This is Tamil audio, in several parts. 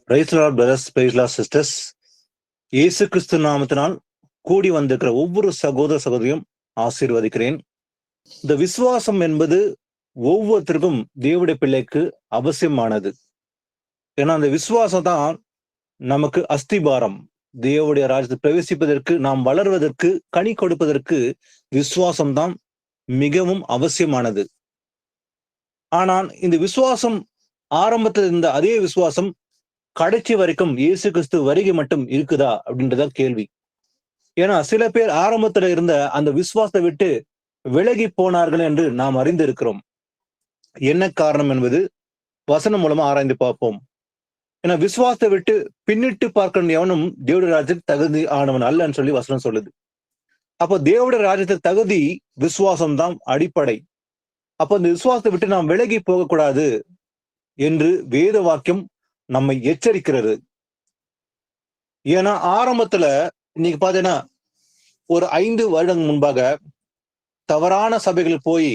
Price lord brothers, praise lord sisters. Yesu Kristhu நாமத்தினால் கூடி வந்திருக்கிற ஒவ்வொரு சகோதர சகோதரியும் ஆசீர்வதிக்கிறேன். இந்த விசுவாசம் என்பது ஒவ்வொருத்தருக்கும் தேவனுடைய பிள்ளைக்கு அவசியமானது. ஏன்னா அந்த விசுவாசம் தான் நமக்கு அஸ்திபாரம். தேவனுடைய ராஜ்யத்தை பிரவேசிப்பதற்கு, நாம் வளர்வதற்கு, கனி கொடுப்பதற்கு விசுவாசம் தான் மிகவும் அவசியமானது. ஆனால் இந்த விசுவாசம் ஆரம்பத்தில் இருந்த அதே விசுவாசம் கடைசி வரைக்கும் இயேசு கிறிஸ்து வருகை மட்டும் இருக்குதா அப்படின்றத கேள்வி. ஏன்னா சில பேர் ஆரம்பத்துல இருந்த அந்த விசுவாசத்தை விட்டு விலகி போனார்கள் என்று நாம் அறிந்திருக்கிறோம். என்ன காரணம் என்பது வசனம் மூலமா ஆராய்ந்து பார்ப்போம். ஏன்னா விசுவாசத்தை விட்டு பின்னிட்டு பார்க்க எவனும் தேவடைய ராஜ்யத்துக்கு தகுதி ஆனவன் அல்லன்னு சொல்லி வசனம் சொல்லுது. அப்போ தேவடைய ராஜ்யத்துக்கு தகுதி விசுவாசம் தான் அடிப்படை. அப்போ இந்த விசுவாசத்தை விட்டு நாம் விலகி போகக்கூடாது என்று வேத வாக்கியம் நம்மை எச்சரிக்கிறது. ஏன்னா ஆரம்பத்துல இன்னைக்கு பாத்தீங்கன்னா ஒரு 5 வருடங்கள் முன்பாக தவறான சபைகள் போய்,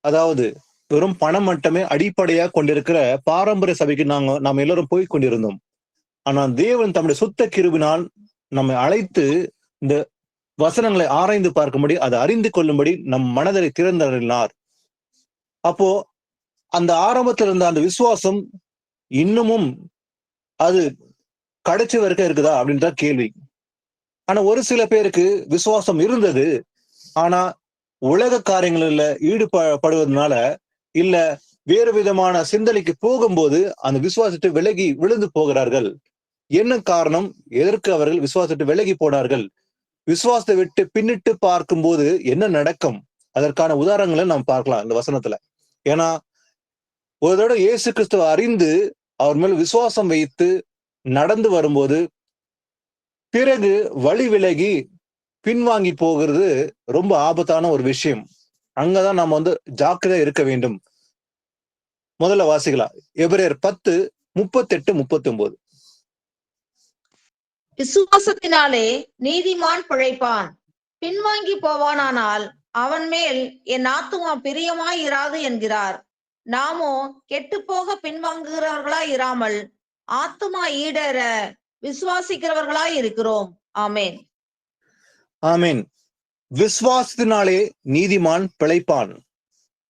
அதாவது வெறும் பணம் மட்டுமே அடிப்படையா கொண்டிருக்கிற பாரம்பரிய சபைக்கு நாம் எல்லாரும் போய் கொண்டிருந்தோம். ஆனா தேவன் தம்முடைய சுத்த கிருபினால் நம்மை அழைத்து இந்த வசனங்களை ஆராய்ந்து பார்க்கும்படி, அதை அறிந்து கொள்ளும்படி நம் மனதை திறந்தறினார். அப்போ அந்த ஆரம்பத்தில் இருந்த அந்த விசுவாசம் இன்னமும் அது கடைசி வரைக்கும் இருக்குதா அப்படின்ற கேள்வி. ஆனா ஒரு சில பேருக்கு விசுவாசம் இருந்தது, ஆனா உலக காரியங்களில் ஈடுபடுவதனால இல்ல வேறு விதமான சிந்தனைக்கு போகும்போது அந்த விசுவாசத்தை விலகி விழுந்து போகிறார்கள். என்ன காரணம்? எதற்கு அவர்கள் விசுவாசத்தை விலகி போனார்கள்? விசுவாசத்தை விட்டு பின்னிட்டு பார்க்கும்போது என்ன நடக்கும்? அதற்கான உதாரணங்களை நாம் பார்க்கலாம் இந்த வசனத்துல. ஏன்னா ஒரு தடவை இயேசு கிறிஸ்துவ அறிந்து அவர் மேல் விசுவாசம் வைத்து நடந்து வரும்போது பிறகு வழி விலகி பின்வாங்கி போகிறது ரொம்ப ஆபத்தான ஒரு விஷயம். அங்கதான் நம்ம ஜாக்கிரதையா இருக்க வேண்டும். முதல்ல வாசிக்கலாம். எபிரேயர் 10:38-39. விசுவாசத்தினாலே நீதிமான் பிழைப்பான், பின்வாங்கி போவானானால் அவன் மேல் என் ஆத்துமா பிரியமாய் இராது என்கிறார். நாமோ கெட்டு போக பின்வாங்குகிறவர்களாய் இராமல் ஆத்துமா ஈடேற விசுவாசிக்கிறவர்களாய் இருக்கிறோம். ஆமேன், ஆமேன். விசுவாசத்தினாலே நீதிமான் பிழைப்பான்.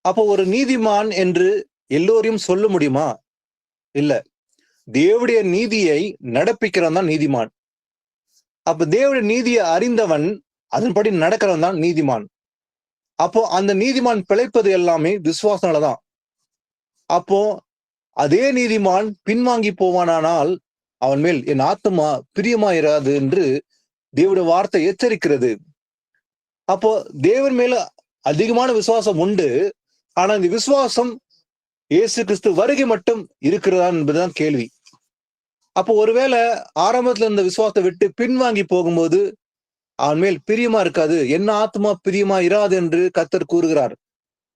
அப்போ ஒரு நீதிமான் என்று எல்லோரையும் சொல்ல முடியுமா? இல்ல. தேவனுடைய நீதியை நடப்பிக்கிறவன் தான் நீதிமான். அப்ப தேவனுடைய நீதியை அறிந்தவன் அதன்படி நடக்கிறவன் தான் நீதிமான். அப்போ அந்த நீதிமான் பிழைப்பது எல்லாமே விசுவாசனாலதான். அப்போ அதே நீதிமான் பின்வாங்கி போவானால் அவன் மேல் என் ஆத்துமா பிரியமாயிராது என்று தேவனுடைய வார்த்தை எச்சரிக்கிறது. அப்போ தேவன் மேல அதிகமான விசுவாசம் உண்டு. ஆனா இந்த விசுவாசம் இயேசு கிறிஸ்து வருகை மட்டும் இருக்கிறதா என்பதுதான் கேள்வி. அப்போ ஒருவேளை ஆரம்பத்துல இருந்த விசுவாசத்தை விட்டு பின்வாங்கி போகும்போது அவன் மேல் பிரியமா இருக்காது, என்ன ஆத்மா பிரியமா இராது என்று கர்த்தர் கூறுகிறார்.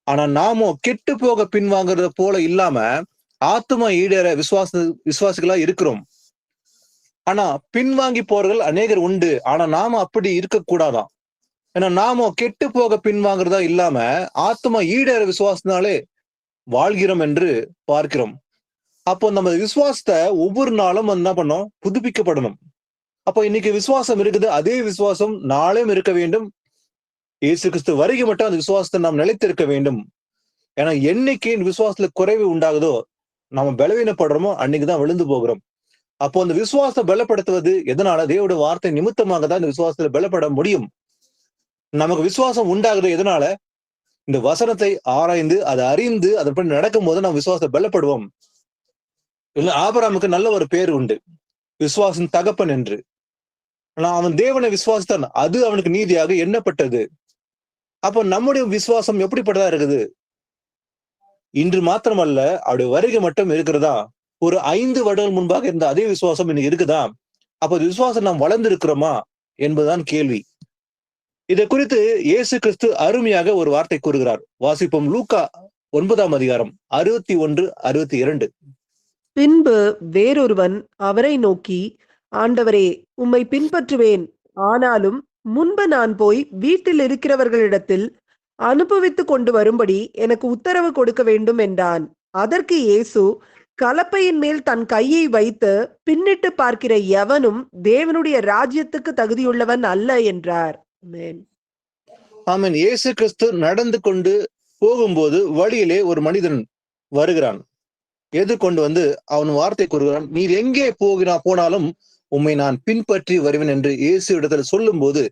ஆனா நாமோ கெட்டு போக பின்வாங்குறத போல இல்லாம ஆத்மா ஈடேற விசுவாசிகளா இருக்கிறோம். ஆனா பின்வாங்கி போறவர்கள் அநேகர் உண்டு. ஆனா நாம அப்படி இருக்கக்கூடாதான். ஏன்னா நாம கெட்டு போக பின்வாங்குறதா இல்லாம ஆத்மா ஈடேற விசுவாசத்தினாலே வாழ்கிறோம் என்று பார்க்கிறோம். அப்போ நம்ம விசுவாசத்தை ஒவ்வொரு நாளும் என்ன பண்ணோம்? புதுப்பிக்கப்படணும். அப்போ இன்னைக்கு விசுவாசம் இருக்குது, அதே விசுவாசம் நாளையும் இருக்க வேண்டும். இயேசு கிறிஸ்து வருகை மட்டும் அந்த விசுவாசத்தை நாம் நிலைத்திருக்க வேண்டும். ஏன்னா என்னைக்கு விசுவாசத்துல குறைவு உண்டாகுதோ, நம்ம பலவீனப்படுறோமோ அன்னைக்குதான் விழுந்து போகிறோம். அப்போ அந்த விசுவாசத்தை பலப்படுத்துவது எதனால? தேவனுடைய வார்த்தை நிமித்தமாக தான் இந்த விசுவாசத்துல பலப்பட முடியும். நமக்கு விசுவாசம் உண்டாகுது எதனால? இந்த வசனத்தை ஆராய்ந்து அதை அறிந்து அதன்படி நடக்கும் போது நம்ம விசுவாசத்தை பலப்படுவோம். இல்ல, ஆபிரகாமுக்கு நல்ல ஒரு பேர் உண்டு, விசுவாசம் தகப்பன் என்று. ஆனா அவன் தேவனை விசுவாசித்தான், அது அவனுக்கு நீதியாக எண்ணப்பட்டது. அப்போ நம்முடைய விசுவாசம் எப்படிப்பட்டதா இருக்குது? இன்று மாத்திரமல்ல, அவருடைய வருகை மட்டும் இருக்கிறதா? ஒரு 5 வருடங்கள் முன்பாக இருந்த அதே விசுவாசம் இன்னைக்கு இருக்குதா? அப்போ விசுவாசம் நாம் வளர்ந்து இருக்கிறோமா என்பதுதான் கேள்வி. இதை குறித்து இயேசு கிறிஸ்து அருமையாக ஒரு வார்த்தை கூறுகிறார். வாசிப்போம். லூக்கா 9:61-62. பின்பு வேறொருவன் அவரை நோக்கி, ஆண்டவரே, உம்மை பின்பற்றுவேன், ஆனாலும் முன்பு நான் போய் வீட்டில் இருக்கிறவர்களிடத்தில் அனுபவித்துக் கொண்டு வரும்படி எனக்கு உத்தரவு கொடுக்க வேண்டும் என்றான். அதற்கு இயேசு, கலப்பையின் மேல் தன் கையை வைத்து பின்னிட்டு பார்க்கிற எவனும் தேவனுடைய ராஜ்யத்துக்கு தகுதியுள்ளவன் அல்ல என்றார். ஆமென். ஆமென். இயேசு கிறிஸ்து நடந்து கொண்டு போகும்போது வழியிலே ஒரு மனிதன் வருகிறான். எதிர்கொண்டு வந்து அவன் வார்த்தை கூறுகிறான், நீர் எங்கே போனாலும் உம்மை நான் பின்பற்றி வருவேன் என்று இயேசு இடத்துல சொல்லும் போது,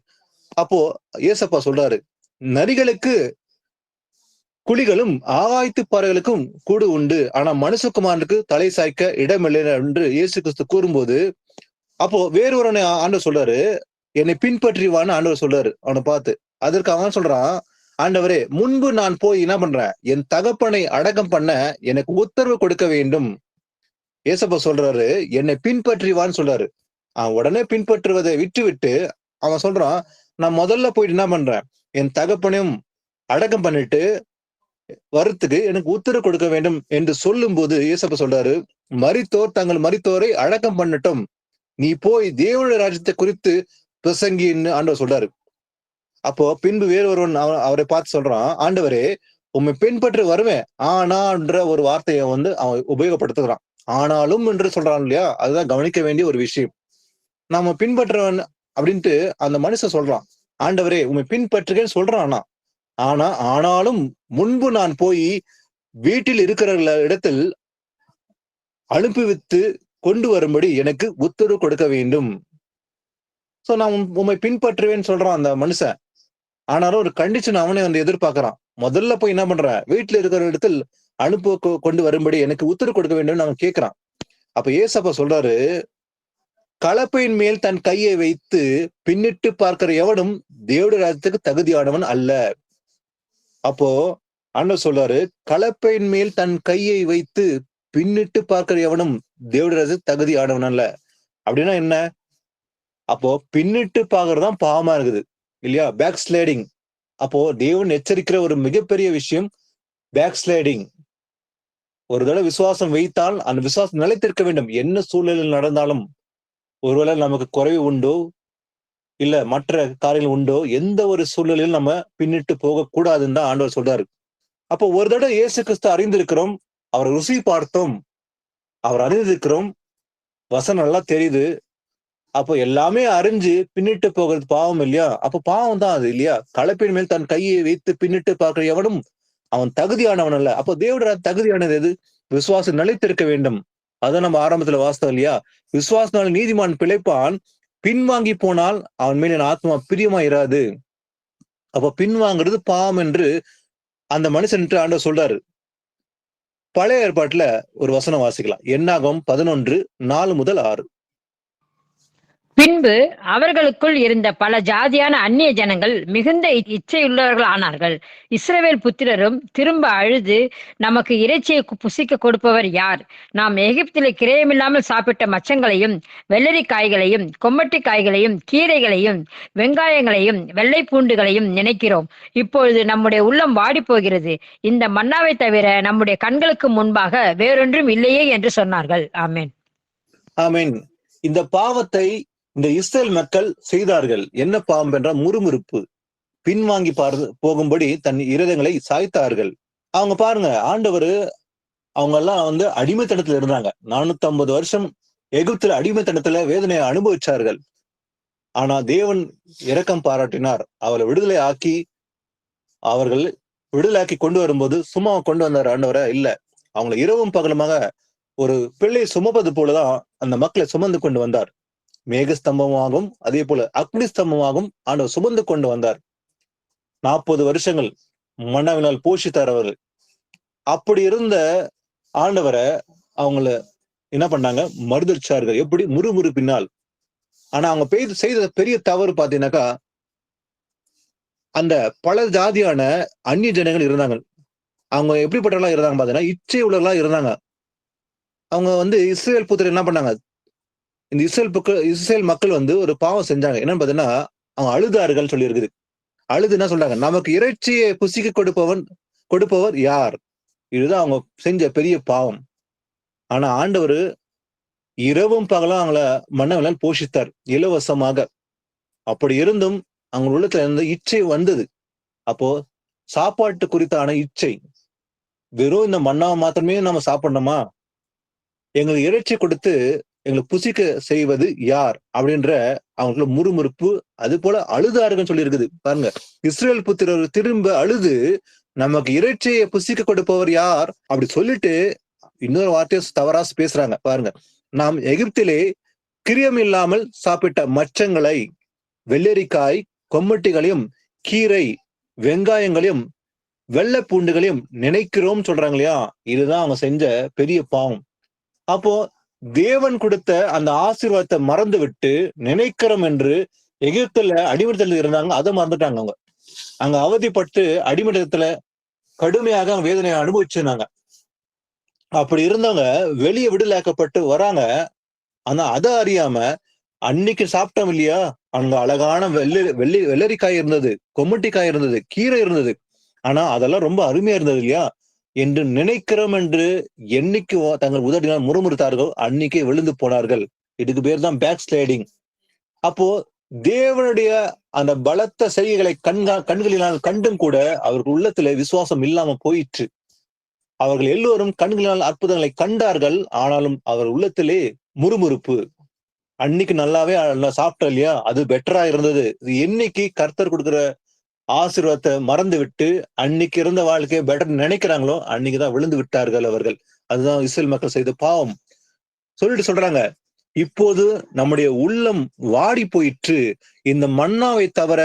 அப்போ இயேசப்பா சொல்றாரு, நரிகளுக்கு குழிகளும் ஆகாயத்து பறவைகளுக்கும் கூடு உண்டு, ஆனா மனுஷகுமாரனுக்கு தலை சாய்க்க இடமில்லை என்று இயேசு கிறிஸ்து கூறும்போது, அப்போ வேறொருவனை ஆண்டவர் சொல்றாரு, என்னை பின்பற்றிவான்னு ஆண்டவர் சொல்றாரு அவனை பார்த்து. அதற்கு அவன் சொல்றான், ஆண்டவரே, முன்பு நான் போய் என்ன பண்றேன், என் தகப்பனை அடக்கம் பண்ண எனக்கு உத்தரவு கொடுக்க வேண்டும். ஏசப்பா சொல்றாரு, என்னை பின்பற்றிவான்னு சொல்றாரு. அவன் உடனே பின்பற்றுவதை விட்டு அவன் சொல்றான், நான் முதல்ல போயிட்டு என்ன பண்றேன், என் தகப்பனையும் அடக்கம் பண்ணிட்டு வரத்துக்கு எனக்கு உத்தரவு கொடுக்க வேண்டும் என்று சொல்லும் போது ஏசப்பா சொல்றாரு, மரித்தோர் தங்கள் மரித்தோரை அடக்கம் பண்ணட்டும், நீ போய் தேவனுடைய ராஜ்யத்தை குறித்து பிரசங்கின்னு ஆண்டவர் சொல்றாரு. அப்போ பின்பு வேறொருவன் அவரை பார்த்து சொல்றான், ஆண்டவரே, உண்மை பின்பற்றி வருவேன், ஆனான்ற ஒரு வார்த்தையை வந்து அவன் உபயோகப்படுத்துகிறான். ஆனாலும் என்று சொல்றான் இல்லையா, அதுதான் கவனிக்க வேண்டிய ஒரு விஷயம். நாம பின்பற்றவன் அப்படின்ட்டு அந்த மனுஷன் சொல்றான், ஆண்டவரே உண்மை பின்பற்றுகன்னு சொல்றான். ஆனாலும் முன்பு நான் போய் வீட்டில் இருக்கிற இடத்தில் அனுப்பி கொண்டு வரும்படி எனக்கு உத்தரவு கொடுக்க வேண்டும். சோ நான் உண்மை பின்பற்றுவேன்னு சொல்றான் அந்த மனுஷன். ஆனாலும் ஒரு கண்டிஷன் அவனே வந்து எதிர்பார்க்கிறான். முதல்ல போய் என்ன பண்ற, வீட்டுல இருக்கிற இடத்தில் அனுப்ப கொண்டு வரும்படி எனக்கு உத்தரவு கொடுக்க வேண்டும் அவன் கேட்கிறான். அப்ப ஏசப்பா சொல்றாரு, கலப்பையின் மேல் தன் கையை வைத்து பின்னிட்டு பார்க்கிற எவனும் தேவனுடைய ராஜ்யத்துக்கு தகுதியானவன் அல்ல. அப்போ ஆண்டவர் சொல்றாரு, கலப்பையின் மேல் தன் கையை வைத்து பின்னிட்டு பார்க்கிற எவனும் தேவனுடைய ராஜ்யத்துக்கு தகுதியானவன் அல்ல. அப்படின்னா என்ன? அப்போ பின்னிட்டு பார்க்கறதுதான் பாவமா இருக்குது இல்லையா, பேக் ஸ்லைடிங். அப்போ தேவன் எச்சரிக்கிற ஒரு மிகப்பெரிய விஷயம் பேக் ஸ்லைடிங். ஒரு தடவை விசுவாசம் வைத்தால் அந்த விசுவாசம் நிலைத்திருக்க வேண்டும். என்ன சூழ்நிலையில் நடந்தாலும், ஒருவேளை நமக்கு குறைவு உண்டோ இல்ல மற்ற காரியங்கள் உண்டோ, எந்த ஒரு சூழ்நிலையிலும் நம்ம பின்னிட்டு போக கூடாதுன்னு தான் ஆண்டவர் சொல்றாரு. அப்போ ஒரு தடவை இயேசு கிறிஸ்து அறிந்திருக்கிறோம், அவரை ருசி பார்த்தோம், அவர் அறிந்திருக்கிறோம், வசனம் நல்லா தெரியுது. அப்போ எல்லாமே அறிஞ்சு பின்னிட்டு போகிறது பாவம் இல்லையா? அப்போ பாவம் தான் அது இல்லையா? கலப்பின் மேல் தன் கையை வைத்து பின்னிட்டு பார்க்கிற எவனும் அவன் தகுதியானவன் அல்ல. அப்போ தேவனுடைய தகுதியானது எது? விசுவாசம் நிலைத்திருக்க வேண்டும். அதான் நம்ம ஆரம்பத்துல வாஸ்தவம் இல்லையா? விசுவாசனால நீதிமான் பிழைப்பான், பின்வாங்கி போனால் அவன் மேல் என் ஆத்மா பிரியமா இராது. அப்ப பின்வாங்கிறது பாவம் என்று அந்த மனுஷன் ஆண்டவர் சொல்றாரு. பழைய ஏற்பாட்டுல ஒரு வசனம் வாசிக்கலாம். என்னாகும் 11:4-6. பின்பு அவர்களுக்குள் இருந்த பல ஜாதியான அந்நிய ஜனங்கள் மிகுந்த இச்சையுள்ளவர்கள் ஆனார்கள். இஸ்ரவேல் புத்திரரும் திரும்ப அழுது, நமக்கு இறைச்சியை புசிக்க கொடுப்பவர் யார்? நாம் எகிப்திலே கிரயமில்லாமல் சாப்பிட்ட மச்சங்களையும் வெள்ளரி காய்களையும் கொம்மட்டி காய்களையும் கீரைகளையும் வெங்காயங்களையும் வெள்ளை பூண்டுகளையும் நினைக்கிறோம். இப்பொழுது நம்முடைய உள்ளம் வாடி போகிறது. இந்த மன்னாவை தவிர நம்முடைய கண்களுக்கு முன்பாக வேறொன்றும் இல்லையே என்று சொன்னார்கள். ஆமென். ஆமென். இந்த பாவத்தை இந்த இஸ்ரேல் மக்கள் செய்தார்கள். என்ன பாவம் என்றால் முறுமுறுப்பு. பின்வாங்கி போகும்படி தன் இருதயங்களை சாய்த்தார்கள். அவங்க பாருங்க, ஆண்டவர் அவங்க எல்லாம் வந்து அடிமைத்தனத்துல இருந்தாங்க. 450 வருஷம் எகிப்துல அடிமைத்தனத்துல வேதனையை அனுபவிச்சார்கள். ஆனா தேவன் இரக்கம் பாராட்டினார். அவளை விடுதலை ஆக்கி கொண்டு வரும்போது சும்மா கொண்டு வந்தார் ஆண்டவரை இல்ல, அவங்களை இரவும் பகலுமாக ஒரு பிள்ளை சுமப்பது போலதான் அந்த மக்களை சுமந்து கொண்டு வந்தார். மேகஸ்தம்பமாகவும் அதே போல அக்னி ஸ்தம்பமாகவும் ஆண்டவர் சுமந்து கொண்டு வந்தார். 40 வருஷங்கள் மன்னாவினால் போஷித்தார் அவர்கள். அப்படி இருந்த ஆண்டவரை அவங்கள என்ன பண்ணாங்க, மறுதளிச்சார்கள். எப்படி? முறுமுறுப்பினால். ஆனா அவங்க செய்த பெரிய தவறு பாத்தீங்கன்னாக்கா, அந்த பல ஜாதியான அந்நிய ஜனங்கள் இருந்தாங்க. அவங்க எப்படிப்பட்டவர்களா இருந்தாங்க பாத்தீங்கன்னா, இச்சை உள்ளவர்களா இருந்தாங்க. அவங்க வந்து இஸ்ரேல் புத்திரர் என்ன பண்ணாங்க, இந்த இஸ்ரேல் மக்கள் வந்து ஒரு பாவம் செஞ்சாங்க. என்னன்னு பாத்தீங்கன்னா, அவங்க அழுதார்கள் சொல்லி இருக்குது. அழுது என்ன சொல்றாங்க, நமக்கு இறைச்சியை புசிக்க கொடுப்பவர் யார்? இதுதான் அவங்க செஞ்ச பெரிய பாவம். ஆனா ஆண்டவர் இரவும் பகலும் அவங்கள மன்னவனால் போஷித்தார் இலவசமாக. அப்படி இருந்தும் அவங்க உள்ளத்துல இருந்து இச்சை வந்தது. அப்போ சாப்பாட்டு குறித்தான இச்சை, வெறும் இந்த மன்னாவை மாத்திரமே நம்ம சாப்பிடணுமா? எங்களுக்கு இறைச்சி கொடுத்து எங்களுக்கு புசிக்க செய்வது யார் அப்படின்ற அவங்களுக்குள்ள முறுமுறுப்பு, அது போல அழுதாருன்னு சொல்லி இருக்குது பாருங்க. இஸ்ரேல் புத்திரர் திரும்ப அழுது நமக்கு இறைச்சியை புசிக்க கொடுப்பவர் யார் அப்படி சொல்லிட்டு இன்னொரு வார்த்தையை தவறா பேசுறாங்க பாருங்க. நாம் எகிப்திலே கிரியம் இல்லாமல் சாப்பிட்ட மச்சங்களை, வெள்ளரிக்காய் கொம்மட்டிகளையும், கீரை, வெங்காயங்களையும், வெள்ளை பூண்டுகளையும் நினைக்கிறோம் சொல்றாங்க இல்லையா? இதுதான் அவங்க செஞ்ச பெரிய பாவம். அப்போ தேவன் கொடுத்த அந்த ஆசீர்வாதத்தை மறந்து விட்டு நினைக்கிறோம் என்று எகிப்துல அடிமட்டத்தில் இருந்தாங்க, அதை மறந்துட்டாங்க. அவங்க அங்க அவதிப்பட்டு அடிமட்டத்துல கடுமையாக வேதனையை அனுபவிச்சிருந்தாங்க. அப்படி இருந்தவங்க வெளியே விடுதலாக்கப்பட்டு வராங்க. ஆனா அதை அறியாம அன்னைக்கு சாப்பிட்டோம் இல்லையா, அங்க அழகான வெள்ளரிக்காய் இருந்தது, கொம்மட்டிக்காய் இருந்தது, கீரை இருந்தது, ஆனா அதெல்லாம் ரொம்ப அருமையா இருந்தது இல்லையா என்று நினைக்கிறோம் என்று என்னைக்கு தங்கள் உதடினால் முறுமுறுத்தார்கள், அன்னைக்கே விழுந்து போனார்கள். இதுக்கு பேர் தான் பேக் ஸ்லைடிங். அப்போ தேவனுடைய அந்த பலத்த செய்கைகளை கண்களினால் கண்டும் கூட அவர்கள் உள்ளத்துல விசுவாசம் இல்லாம போயிற்று. அவர்கள் எல்லோரும் கண்களினால் அற்புதங்களை கண்டார்கள், ஆனாலும் அவர் உள்ளத்திலே முறுமுறுப்பு. அன்னைக்கு நல்லாவே சாப்பிட்டோம் இல்லையா, அது பெட்டரா இருந்தது. இது என்னைக்கு கர்த்தர் கொடுக்குற ஆசீர்வாதத்தை மறந்து விட்டு அன்னைக்கு இருந்த வாழ்க்கையை பெட்டர் நினைக்கிறாங்களோ அன்னைக்குதான் விழுந்து விட்டார்கள் அவர்கள். அதுதான் இஸ்ரேல் மக்கள் செய்த பாவம். சொல்லிட்டு சொல்றாங்க, இப்போது நம்முடைய உள்ளம் வாடி போயிற்று, இந்த மன்னாவை தவிர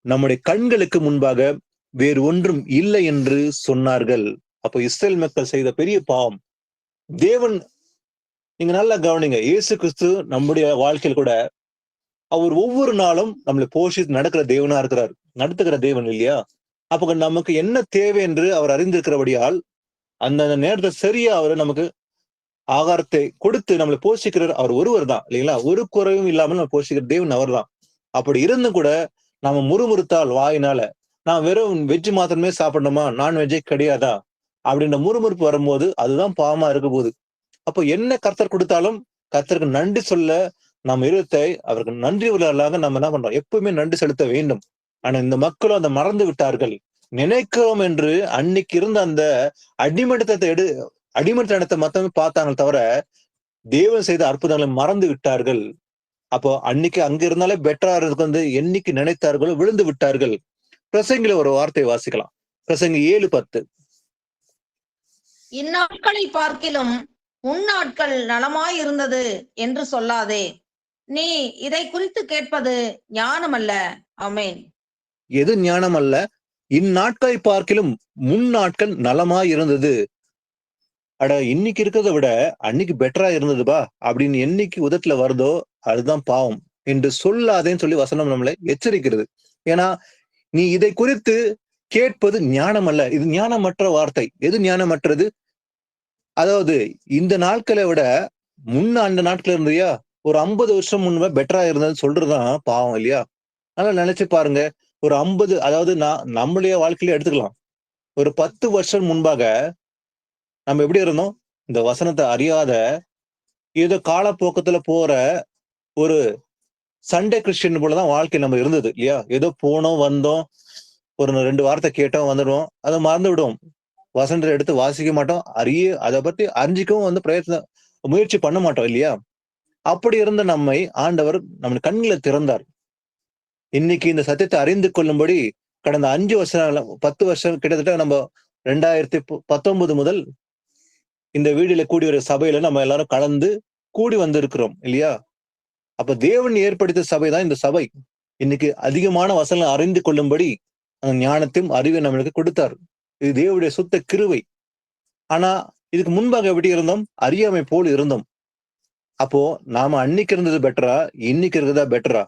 நம்முடைய கண்களுக்கு முன்பாக வேறு ஒன்றும் இல்லை என்று சொன்னார்கள். அப்போ இஸ்ரேல் மக்கள் செய்த பெரிய பாவம். தேவன், நீங்க நல்லா கவனிங்க, இயேசு கிறிஸ்து நம்முடைய வாழ்க்கையில் கூட அவர் ஒவ்வொரு நாளும் நம்மளை போஷித்து நடக்கிற தேவனா இருக்கிறார், நடத்துகிற தேவன் இல்லையா? அப்ப நமக்கு என்ன தேவை என்று அவர் அறிந்திருக்கிறபடியால் அந்த நேரத்தை சரியா அவர் நமக்கு ஆகாரத்தை கொடுத்து நம்மளை போஷிக்கிறார். அவர் ஒருவர் தான் இல்லைங்களா? ஒரு குறைவும் இல்லாமல் நம்ம போஷிக்கிற தேவன் அவர் தான். அப்படி இருந்தும் கூட நாம முறுமுறுத்தால் வாயினால, நான் வெறும் வெஜ் மாத்திரமே சாப்பிடணுமா, நான்வெஜ்ஜே கிடையாதா அப்படின்ற முறுமுறுப்பு வரும்போது அதுதான் பாவமா இருக்க போகுது. அப்போ என்ன கர்த்தர் கொடுத்தாலும் கர்த்தருக்கு நன்றி சொல்ல நம்ம இருத்தை அவருக்கு நன்றி உள்ளவர்களாக நம்ம என்ன பண்றோம், எப்பவுமே நன்றி செலுத்த வேண்டும். ஆனா இந்த மக்களும் அதை மறந்து விட்டார்கள். நினைக்கிறோம் என்று அன்னைக்கு இருந்த அந்த அடிமட்டத்தை மத்தமே பார்த்தாங்க தவிர தேவன் செய்த அற்புதங்களை மறந்து விட்டார்கள். அப்போ அன்னைக்கு அங்க இருந்தாலே பெட்டரா இருக்கு என்னைக்கு நினைத்தார்களோ விழுந்து விட்டார்கள். பிரசங்கில ஒரு வார்த்தையை வாசிக்கலாம். பிரசங்கி 7:10. இந்நாட்களை பார்க்கிலும் முன்னாட்கள் நலமாயிருந்தது என்று சொல்லாதே, நீ இதை குறித்து கேட்பது ஞானம் அல்ல. ஆமென். எது ஞானம் அல்ல? இந்நாட்களை பார்க்கிலும் முன்னாட்கள் நலமாய் இருந்தது. அட, இன்னைக்கு இருக்கிறத விட அன்னைக்கு பெட்டரா இருந்ததுபா அப்படின்னு என்னைக்கு உதட்டுல வருதோ அதுதான் பாவம் என்று சொல்லாதேன்னு சொல்லி வசனம் நம்மளை எச்சரிக்கிறது. ஏன்னா நீ இதை குறித்து கேட்பது ஞானம் அல்ல. இது ஞானமற்ற வார்த்தை. எது ஞானமற்றது? அதாவது இந்த நாட்களை விட அந்த நாட்கள் இருந்தியா, ஒரு 50 வருஷம் முன்பே பெட்டரா இருந்ததுன்னு சொல்றதுதான் பாவம் இல்லையா? அதனால நினைச்சு பாருங்க, ஒரு 50, அதாவது நம்மளுடைய வாழ்க்கையில எடுத்துக்கலாம், ஒரு 10 வருஷம் முன்பாக நம்ம எப்படி இருந்தோம்? இந்த வசனத்தை அறியாத ஏதோ காலப்போக்கத்துல போற ஒரு சண்டே கிறிஸ்டியன் போலதான் வாழ்க்கை நம்ம இருந்தது இல்லையா? ஏதோ போனோம் வந்தோம், ஒரு 2 வார்த்தை கேட்டோம் வந்துடுவோம், அதை மறந்து விடுவோம், வசனத்தை எடுத்து வாசிக்க மாட்டோம், அதை பத்தி அறிஞ்சிக்கவும் முயற்சி பண்ண மாட்டோம் இல்லையா? அப்படி இருந்த நம்மை ஆண்டவர் நம்ம கண்களை திறந்தார். இன்னைக்கு இந்த சத்தியத்தை அறிந்து கொள்ளும்படி கடந்த 5 வருஷம் 10 வருஷம் கிட்டத்தட்ட நம்ம 2019 முதல் இந்த வீடியோல கூடி வர சபையில நம்ம எல்லாரும் கலந்து கூடி வந்திருக்கிறோம் இல்லையா? அப்ப தேவன் ஏற்படுத்திய சபை தான் இந்த சபை. இன்னைக்கு அதிகமான வசனம் அறிந்து கொள்ளும்படி அந்த ஞானத்தையும் அறிவை நம்மளுக்கு கொடுத்தார். இது தேவனுடைய சுத்த கிருவை. ஆனா இதுக்கு முன்பாக எப்படி இருந்தோம்? அறியாமை போல் இருந்தோம். அப்போ நாம அன்னைக்கு இருந்தது பெட்டரா, இன்னைக்கு இருக்கிறதா பெட்டரா?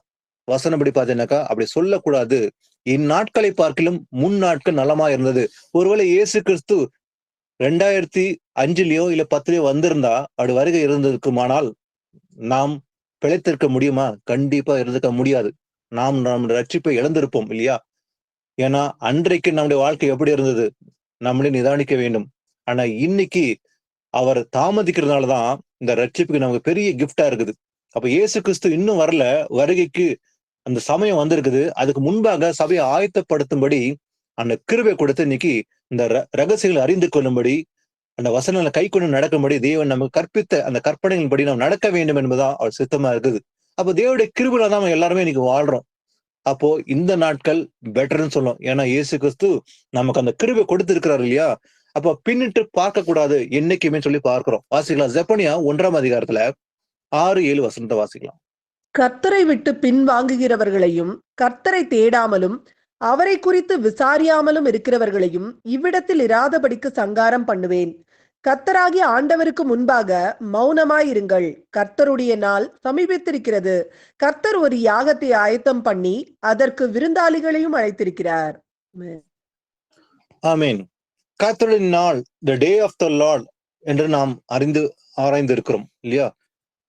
வசனப்படி பார்த்தீங்கன்னாக்கா அப்படி சொல்லக்கூடாது. இந்நாட்களை பார்க்கிலும் முன்னாட்கள் நலமா இருந்தது. ஒருவேளை இயேசு கிறிஸ்து 2005லயோ இல்ல 10லயோ வந்திருந்தா அப்படி வருகை இருந்திருக்குமானால் நாம் பிழைத்திருக்க முடியுமா? கண்டிப்பா இருந்திருக்க முடியாது. நாம் நம்முடைய ரட்சிப்பை இழந்திருப்போம் இல்லையா? ஏன்னா அன்றைக்கு நம்முடைய வாழ்க்கை எப்படி இருந்தது நம்மளே நிதானிக்க வேண்டும். ஆனா இன்னைக்கு அவர் தாமதிக்கிறதுனாலதான் இந்த ரட்சிப்புக்கு நமக்கு பெரிய கிஃப்டா இருக்குது. அப்ப இயேசு கிறிஸ்து இன்னும் வரல, வருகைக்கு அந்த சமயம் வந்திருக்குது. அதுக்கு முன்பாக சபையை ஆயத்தப்படுத்தும்படி அந்த கிருபை கொடுத்து இன்னைக்கு இந்த ரகசியங்களை அறிந்து கொள்ளும்படி அந்த வசனங்களை கை கொண்டு நடக்கும்படி தேவன் நமக்கு கற்பித்த அந்த கற்பனைகளின்படி நாம் நடக்க வேண்டும் என்பதுதான் அவர் சித்தமா இருக்குது. அப்போ தேவனுடைய கிருபையில தான் நம்ம எல்லாருமே இன்னைக்கு வாழ்றோம். அப்போ இந்த நாட்கள் பெட்டர்ன்னு சொல்லும். ஏன்னா இயேசு கிறிஸ்து நமக்கு அந்த கிருபை கொடுத்திருக்கிறார் இல்லையா? அப்ப பின்னிட்டு பார்க்க கூடாது என்னைக்குமே சொல்லி பார்க்கிறோம். வாசிக்கலாம். செப்பனியா 1ஆம் அதிகாரத்துல 6-7 வசனத்தை வாசிக்கலாம். கர்த்தரை விட்டு பின்வாங்குகிறவர்களையும் கர்த்தரை தேடாமலும் அவரை குறித்து விசாரியாமலும் இருக்கிறவர்களையும் இவ்விடத்தில் இராதபடிக்கு சங்காரம் பண்ணுவேன். கர்த்தராகிய ஆண்டவருக்கு முன்பாக மௌனமாயிருங்கள். கர்த்தருடைய நாள் சமீபித்திருக்கிறது. கர்த்தர் ஒரு யாகத்தை ஆயத்தம் பண்ணி அதற்கு விருந்தாளிகளையும் அழைத்திருக்கிறார். ஆமீன். கர்த்தருடைய நாள், த டே ஆஃப் த லார்ட் என்று நாம் ஆராய்ந்து இருக்கிறோம் இல்லையா?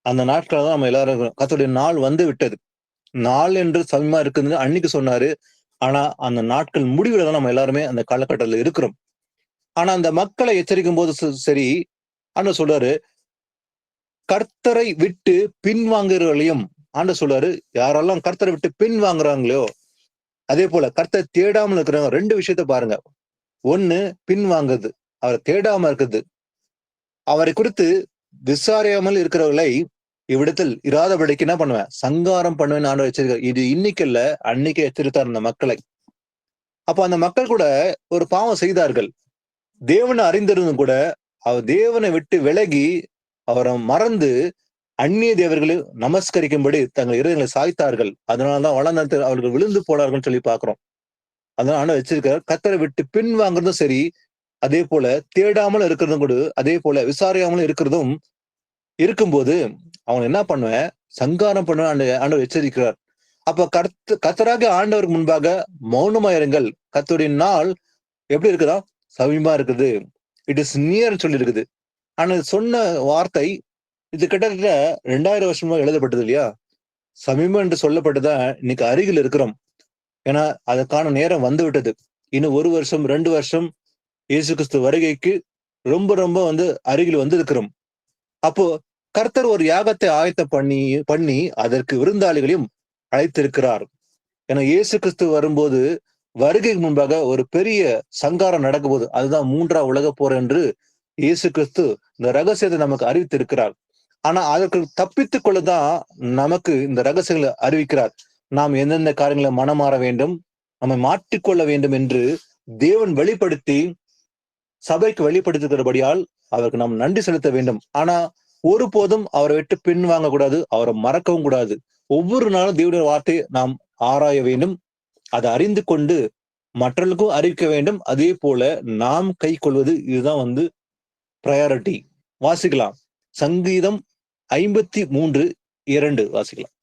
அந்த நாட்கள் தான் நம்ம எல்லாரும் கர்த்தருடைய நாள் வந்து விட்டது. நாள் என்று சமயமா இருக்குதுன்னு அன்னைக்கு சொன்னாரு. ஆனா அந்த நாட்கள் முடிவுல தான் நம்ம எல்லாருமே அந்த காலகட்டத்துல இருக்கிறோம். ஆனா அந்த மக்களை எச்சரிக்கும் போது சரி, ஆண்டவர் சொல்றாரு, கர்த்தரை விட்டு பின்வாங்குறவர்களையும் ஆண்டவர் சொல்றாரு, யாரெல்லாம் கர்த்தரை விட்டு பின் வாங்குறாங்களோ, அதே போல கர்த்தரை தேடாமல் இருக்கிறவங்க 2 விஷயத்த பாருங்க. ஒண்ணு பின்வாங்குறது, அவரை தேடாம இருக்குது. அவரை குறித்து விசாரியாமல் இருக்கிறவர்களை இவ்விடத்தில் இராதபடிக்கு என்ன பண்ணுவேன், சங்காரம் பண்ணுவேன்னு ஆண்டவர் எச்சரிக்கிறார். இது இன்னைக்கு இல்ல, அன்னைக்கு எச்சரித்தார் அந்த மக்களை. அப்ப அந்த மக்கள் கூட ஒரு பாவம் செய்தார்கள். தேவனை அறிந்திருந்தும் கூட அவர் தேவனை விட்டு விலகி அவரை மறந்து அந்நிய தேவர்களை நமஸ்கரிக்கும்படி தங்கள் இருதயங்களை சாய்த்தார்கள். அதனாலதான் வளர்ந்து அவர்கள் விழுந்து போனார்கள் சொல்லி பாக்குறோம். அதனால ஆண்டவர் வச்சிருக்கார், கர்த்தரை விட்டு பின் வாங்குறதும் சரி, அதே போல தேடாமல் இருக்கிறதும் கூட, அதே போல விசாரியாமலும் இருக்கிறதும் இருக்கும்போது அவங்க என்ன பண்ணுவேன், சங்காரம் பண்ணுவேன் ஆண்டவர் எச்சரிக்கிறார். அப்ப கர்த்தராக ஆண்டவருக்கு முன்பாக மௌனமா இருங்கள். கர்த்தருடைய நாள் எப்படி இருக்குதா, சமீபமா இருக்குது. இட் இஸ் நியர் சொல்லி இருக்குது. ஆனா சொன்ன வார்த்தை இது கிட்டத்தட்ட 2000 வருஷமா எழுதப்பட்டது இல்லையா? சமீபம் என்று சொல்லப்பட்டதான் இன்னைக்கு அருகில் இருக்கிறோம். ஏன்னா அதற்கான நேரம் வந்து விட்டது. இன்னும் 1 வருஷம் 2 வருஷம் இயேசு கிறிஸ்து வருகைக்கு ரொம்ப ரொம்ப அருகில் இருக்கிறோம். அப்போ கர்த்தர் ஒரு யாகத்தை ஆயத்தம் பண்ணி அதற்கு விருந்தாளிகளையும் அழைத்திருக்கிறார். ஏன்னா இயேசு கிறிஸ்து வரும்போது வருகைக்கு முன்பாக ஒரு பெரிய சங்காரம் நடக்கும் போது, அதுதான் 3ஆம் உலக போர் என்று இயேசு கிறிஸ்து இந்த ரகசியத்தை நமக்கு அறிவித்திருக்கிறார். ஆனா அதற்கு தப்பித்துக் கொள்ளதான் நமக்கு இந்த ரகசியங்களை அறிவிக்கிறார். நாம் எந்தெந்த காரியங்களை மனமாற வேண்டும், நம்மை மாற்றிக்கொள்ள வேண்டும் என்று தேவன் வெளிப்படுத்தி சபைக்கு வெளிப்படுத்துகிறபடியால் அவருக்கு நாம் நன்றி செலுத்த வேண்டும். ஆனா ஒருபோதும் அவரை விட்டு பின் வாங்க கூடாது, அவரை மறக்கவும் கூடாது. ஒவ்வொரு நாளும் தேவனுடைய வார்த்தையை நாம் ஆராய வேண்டும், அதை அறிந்து கொண்டு மற்றவர்களுக்கும் அறிவிக்க வேண்டும். அதே போல நாம் கை கொள்வது, இதுதான் ப்ரையாரிட்டி. வாசிக்கலாம். சங்கீதம் 53:2 வாசிக்கலாம்.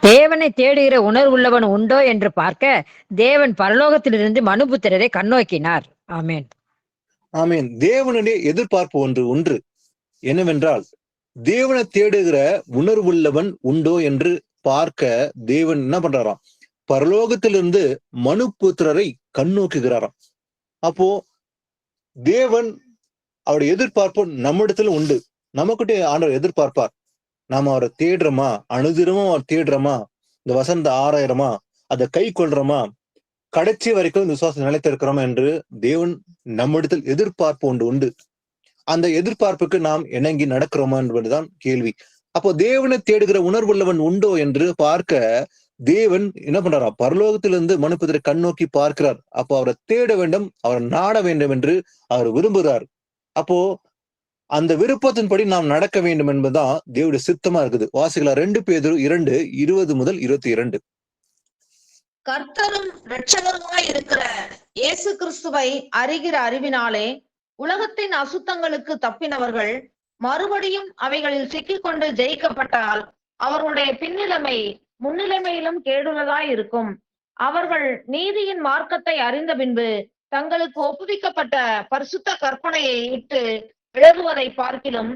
தேவனை தேடுகிற உணர்வுள்ளவன் உண்டோ என்று பார்க்க தேவன் பரலோகத்திலிருந்து மனுபுத்திரரை கண்ணோக்கினார். ஆமேன். ஆமேன். தேவனுடைய எதிர்பார்ப்பு ஒன்று என்னவென்றால், தேவனை தேடுகிற உணர்வுள்ளவன் உண்டோ என்று பார்க்க தேவன் என்ன பண்றாராம், பரலோகத்திலிருந்து மனுபுத்திரரை கண்ணோக்குகிறாராம். அப்போ தேவன் அவருடைய எதிர்பார்ப்பு நம்மிடத்துல உண்டு. நமக்கிட்ட ஆண்டவர் எதிர்பார்ப்பார். நாம அவரை தேடுறோமா, அனுதினமும் அவர் தேடுறோமா, இந்த வசந்த ஆராயிரமா, அதை கை கொள்றோமா, கடைசி வரைக்கும் இந்த விசுவாசம் நிலைத்திருக்கிறோமா என்று தேவன் நம்மிடத்தில் எதிர்பார்ப்பு உண்டு. அந்த எதிர்பார்ப்புக்கு நாம் இணங்கி நடக்கிறோமா என்பதுதான் கேள்வி. அப்போ தேவனை தேடுகிற உணர்வுள்ளவன் உண்டோ என்று பார்க்க தேவன் என்ன பண்றாரா, பரலோகத்திலிருந்து மனுபுத்திரரை கண்ணோக்கி பார்க்கிறார். அப்போ அவரை தேட வேண்டும், அவரை நாட வேண்டும் என்று அவர் விரும்புகிறார். அப்போ அந்த விருப்பத்தின்படி நாம் நடக்க வேண்டும் என்பதுதான் தேவனுடைய சித்தமா இருக்குது. வாசிக்கலாம். 2 பேதுரு 2:20-22. கர்த்தரும் இரட்சகருமாய் இருக்கிற இயேசு கிறிஸ்துவை அறிகிற அறிவினாலே உலகத்தின் அசுத்தங்களுக்கு தப்பினவர்கள் மறுபடியும் அவைகளில் சிக்கிக்கொண்டு ஜெயிக்கப்பட்டால் அவர்களுடைய பின்னிலைமை முன்னிலைமையிலும் கேடுள்ளதாய் இருக்கும். அவர்கள் நீதியின் மார்க்கத்தை அறிந்த பின்பு தங்களுக்கு ஒப்புவிக்கப்பட்ட பரிசுத்த கற்பனையை இட்டு விலகுவதை பார்க்கிலும்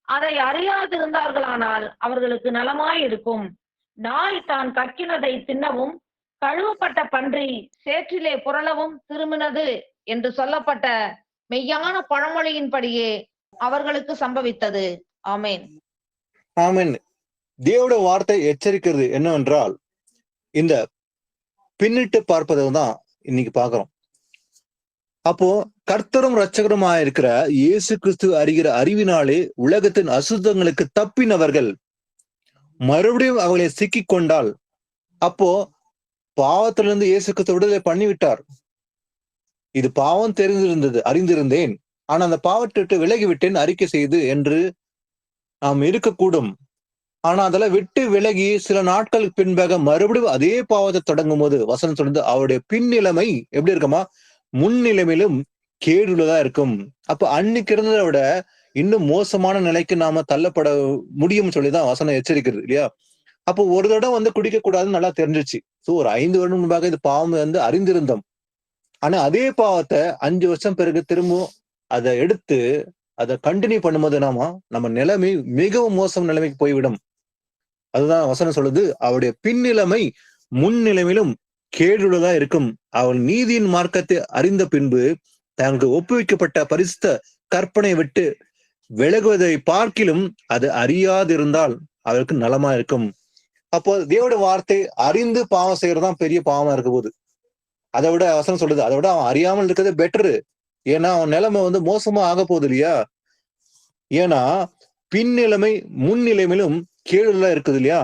அதை அறியாதிருந்தார்களானால் அவர்களுக்கு நலமாய் இருக்கும். நாய் தான் கக்கினதை தின்னவும் கழுவப்பட்ட பன்றி சேற்றிலே புரளவும் திரும்பினது என்று சொல்லப்பட்ட மெய்யான பழமொழியின்படியே அவர்களுக்கு சம்பவித்தது. ஆமேன். ஆமேன். தேவனுடைய வார்த்தை எச்சரிக்கிறது என்னவென்றால், இந்த பின்னிட்டு பார்ப்பதை தான் இன்னைக்கு பாக்குறோம். அப்போ கர்த்தரும் இரட்சகருமா இருக்கிற இயேசு கிறிஸ்து அறிகிற அறிவினாலே உலகத்தின் அசுத்தங்களுக்கு தப்பினவர்கள் மறுபடியும் அவளை சிக்கிக் கொண்டால், அப்போ பாவத்திலிருந்து இயேசு கிறிஸ்து விடுதலை பண்ணிவிட்டார். இது பாவம் தெரிந்திருந்தது, அறிந்திருந்தேன், ஆனா அந்த பாவத்தை விட்டு விலகிவிட்டேன் அறிக்கை செய்து என்று நாம் இருக்கக்கூடும். ஆனா அதெல்லாம் விட்டு விலகி சில நாட்களுக்கு பின்பாக மறுபடியும் அதே பாவத்தை தொடங்கும் போது வசனம் சொல்றது அவருடைய பின்னிலைமை எப்படி இருக்குமா, முன்னிலைமையிலும் கேடுள்ளதா இருக்கும். அப்ப அன்னைக்கு இருந்ததை விட இன்னும் மோசமான நிலைக்கு நாம தள்ளப்பட முடியும்னு சொல்லிதான் வசனம் எச்சரிக்கிறது இல்லையா. அப்போ ஒரு தடவை குடிக்க கூடாதுன்னு நல்லா தெரிஞ்சிச்சு. சோ ஒரு 5 வருடம் முன்பாக இது பாவம் அறிந்திருந்தோம். ஆனா அதே பாவத்தை 5 வருஷம் பிறகு திரும்பவும் அதை எடுத்து அதை கண்டினியூ பண்ணும்போது நம்ம நிலைமை மிகவும் மோசம் நிலைமைக்கு போய்விடும். அதுதான் வசனம் சொல்லுது, அவருடைய பின்னிலைமை முன்னிலைமையிலும் கேடுள்ளதா இருக்கும். அவள் நீதியின் மார்க்கத்தை அறிந்த பின்பு தங்களுக்கு ஒப்புவிக்கப்பட்ட பரிசுத்த கற்பனை விட்டு விலகுவதை பார்க்கிலும் அது அறியாதிருந்தால் அவருக்கு நலமா இருக்கும். அப்போ தேவனுடைய வார்த்தை அறிந்து பாவம் செய்யறதுதான் பெரிய பாவமா இருக்க போகுது. அதை விட வசனம் சொல்லுது, அதை விட அவன் அறியாமல் இருக்கிறது பெட்டரு. ஏன்னா அவன் நிலைமை மோசமா ஆக போகுது இல்லையா. ஏன்னா பின்னிலைமை முன்னிலைமையிலும் கேடுல இருக்குது இல்லையா.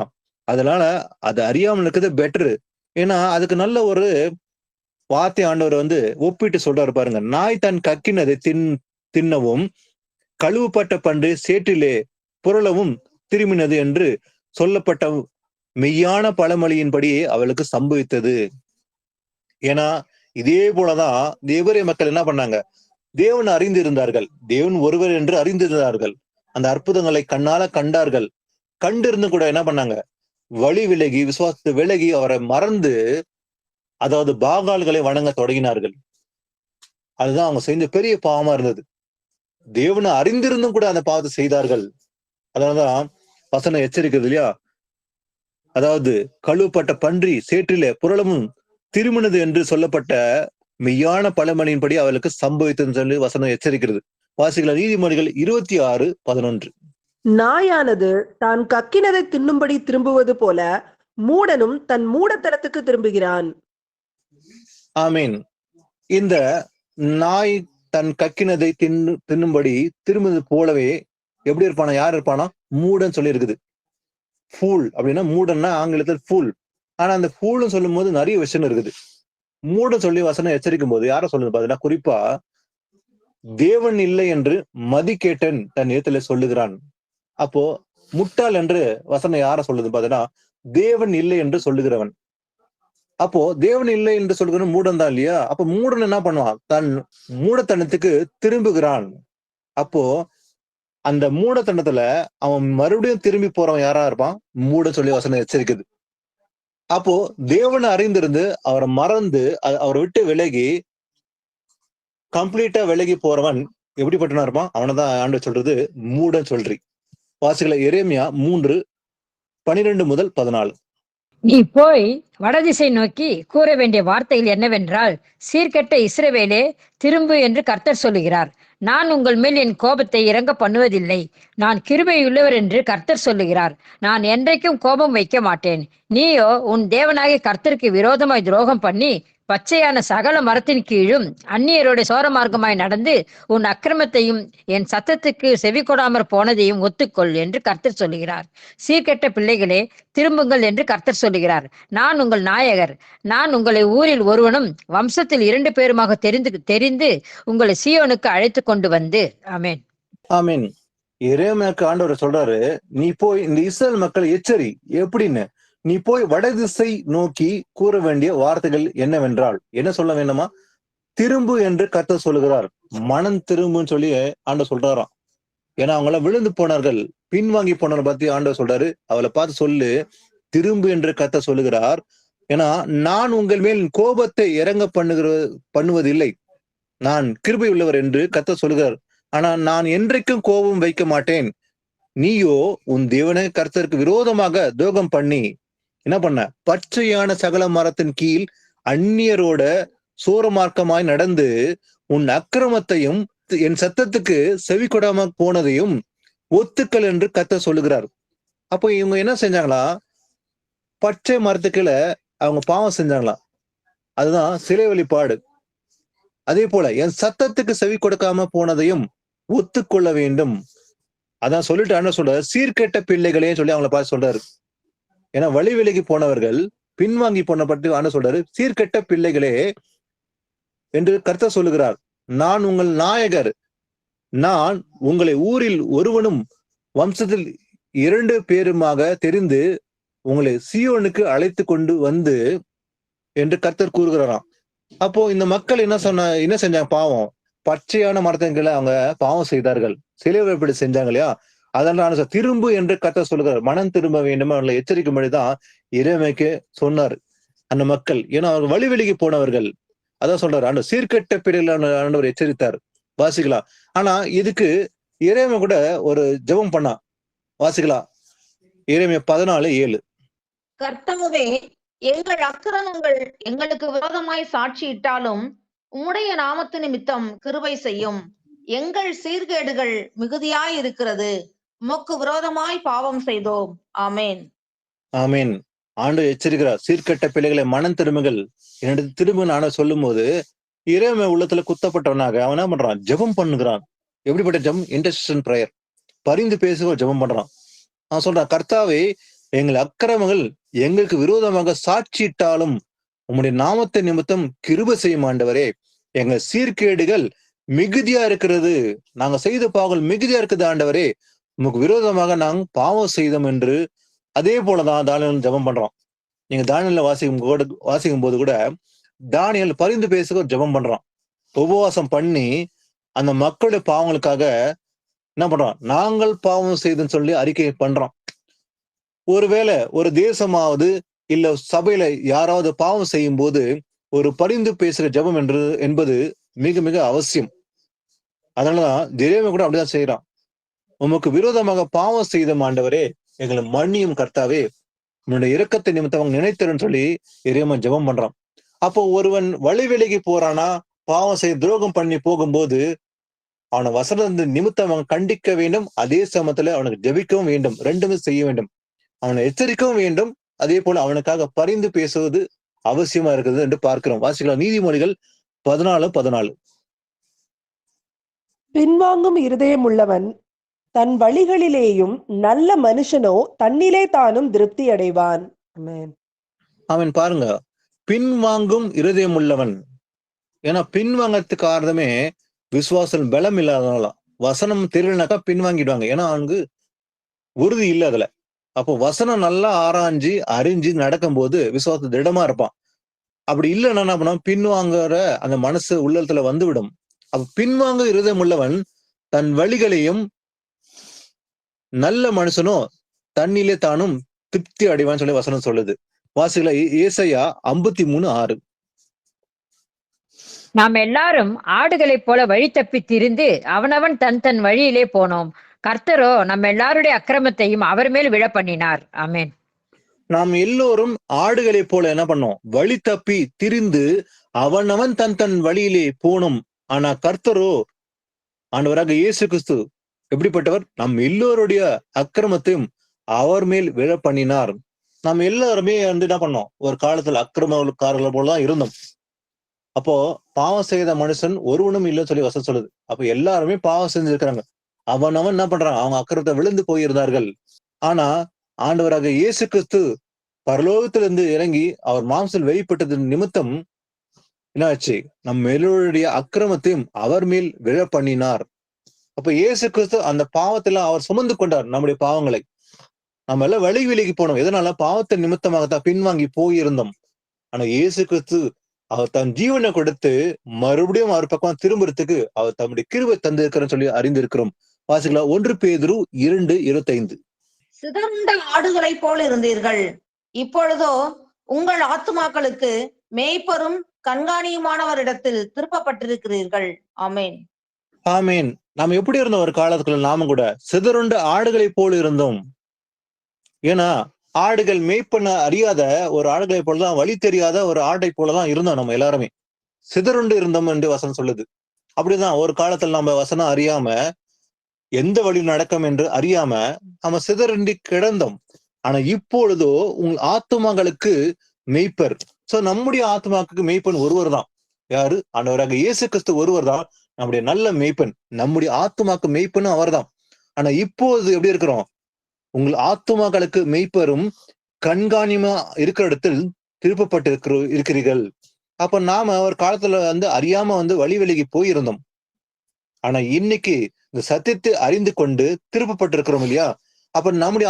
அதனால அது அறியாமல் இருக்கிறது பெட்டரு. ஏன்னா அதுக்கு நல்ல ஒரு வார்த்தை ஆண்டவர் ஒப்பிட்டு சொல்றாரு பாருங்க. நாய் தன் கக்கினதை தின்னவும் கழுவுப்பட்ட பன்று சேற்றிலே புரளவும் திரும்பினது என்று சொல்லப்பட்ட மெய்யான பழமொழியின்படி அவளுக்கு சம்பவித்தது. ஏன்னா இதே போலதான் தேவரே மக்கள் என்ன பண்ணாங்க, தேவன் அறிந்திருந்தார்கள், தேவன் ஒருவர் என்று அறிந்திருந்தார்கள், அந்த அற்புதங்களை கண்ணால கண்டார்கள். கண்டிருந்து கூட என்ன பண்ணாங்க, வழி விலகி விசுவாசத்தை விலகி அவரை மறந்து அதாவது பாகால்களை வணங்க தொடங்கினார்கள். அதுதான் அவங்க செஞ்ச பெரிய பாவமா இருந்தது. தேவனை அறிந்திருந்தும் கூட அந்த பாவத்தை செய்தார்கள். அதனாலதான் வசனம் எச்சரிக்கிறது இல்லையா. அதாவது கழுவப்பட்ட பன்றி சேற்றிலே புரளமும் திருமணது என்று சொல்லப்பட்ட மெய்யான பழமொழியின்படி அவளுக்கு சம்பவித்ததுன்னு சொல்லி வசனம் எச்சரிக்கிறது. வாசிக்கல நீதிமொழிகள் 26:11. நாயானது தான் கக்கினதை தின்னும்படி திரும்புவது போல மூடனும் தன் மூடத்தனத்துக்கு திரும்புகிறான். ஆமீன். இந்த நாய் தன் கக்கினதை தின்னும்படி திரும்புவது போலவே எப்படி இருப்பானா, யார் இருப்பானா, மூடன் சொல்லி இருக்குது. ஃபூல் அப்படின்னா மூடன்னா ஆங்கிலத்தில் ஃபூல். ஆனா அந்த ஃபூல்னு சொல்லும் போது நிறைய விஷயம் இருக்குது. மூடன் சொல்லி வசனம் எச்சரிக்கும் போது யார சொல்லுது பாத்தீங்கன்னா, குறிப்பா தேவன் இல்லை என்று மதிகேட்டன் தன் இடத்துல சொல்லுகிறான். அப்போ முட்டாள் என்று வசனம் யார சொல்லுது பாத்தீங்கன்னா, தேவன் இல்லை என்று சொல்லுகிறவன். அப்போ தேவன் இல்லை என்று சொல்கிறவன் மூடன் தான் இல்லையா. அப்ப மூடன் என்ன பண்ணுவான், தன் மூடத்தனத்துக்கு திரும்புகிறான். அப்போ அந்த மூடத்தனத்துல அவன் மறுபடியும் திரும்பி போறவன் யாரா இருப்பான், மூட சொல்லி வசனம் எச்சரிக்குது. அப்போ தேவனை அறிந்திருந்து அவரை மறந்து அவரை விட்டு விலகி கம்ப்ளீட்டா விலகி போறவன் எப்படிப்பட்டனா இருப்பான், அவனதான் ஆண்டு சொல்றது மூடன் சொல்றி. வாசிக்கல எரேமியா 3:12-14. நீ போய் வடதிசை நோக்கி கூற வேண்டிய வார்த்தைகள் என்னவென்றால், சீர்கெட்ட இஸ்ரவேலே திரும்பு என்று கர்த்தர் சொல்லுகிறார். நான் உங்கள் மேல் என் கோபத்தை இறங்க பண்ணுவதில்லை. நான் கிருபையுள்ளவர் என்று கர்த்தர் சொல்லுகிறார். நான் என்றைக்கும் கோபம் வைக்க மாட்டேன். நீயோ உன் தேவனாகிய கர்த்தருக்கு விரோதமாய் துரோகம் பண்ணி பச்சையான சகல மரத்தின் கீழும் அந்நியரோட சோரமார்க்கமாய் நடந்து உன் அக்கிரமத்தையும் என் சத்தத்துக்கு செவி கொடாமற் போனதையும் ஒத்துக்கொள் என்று கர்த்தர் சொல்லுகிறார். சீர்கெட்ட பிள்ளைகளே திரும்புங்கள் என்று கர்த்தர் சொல்லுகிறார். நான் உங்கள் நாயகர். நான் உங்களை ஊரில் ஒருவனும் வம்சத்தில் 2 பேருமாக தெரிந்து உங்களை சீயோனுக்கு அழைத்து கொண்டு வந்து. ஆமேன். ஆமீன். எரேமியாக்கு ஆண்டவர் சொல்றாரு, நீ போய் இந்த இஸ்ரவேல் மக்களை எச்சரி. எப்படின்னு, நீ போய் வடதிசை நோக்கி கூற வேண்டிய வார்த்தைகள் என்னவென்றால், என்ன சொல்ல வேண்டுமா, திரும்பு என்று கர்த்தர் சொல்லுகிறார். மனம் திரும்புன்னு சொல்லி ஆண்டவர் சொல்றாராம். ஏன்னா அவங்க எல்லாம் விழுந்து போனார்கள், பின்வாங்கி போனவரை பத்தி ஆண்டவர் சொல்றாரு. அவளை பார்த்து சொல்லு, திரும்பு என்று கர்த்தர் சொல்லுகிறார். ஏன்னா நான் உங்கள் மேல் கோபத்தை இறங்க பண்ணுவதில்லை, நான் கிருபை உள்ளவர் என்று கர்த்தர் சொல்லுகிறார். ஆனா நான் என்றைக்கும் கோபம் வைக்க மாட்டேன். நீயோ உன் தேவனே கர்த்தருக்கு விரோதமாக துரோகம் பண்ணி என்ன பண்ண, பச்சையான சகல மரத்தின் கீழ் அந்நியரோட சோரமார்க்கமாய் நடந்து உன் அக்கிரமத்தையும் என் சத்தத்துக்கு செவி கொடாம போனதையும் ஒத்துக்கள் என்று கர்த்தர் சொல்லுகிறார். அப்போ இவங்க என்ன செஞ்சாங்களா, பச்சை மரத்துக்குள்ள அவங்க பாவம் செஞ்சாங்களா. அதுதான் சிலை வழிபாடு. அதே போல என் சத்தத்துக்கு செவி கொடுக்காம போனதையும் ஒத்துக்கொள்ள வேண்டும். அதான் சொல்லிட்டு என்ன சொல்றாரு, சீர்கெட்ட பிள்ளைகளே சொல்லி அவங்கள பார்த்து சொல்றாரு. ஏன்னா வழி விலகி போனவர்கள், பின்வாங்கி போன பற்றி ஆண்டு சொல்றாரு, சீர்கெட்ட பிள்ளைகளே என்று கர்த்தர் சொல்லுகிறார். நான் உங்கள் நாயகர், நான் உங்களை ஊரில் ஒருவனும் வம்சத்தில் 2 பேருமாக தெரிந்து உங்களை சீயோனுக்கு அழைத்து கொண்டு வந்து என்று கர்த்தர் கூறுகிறாராம். அப்போ இந்த மக்கள் என்ன செஞ்சாங்க? பாவம், பச்சையான மரத்தின்களை அவங்க பாவம் செய்தார்கள், சிலை வழிபாடு செஞ்சாங்க இல்லையா? அதனால திரும்பு என்று கர்த்தர் சொல்லுகிறார். மனம் திரும்ப வேண்டும் அவர்களை எச்சரிக்கும்படிதான் இறைமைக்கு சொன்னார் அந்த மக்கள். ஏன்னா அவங்க வழி விலகி போனவர்கள். அதான் சொல்றாரு, அந்த சீர்கெட்ட பிள்ளைகள் எச்சரித்தார். வாசிக்கலாம். ஆனா இதுக்கு இறைமை கூட ஒரு ஜெபம் பண்ணா. வாசிக்கலாம். இறைமையா 14:7. கர்த்தாவே, எங்கள் அக்கிரமங்கள் எங்களுக்கு விரோதமாய் சாட்சியிட்டாலும் உம்முடைய நாமத்து நிமித்தம் கிருபை செய்யும். எங்கள் சீர்கேடுகள் மிகுதியாய் இருக்கிறது, உமக்கு விரோதமாய் பாவம் செய்தோம். ஆமேன். ஆமேன். ஆண்டு எச்சரிக்கிறார், சீர்கெட்ட பிள்ளைகளை மனம் திரும்புங்கள், என்னிடத்து திரும்ப நான் சொல்லும் போது இறைமை உள்ளத்துல குத்தப்பட்டவனாக அவன் என்ன பண்றான்? ஜெபம் பண்ணுகிறான். எப்படிப்பட்ட ஜெபம்? இன்டர்செஷன் பிரேயர், பரிந்து பேசுக ஜெபம் பண்றான். அவன் சொல்றான், கர்த்தாவே, எங்கள் அக்கிரமங்கள் எங்களுக்கு விரோதமாக சாட்சியிட்டாலும் உம்முடைய நாமத்தை நிமித்தம் கிருபை செய்யும் ஆண்டவரே. எங்கள் சீர்கேடுகள் மிகுதியா இருக்கிறது, நாங்க செய்த பாவங்கள் மிகுதியா இருக்குது ஆண்டவரே, உமக்கு விரோதமாக நாங்க பாவம் செய்தோம் என்று. அதே போலதான் தானியேல் ஜெபம் பண்றோம். நீங்க தானியேல்ல வாசிக்கும் போது கூட தானியேல் பரிந்து பேசுக ஜெபம் பண்றான். உபவாசம் பண்ணி அந்த மக்களுடைய பாவங்களுக்காக என்ன பண்றான்? நாங்கள் பாவம் செய்துன்னு சொல்லி அறிக்கை பண்றான். ஒருவேளை ஒரு தேசமாவது இல்ல சபையில யாராவது பாவம் செய்யும் போது ஒரு பரிந்து பேசுகிற ஜெபம் என்பது மிக மிக அவசியம். அதனாலதான் திரேமை கூட அப்படிதான் செய்யறான். உமக்கு விரோதமாக பாவம் செய்த ஆண்டவரே, எங்களை மன்னியும் கர்த்தாவே, உன்னுடைய இரக்கத்தை நிமித்தம் அவங்க நினைத்தருன்னு சொல்லி இறைமை ஜெபம் பண்றான். அப்போ ஒருவன் வழி விலகி போறானா, பாவம் செய்ய துரோகம் பண்ணி போகும்போது அவனை வசனத்தை நிமித்தம் அவன் கண்டிக்க வேண்டும். அதே சமயத்துல அவனுக்கு ஜெபிக்கவும் வேண்டும். ரெண்டுமே செய்ய வேண்டும். அவனை எச்சரிக்கவும் வேண்டும். அதே போல அவனுக்காக பரிந்து பேசுவது அவசியமா இருக்குது என்று பார்க்கிறோம். வாசிக்கலாம். நீதிமொழிகள் 14:14. பின்வாங்கும் இருதயம் உள்ளவன் தன் வழிகளிலேயும் நல்ல மனுஷனோ தன்னிலே தானும் திருப்தி அடைவான். அவன் பாருங்க, பின்வாங்கும் இருதயம் உள்ளவன். ஏன்னா பின்வாங்கறதுக்கு காரணமே விசுவாசம் பலம் இல்லாதனால. வசனம் தெரியலனாக்கா பின்வாங்கிடுவாங்க. ஏன்னா அவனுக்கு உறுதி இல்லை அதுல. அப்போ வசனம் நல்லா ஆராய்ஞ்சு அறிஞ்சு நடக்கும் போது விசுவாச திடமா இருப்பான். அப்படி இல்லைன்னா என்ன பண்ணா, பின்வாங்குற அந்த மனசு உள்ளத்துல வந்துவிடும். அப்ப பின்வாங்க இருதயம் உள்ளவன் தன் வழிகளையும் நல்ல மனுஷனோ தன்னிலே தானும் திருப்தி அடைவான்னு சொல்லி வசனம் சொல்லுது. வாசிகள ஏசாயா 53:6. நாம் எல்லாரும் ஆடுகளைப் போல வழி தப்பி திரிந்து அவனவன் தன் தன் வழியிலே போனோம். கர்த்தரோ நம்ம எல்லாருடைய அக்கிரமத்தையும் அவர் மேல் விழ பண்ணினார். ஆமென். நாம் எல்லோரும் ஆடுகளைப் போல என்ன பண்ணோம்? வழி தப்பி திரிந்து அவனவன் தன் தன் வழியிலே போனோம். ஆனா கர்த்தரோ, ஆண்டவராக இயேசு கிறிஸ்து எப்படிப்பட்டவர்? நம் எல்லோருடைய அக்கிரமத்தையும் அவர் மேல் விழ பண்ணினார். நாம் எல்லாருமே என்ன பண்ணோம்? ஒரு காலத்துல அக்கிரமக்காரர்கள் போலதான் இருந்தோம். அப்போ பாவம் செய்த மனுஷன் ஒருவனும் இல்லைன்னு சொல்லி வசனம் சொல்லுது. அப்ப எல்லாருமே பாவம் செஞ்சிருக்கிறாங்க. அவன் என்ன பண்றான்? அவங்க அக்கிரமத்தை விழுந்து போயிருந்தார்கள். ஆனா ஆண்டவராக இயேசு கிறிஸ்து பரலோகத்திலிருந்து இறங்கி அவர் மாம்சத்தில் வெளிப்பட்டது நிமித்தம் என்னாச்சு? நம் எல்லோருடைய அக்கிரமத்தையும் அவர் மேல் விழ பண்ணினார். அப்ப இயேசு கிறிஸ்து அந்த பாவத்துல அவர் சுமந்து கொண்டார் நம்முடைய பாவங்களை. நம்ம எல்லாம் வழி விலகி போனோம். எதனால? பாவத்தின் நிமித்தமாகத்தான் பின்வாங்கி போயிருந்தோம். ஆனா இயேசு கிறிஸ்து அவர் தன் ஜீவனை கொடுத்து மறுபடியும் அவர் பக்கம் திரும்புறதுக்கு அவர் தம்முடைய கிருபை தந்திருக்கிறன்னு சொல்லி அறிந்திருக்கிறோம். வாசிக்கலாம். 1 பேதுரு 2:25. சிதறுண்ட ஆடுகளை போல் இருந்தீர்கள், இப்பொழுதோ உங்கள் ஆத்துமாக்களுக்கு மேய்ப்பரும் கண்காணியுமானவரிடத்தில் திருப்பப்பட்டிருக்கிறீர்கள். ஆமேன். ஆமேன். நாம் எப்படி இருந்தோம்? ஒரு காலத்துக்குள்ள நாமும் கூட சிதறுண்ட ஆடுகளை போல் இருந்தோம். ஏன்னா ஆடுகள் மேய்ப்பண்ண அறியாத ஒரு ஆடுகளை போலதான், வழி தெரியாத ஒரு ஆடை போலதான் இருந்தோம். நம்ம எல்லாருமே சிதறுண்டு இருந்தோம் என்று வசனம் சொல்லுது. அப்படிதான் ஒரு காலத்துல நம்ம வசனம் அறியாம, எந்த வழியில் நடக்கும் என்று அறியாம நம்ம சிதறண்டி கிடந்தோம். ஆனா இப்பொழுதோ உங்கள் ஆத்துமாக்களுக்கு மெய்ப்பர். சோ நம்முடைய ஆத்துமாக்கு மெய்ப்பன் ஒருவர் தான். யாரு? ஆண்டவராக இயேசு கிறிஸ்து ஒருவர் தான் நம்முடைய நல்ல மேய்ப்பன், நம்முடைய ஆத்துமாக்கு மேய்ப்பனும் அவர்தான். ஆனா இப்போது எப்படி இருக்கிறோம்? உங்கள் ஆத்துமாக்களுக்கு மேய்ப்பரும் கண்காணிமா இருக்கிற இடத்தில் திருப்பப்பட்டு இருக்கிறீர்கள். அப்ப நாம ஒரு காலத்துல அறியாம வழி விலகி போயிருந்தோம். ஆனா இன்னைக்கு இந்த சத்தியத்தை அறிந்து கொண்டு திருப்பப்பட்டிருக்கிறோம் இல்லையா? அப்ப நம்முடைய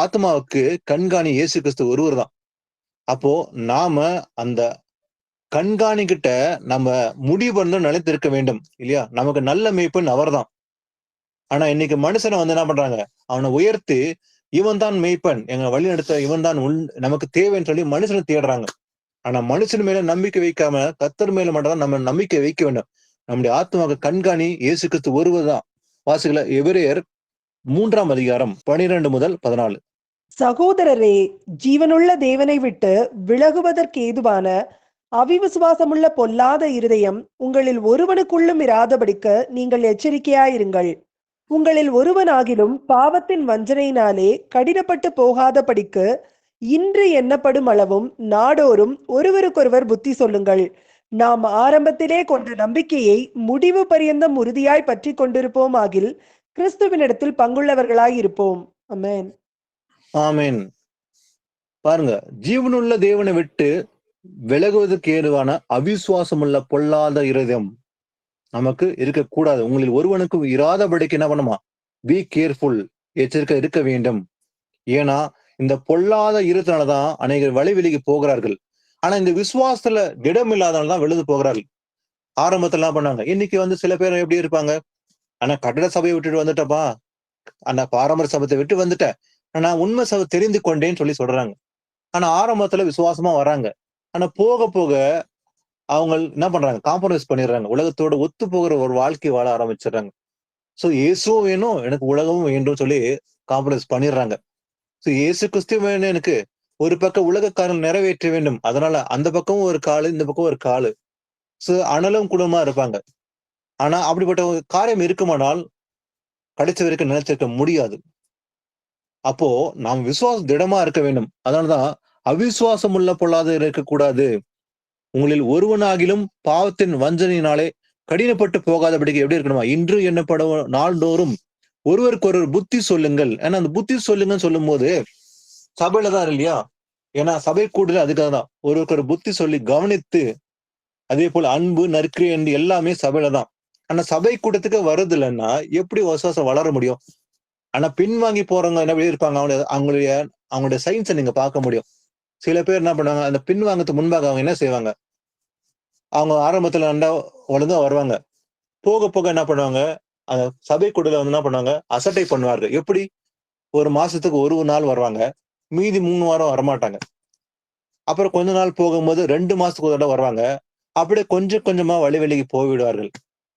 ஆத்மாவுக்கு கண்காணி இயேசு கிறிஸ்து ஒருவர் தான். அப்போ நாம அந்த கண்காணி கிட்ட நம்ம முடிவு பண்ண நிலைத்திருக்க வேண்டும் இல்லையா? நமக்கு நல்ல மேய்ப்பன் அவர்தான். ஆனா இன்னைக்கு மனுஷனை என்ன பண்றாங்க? அவனை உயர்த்தி இவன் தான் மேய்ப்பன், எங்க வழி நடத்த இவன் தான் நமக்கு தேவைன்னு சொல்லி மனுஷனை தேடுறாங்க. ஆனா மனுஷன் மேல நம்பிக்கை வைக்காம கர்த்தர் மேல மட்டும் நம்ம நம்பிக்கை வைக்க வேண்டும். நம்முடைய ஆத்மாவுக்கு கண்காணி இயேசு கிறிஸ்து ஒருவர் தான். வாசிக்கல எபிரேயர் 3ஆம் அதிகாரம் 12 முதல் 14. சகோதரரே, ஜீவனுள்ள தேவனை விட்டு விலகுவதற்கு ஏதுவான அவிவிசுவாசமுள்ள பொல்லாத இருதயம் உங்களில் ஒருவனுக்குள்ளும் இராதபடிக்கு நீங்கள் எச்சரிக்கையாயிருங்கள். உங்களில் ஒருவனாகிலும் பாவத்தின் வஞ்சனையினாலே கடினப்பட்டு போகாதபடிக்கு இன்று எண்ணப்படும் அளவும் நாடோறும் ஒருவருக்கொருவர் புத்தி சொல்லுங்கள். நாம் ஆரம்பத்திலே கொண்ட நம்பிக்கையை முடிவு பரியந்தம் உறுதியாய் பற்றி கொண்டிருப்போம் ஆகில் கிறிஸ்துவினிடத்தில் பங்குள்ளவர்களாய் இருப்போம். ஆமென். ஆமென். பாருங்க, ஜீவனுள்ள தேவனை விட்டு விலகுவதற்கு ஏதுவான அவிசுவாசமுள்ள பொல்லாத இருதயம் நமக்கு இருக்கக்கூடாது. உங்களில் ஒருவனுக்கு இராதபடிக்கு என்ன பண்ணுமா? பி கேர்ஃபுல், எச்சரிக்கை இருக்க வேண்டும். ஏன்னா இந்த பொல்லாத இருதனாலதான் அநேகர் வழி விலகி போகிறார்கள். ஆனா இந்த விசுவாசத்துல திடம் இல்லாதனால்தான் விழுது போகிறார்கள். ஆரம்பத்துல என்ன பண்ணாங்க? இன்னைக்கு சில பேர் எப்படி இருப்பாங்க? ஆனா கட்டட சபையை விட்டுட்டு வந்துட்டப்பா, ஆனா பாரம்பரிய சபத்தை விட்டு வந்துட்டேன், ஆனா உண்மை சபை தெரிந்து கொண்டேன்னு சொல்றாங்க. ஆனா ஆரம்பத்துல விசுவாசமா வராங்க. ஆனா போக போக அவங்க என்ன பண்றாங்க? காம்ப்ரமைஸ் பண்ணிடுறாங்க. உலகத்தோட ஒத்து போகிற ஒரு வாழ்க்கை வாழ ஆரம்பிச்சிடுறாங்க. சோ இயேசுவும் வேணும், எனக்கு உலகமும் வேண்டும் சொல்லி காம்ப்ரமைஸ் பண்ணிடுறாங்க. சோ இயேசு கிறிஸ்து வேணும் எனக்கு, ஒரு பக்கம் உலக காரியம் நிறைவேற்ற வேண்டும், அதனால அந்த பக்கமும் ஒரு காலு, இந்த பக்கம் ஒரு காலு. சோ அனலும் குடும்பமா இருப்பாங்க. ஆனா அப்படிப்பட்ட ஒரு காரியம் இருக்குமானால் கடைசி வரைக்கும் நினைச்சிருக்க முடியாது. அப்போ நாம் விசுவாசம் திடமா இருக்க வேண்டும். அதனாலதான் அவிசுவாசம் உள்ள பொல்லாத இருக்கக்கூடாது. உங்களில் ஒருவனாகிலும் பாவத்தின் வஞ்சனையினாலே கடினப்பட்டு போகாதபடிக்கு எப்படி இருக்கணுமா? இன்று எண்ணப்படும் நாள்தோறும் ஒருவருக்கு ஒரு புத்தி சொல்லுங்கள். ஏன்னா அந்த புத்தி சொல்லுங்கன்னு சொல்லும் போது சபையில தான் இல்லையா? ஏன்னா சபை கூடுதல் அதுக்காக தான். ஒருவருக்கு ஒரு புத்தி சொல்லி கவனித்து, அதே போல அன்பு நற்கிரியை எல்லாமே சபையில தான். ஆனா சபை கூட்டத்துக்கு வருது இல்லைன்னா எப்படி விசுவாசம் வளர முடியும்? ஆனா பின்வாங்கி போறவங்க என்ன இருப்பாங்க? அவங்களுடைய சயின்ஸை நீங்க பார்க்க முடியும். சில பேர் என்ன பண்ணுவாங்க? அந்த பின்வாங்கத்துக்கு முன்பாக அவங்க என்ன செய்வாங்க? அவங்க ஆரம்பத்துல நல்லா ஒழுங்கா வருவாங்க. போக போக என்ன பண்ணுவாங்க? அந்த சபை கூடல என்ன பண்ணுவாங்க? அசட்டை பண்ணுவார்கள். எப்படி? ஒரு மாசத்துக்கு ஒரு நாள் வருவாங்க, மீதி 3 வாரம் வரமாட்டாங்க. அப்புறம் கொஞ்ச நாள் போகும்போது 2 மாசத்துக்கு ஒரு தடவை வருவாங்க. அப்படியே கொஞ்சம் கொஞ்சமா வழி விலகி போய்விடுவார்கள்.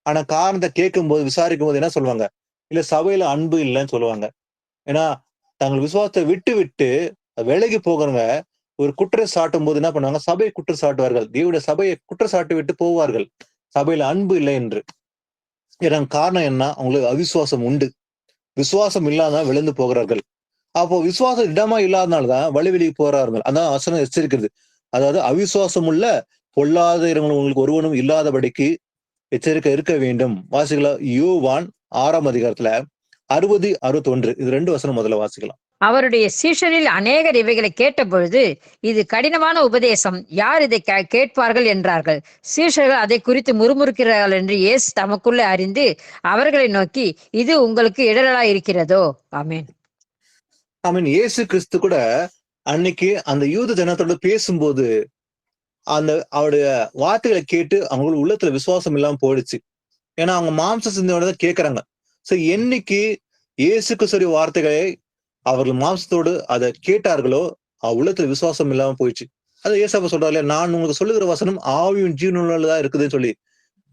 ஆனா காரணத்தை கேட்கும் போது, விசாரிக்கும் போது என்ன சொல்லுவாங்க? இல்ல சபையில அன்பு இல்லைன்னு சொல்லுவாங்க. ஏன்னா தங்கள் விசுவாசத்தை விட்டு விட்டு விலகி போகிறவங்க ஒரு குற்றம் சாட்டும் போது என்ன பண்ணுவாங்க? சபையை குற்றம் சாட்டுவார்கள். தேவனுடைய சபையை குற்றம் சாட்டி விட்டு போவார்கள், சபையில அன்பு இல்லை என்று. இதன் காரணம் என்ன? அவங்களுக்கு அவிசுவாசம் உண்டு. விசுவாசம் இல்லாத விழுந்து போகிறார்கள். அப்போ விசுவாசம் இடமா இல்லாதனாலதான் வழி விலகி போறார்கள். அதான் வசனம் எச்சரிக்கிறது. அதாவது அவிசுவாசம் உள்ள பொல்லாத உங்களுக்கு ஒருவனும் இல்லாதபடிக்கு எச்சரிக்கை இருக்க வேண்டும். வாசிக்கலாம். யோவான் 6ஆம் அதிகாரத்துல 60, 61 இது 2 வசனம் முதல்ல வாசிக்கலாம். அவருடைய சீஷரில் அநேகர் இவைகளை கேட்ட பொழுது, இது கடினமான உபதேசம், யார் இதை கேட்பார்கள் என்றார்கள். சீஷர்கள் அதை குறித்து முறுமுறுக்கிறார்கள் என்று இயேசு தமக்குள்ளே அறிந்து அவர்களை நோக்கி, இது உங்களுக்கு இடரலா இருக்கிறதோ? ஆமென். ஆமென். இயேசு கிறிஸ்து கூட அன்னைக்கு அந்த யூத ஜனத்தோட பேசும்போது அவருடைய வார்த்தைகளை கேட்டு அவங்களுக்கு உள்ளத்துல விசுவாசம் இல்லாம போயிடுச்சு. ஏன்னா அவங்க மாம்ச சிந்தனையோட தான் கேட்கறாங்க. சோ என்னைக்கு இயேசு கிறிஸ்துடைய வார்த்தைகளை அவர்கள் மாம்சத்தோடு அதை கேட்டார்களோ உள்ளத்துல விசுவாசம் இல்லாம போயிடுச்சு. அது ஏசாப்பா சொல்றாரு, நான் உங்களுக்கு சொல்லுகிற வசனம் ஆவியும் ஜீவனுள்ளதா இருக்குதுன்னு சொல்லி.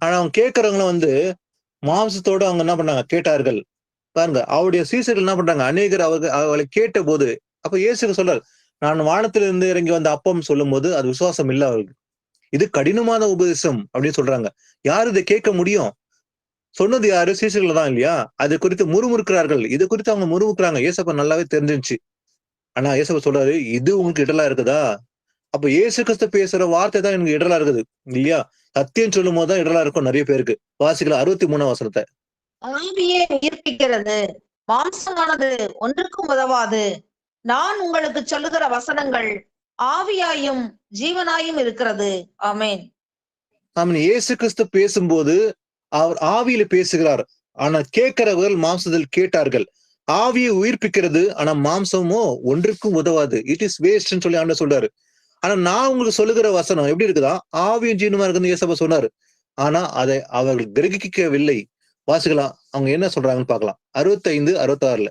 ஆனா அவங்க கேட்கறவங்களும் மாம்சத்தோடு அவங்க என்ன பண்ணாங்க? கேட்டார்கள். பாருங்க, அவருடைய சீசர்கள் என்ன பண்றாங்க? அநேகர் அவர்களை கேட்ட போது, அப்ப இயேசு சொல்றாரு, நான் வானத்திலிருந்து இறங்கி வந்த அப்பம் சொல்லும் போது அது விசுவாசம் இல்லை அவர்களுக்கு. இது கடினமான உபதேசம் அப்படின்னு சொல்றாங்க. யாரு இதை கேட்க முடியும்? சொன்னது யாரு? சீசர்கள் தான் இல்லையா? அது குறித்து முறுமுறுக்கிறார்கள். இது குறித்து அவங்க முறுமுறுக்கிறாங்க. ஏசப்பா நல்லாவே தெரிஞ்சிருச்சு. ஆனா ஏசப்பா சொல்றாரு, இது உங்களுக்கு இடலா இருக்குதா? அப்ப இயேசு கிறிஸ்து பேசுற வார்த்தை தான் எனக்கு இடலா இருக்குது இல்லையா? சத்தியம் சொல்லும் போதுதான் இடரலா இருக்கும் நிறைய பேருக்கு. வாசிக்கலாம் 63ஆம் வசனத்தை. ஆவியே உயிர்ப்பிக்கிறது, மாம்சமானது ஒன்றுக்கும் உதவாது. நான் உங்களுக்கு சொல்லுகிற வசனங்கள் ஆவியாயும் ஜீவனாயும் இருக்கிறது. ஆமென். ஆமாம், இயேசு கிறிஸ்து பேசும்போது அவர் ஆவியில பேசுகிறார். ஆனா கேட்கிறவர்கள் மாம்சத்தில் கேட்டார்கள். ஆவியை உயிர்ப்பிக்கிறது, ஆனா மாம்சமோ ஒன்றுக்கும் உதவாது. இட் இஸ் வேஸ்ட்ன்னு சொல்லி ஆண்டவர் சொல்றாரு. ஆனா நான் உங்களுக்கு சொல்லுகிற வசனம் எப்படி இருக்குதா, ஆவியும் ஜீவனுமா இருக்குன்னு இயேசப்பா சொன்னாரு. ஆனா அதை அவர்கள் கிரகிக்கவில்லை. வாசிக்கலாம், அவங்க என்ன சொல்றாங்கன்னு பார்க்கலாம். 65, 66.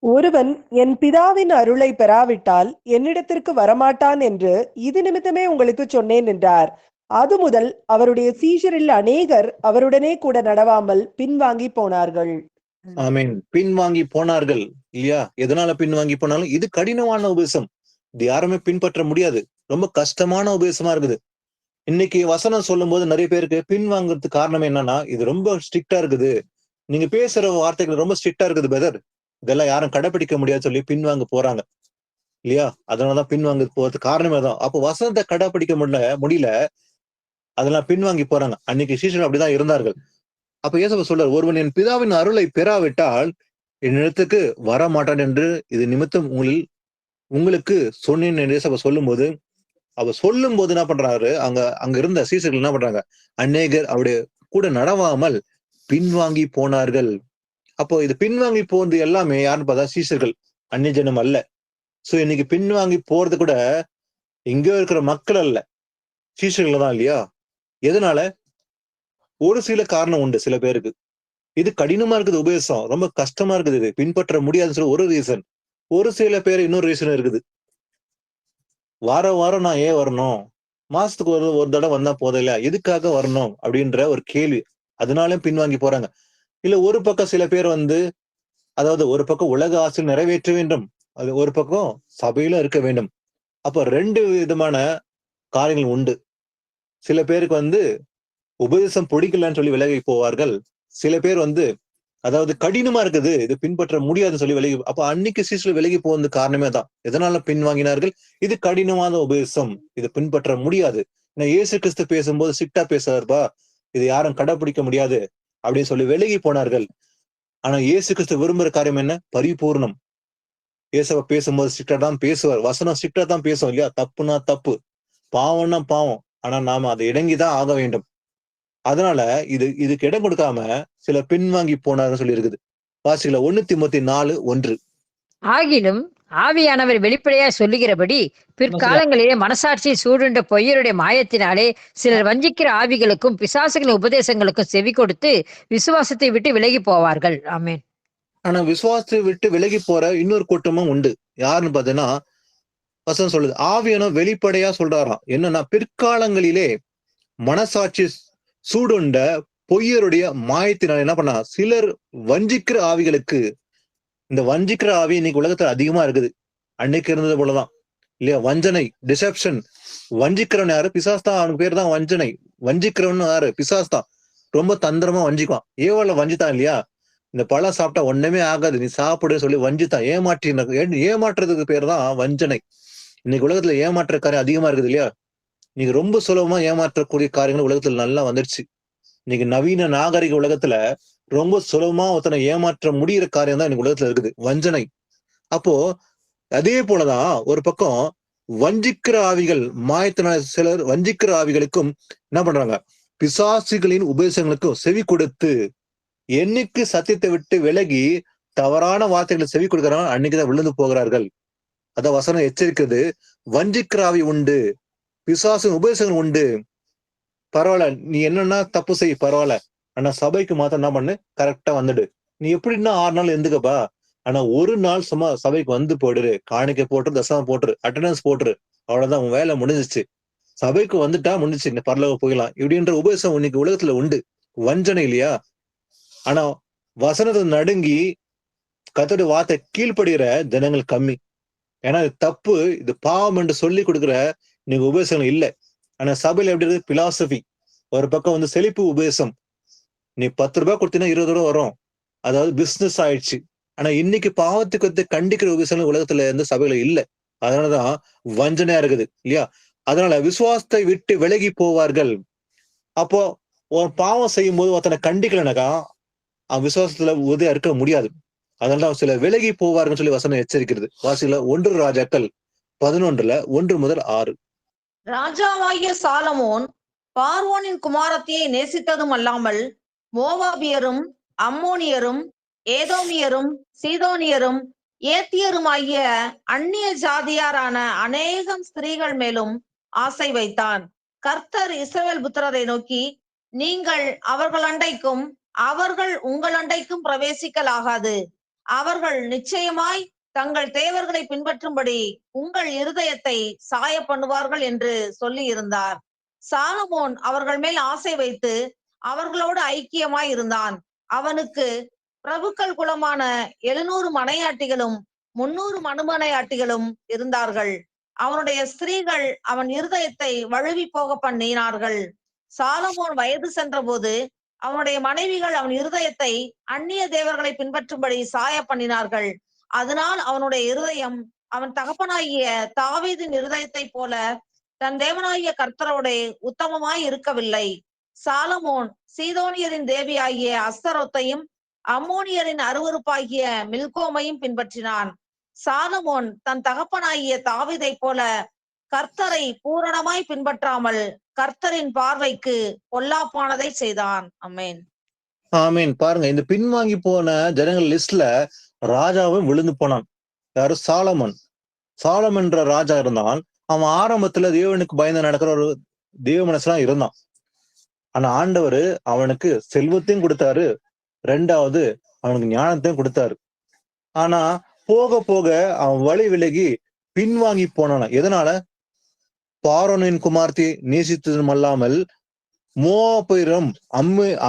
ஒருவன் என் பிதாவின் அருளை பெறாவிட்டால் என்னிடத்திற்கு வரமாட்டான் என்று இது நிமித்தமே உங்களுக்கு சொன்னேன் என்றார். அது முதல் அவருடைய சீஷரில் அநேகர் அவருடனே கூட நடவாமல் பின்வாங்கி போனார்கள். ஆமீன். பின்வாங்கி போனார்கள் இல்லையா? எதனால பின்வாங்கி போனாலும் இது கடினமான உபதேசம். இது யாருமே பின்பற்ற முடியாது. ரொம்ப கஷ்டமான உபதேசமா இருக்குது. இன்னைக்கு வசனம் சொல்லும் போது நிறைய பேருக்கு பின்வாங்கிறதுக்கு காரணம் என்னன்னா, இது ரொம்ப ஸ்ட்ரிக்டா இருக்குது, நீங்க பேசுற வார்த்தைகள் ரொம்ப ஸ்ட்ரிக்டா இருக்குது பிரதர், இதெல்லாம் யாரும் கடைபிடிக்க முடியாது சொல்லி பின்வாங்க போறாங்க இல்லையா? அதனாலதான் பின்வாங்க போறதுக்கு காரணமே தான். அப்போ வசனத்தை கடைபிடிக்க முடியல, அதெல்லாம் பின்வாங்கி போறாங்க. அன்னைக்கு சீஷர்கள் அப்படிதான் இருந்தார்கள். அப்ப இயேசு சொல்றார், ஒருவன் என் பிதாவின் அருளை பெறாவிட்டால் என்னிடத்துக்கு வர மாட்டான் என்று இது நிமித்தம் உங்களுக்கு சொன்னேன் என்று இயேசு சொல்லும் போது, அவர் சொல்லும் போது என்ன பண்றாரு, அங்க இருந்த சீஷர்கள் என்ன பண்றாங்க, அநேகர் அவருடைய கூட நடவாமல் பின்வாங்கி போனார்கள். அப்போ இது பின்வாங்கி போறது எல்லாமே யாருன்னு பார்த்தா சீஷர்கள், அந்நிய ஜனம் அல்ல. சோ இன்னைக்கு பின்வாங்கி போறது கூட இங்க இருக்கிற மக்கள் அல்ல, சீஷர்கள் தான் இல்லையா? எதனால? ஒரு சில காரணம் உண்டு சில பேருக்கு. இது கடினமா இருக்குது, உபதேசம் ரொம்ப கஷ்டமா இருக்குது, இது பின்பற்ற முடியாதுன்னு சொல்லி ஒரு ரீசன். ஒரு சில பேர் இன்னொரு ரீசன் இருக்குது. வாரம் நான் ஏன் வரணும், மாசத்துக்கு ஒரு தடவை வந்தா போதும் இல்ல, எதுக்காக வரணும் அப்படின்ற ஒரு கேள்வி, அதனால பின்வாங்கி போறாங்க. இல்ல ஒரு பக்கம் சில பேர் அதாவது ஒரு பக்கம் உலக ஆசை நிறைவேற்ற வேண்டும், அது ஒரு பக்கம் சபையில இருக்க வேண்டும். அப்ப 2 விதமான காரியங்கள் உண்டு. சில பேருக்கு உபதேசம் பிடிக்கலன்னு சொல்லி விலகி போவார்கள். சில பேர் அதாவது கடினமா இருக்குது, இது பின்பற்ற முடியாதுன்னு சொல்லி விலகி. அப்ப அன்னைக்கு சீஷர்கள் விலகி போவது காரணமே தான். எதனால பின்வாங்கினார்கள்? இது கடினமான உபதேசம், இது பின்பற்ற முடியாது. இயேசு கிறிஸ்து பேசும்போது ஸ்ட்ரிக்டா பேசுறாருப்பா, இது யாரும் கடைபிடிக்க முடியாது அப்படின்னு சொல்லி விலகி போனார்கள். ஆனா இயேசு கிறிஸ்து விரும்புற காரியம் என்ன? பரிபூர்ணம். இயேசுவ பேசும்போது ஸ்ட்ரிக்டா தான் பேசுவார், வசனம் ஸ்ட்ரிக்டா தான் பேசும் இல்லையா? தப்புனா தப்பு, பாவம்னா பாவம், ஆனா நாம அதை இணங்கிதான் ஆக வேண்டும். அதனால இதுக்கு இடம் கொடுக்காம சில பின்வாங்கி போனார்னு சொல்லி இருக்குது. வாசிக்கல 1 தீமோத்தேயு 4:1. ஆகிலும் ஆவியானவர் வெளிப்படையா சொல்லுகிறபடி பிற்காலங்களிலே மனசாட்சியை சூடுண்ட பொய்யருடைய மாயத்தினாலே சிலர் வஞ்சிக்கிற ஆவிகளுக்கும் பிசாசுகளின் உபதேசங்களுக்கும் செவி கொடுத்து விசுவாசத்தை விட்டு விலகி போவார்கள். ஆமென். ஆனா விசுவாசத்தை விட்டு விலகி போற இன்னொரு கூட்டமும் உண்டு. யாருன்னு பாத்தீங்கன்னா, வசனம் சொல்லுது, ஆவியானவர் வெளிப்படையா சொல்றாராம். என்னன்னா, பிற்காலங்களிலே மனசாட்சி சூடுண்ட பொய்யருடைய மாயத்தினால் என்ன பண்ணா, சிலர் வஞ்சிக்கிற ஆவிகளுக்கு. இந்த வஞ்சிக்கிற ஆவி இன்னைக்கு உலகத்துல அதிகமா இருக்குது, அன்னைக்கு இருந்தது போலதான் இல்லையா? வஞ்சனை, டிசெப்ஷன். வஞ்சிக்கிறவன் யாரு? பிசாஸ் தான். அவனுக்கு பேர் தான் வஞ்சனை. வஞ்சிக்கிறவன் யாரு? பிசாஸ் தான். ரொம்ப தந்திரமா வஞ்சிக்குவான். ஏவாள வஞ்சித்தான் இல்லையா? இந்த பழம் சாப்பிட்டா ஒண்ணுமே ஆகாது, நீ சாப்பிடுன்னு சொல்லி வஞ்சித்தான். ஏமாற்றுறதுக்கு பேர் தான் வஞ்சனை. இன்னைக்கு உலகத்துல ஏமாற்ற காரியம் அதிகமா இருக்குது இல்லையா? இன்னைக்கு ரொம்ப சுலபமா ஏமாற்றக்கூடிய காரியங்கள் உலகத்துல நல்லா வந்துருச்சு. இன்னைக்கு நவீன நாகரிக உலகத்துல ரொம்ப சுலபமா ஒருத்தனை ஏமாற்ற முடிகிற காரியம் தான் இன்னைக்கு உலகத்துல இருக்குது, வஞ்சனை. அப்போ அதே போலதான் ஒரு பக்கம் வஞ்சிக்கிற ஆவிகள், மாயத்தினால சிலர் வஞ்சிக்கிற ஆவிகளுக்கும் என்ன பண்றாங்க, பிசாசுகளின் உபதேசங்களுக்கும் செவி கொடுத்து, என்னைக்கு சத்தியத்தை விட்டு விலகி தவறான வார்த்தைகளை செவி கொடுக்கிறாங்க, அன்னைக்குதான் விழுந்து போகிறார்கள். அதான் வசனம் எச்சரிக்கிறது, வஞ்சிக்கிற ஆவி உண்டு, பிசாசு உபதேசங்கள் உண்டு. பரவாயில்ல, நீ என்னன்னா தப்பு செய், பரவாயில்ல, ஆனா சபைக்கு மாத்திரம் என்ன பண்ணு, கரெக்டா வந்துடு. நீ எப்படின்னா 6 நாள் இருந்துக்கப்பா, ஆனா ஒரு நாள் சும்மா சபைக்கு வந்து போடுரு, காணிக்கை போட்டுரு, தசமம் போட்டுரு, அட்டண்டன்ஸ் போட்டுரு, அவ்வளவுதான் உன் வேலை முடிஞ்சிச்சு. சபைக்கு வந்துட்டா முடிஞ்சிச்சு, இந்த பரலோகம் போயிடலாம் இப்படின்ற உபதேசம் இன்னைக்கு உலகத்துல உண்டு. வஞ்சனை இல்லையா? ஆனா வசனத்தை நடுங்கி கர்த்தருடைய வார்த்தை கீழ்ப்படுகிற ஜனங்கள் கம்மி. ஏன்னா இது தப்பு, இது பாவம் என்று சொல்லி கொடுக்குற நீங்க உபதேசங்கள் இல்லை. ஆனா சபையில எப்படி இருக்கு? பிலாசபி. ஒரு பக்கம் செழிப்பு உபதேசம், நீ 10 ரூபாய் கொடுத்தீங்கன்னா 20 ரூபாய் வரும், அதாவது பிசினஸ் ஆயிடுச்சு. ஆனா இன்னைக்கு பாவத்துக்கு கண்டிக்கிற உபதேசங்கள் உலகத்துல சபையில இல்லை. அதனாலதான் வஞ்சனையா இருக்குது இல்லையா? அதனால விசுவாசத்தை விட்டு விலகி போவார்கள். அப்போ ஒரு பாவம் செய்யும் போது ஒருத்தனை கண்டிக்கலனாக்கா அவன் விசுவாசத்துல உறுதியா இருக்க முடியாது. அதனால சில விலகி போவார்கள் சொல்லி வசனம் எச்சரிக்கிறது. வாசில 1 ராஜாக்கள் 11:1-6. ராஜாவாகிய சாலமோன் பார்வோனின் குமாரத்தியை நேசித்ததும் அல்லாமல் மோவாபியரும் அம்மோனியரும் ஏதோமியரும் சீதோனியரும் ஏத்தியருமாகிய அந்நிய ஜாதியாரான அநேகம் ஸ்திரீகள் மேலும் ஆசை வைத்தான். கர்த்தர் இஸ்ரவேல் புத்திரரை நோக்கி, நீங்கள் அவர்கள் அண்டைக்கும் அவர்கள் உங்கள் அண்டைக்கும் பிரவேசிக்கலாகாது. அவர்கள் நிச்சயமாய் தங்கள் தேவர்களை பின்பற்றும்படி உங்கள் இருதயத்தை சாய பண்ணுவார்கள் என்று சொல்லி இருந்தார். சாலமோன் அவர்கள் மேல் ஆசை வைத்து அவர்களோடு ஐக்கியமாய் இருந்தான். அவனுக்கு பிரபுக்கள் குலமான 700 மனையாட்டிகளும் 300 மணுமனையாட்டிகளும் இருந்தார்கள். அவனுடைய ஸ்திரீகள் அவன் இருதயத்தை வழுவி போக பண்ணினார்கள். சாலமோன் வயது சென்ற போது அவனுடைய மனைவிகள் அவன் இருதயத்தை அந்நிய தேவர்களை பின்பற்றும்படி சாய பண்ணினார்கள். அதனால் அவனுடைய இருதயம் அவன் தகப்பனாகிய தாவீதின் இருதயத்தை போல தன் தேவனாகிய கர்த்தரோட உத்தமமாய் இருக்கவில்லை. சாலமோன் சீதோனியரின் தேவியாகிய அஸ்தரோத்தையும் அம்மோனியரின் அருவருப்பாகிய மில்கோமையும் பின்பற்றினான். சாலமோன் தன் தகப்பனாகிய தாவீதை போல கர்த்தரை பூரணமாய் பின்பற்றாமல் கர்த்தரின் பார்வைக்கு பொல்லாப்பானதை செய்தான். ஆமென். ஆமீன். பாருங்க, இந்த பின்வாங்கி போன ஜனங்கள் லிஸ்ட்ல ராஜாவும் விழுந்து போனான். யாரு? சாலமன். சாலமன்ற ராஜா இருந்தான். அவன் ஆரம்பத்துல தேவனுக்கு பயந்து நடக்கிற ஒரு தேவ மனசுலாம் இருந்தான். ஆனா ஆண்டவர் அவனுக்கு செல்வத்தையும் கொடுத்தாரு, 2வது அவனுக்கு ஞானத்தையும் கொடுத்தாரு. ஆனா போக போக அவன் வழி விலகி பின்வாங்கி போனான். எதனால? பார்வோனின் குமார்த்தி நேசித்ததும் அல்லாமல் மோவாபியரும்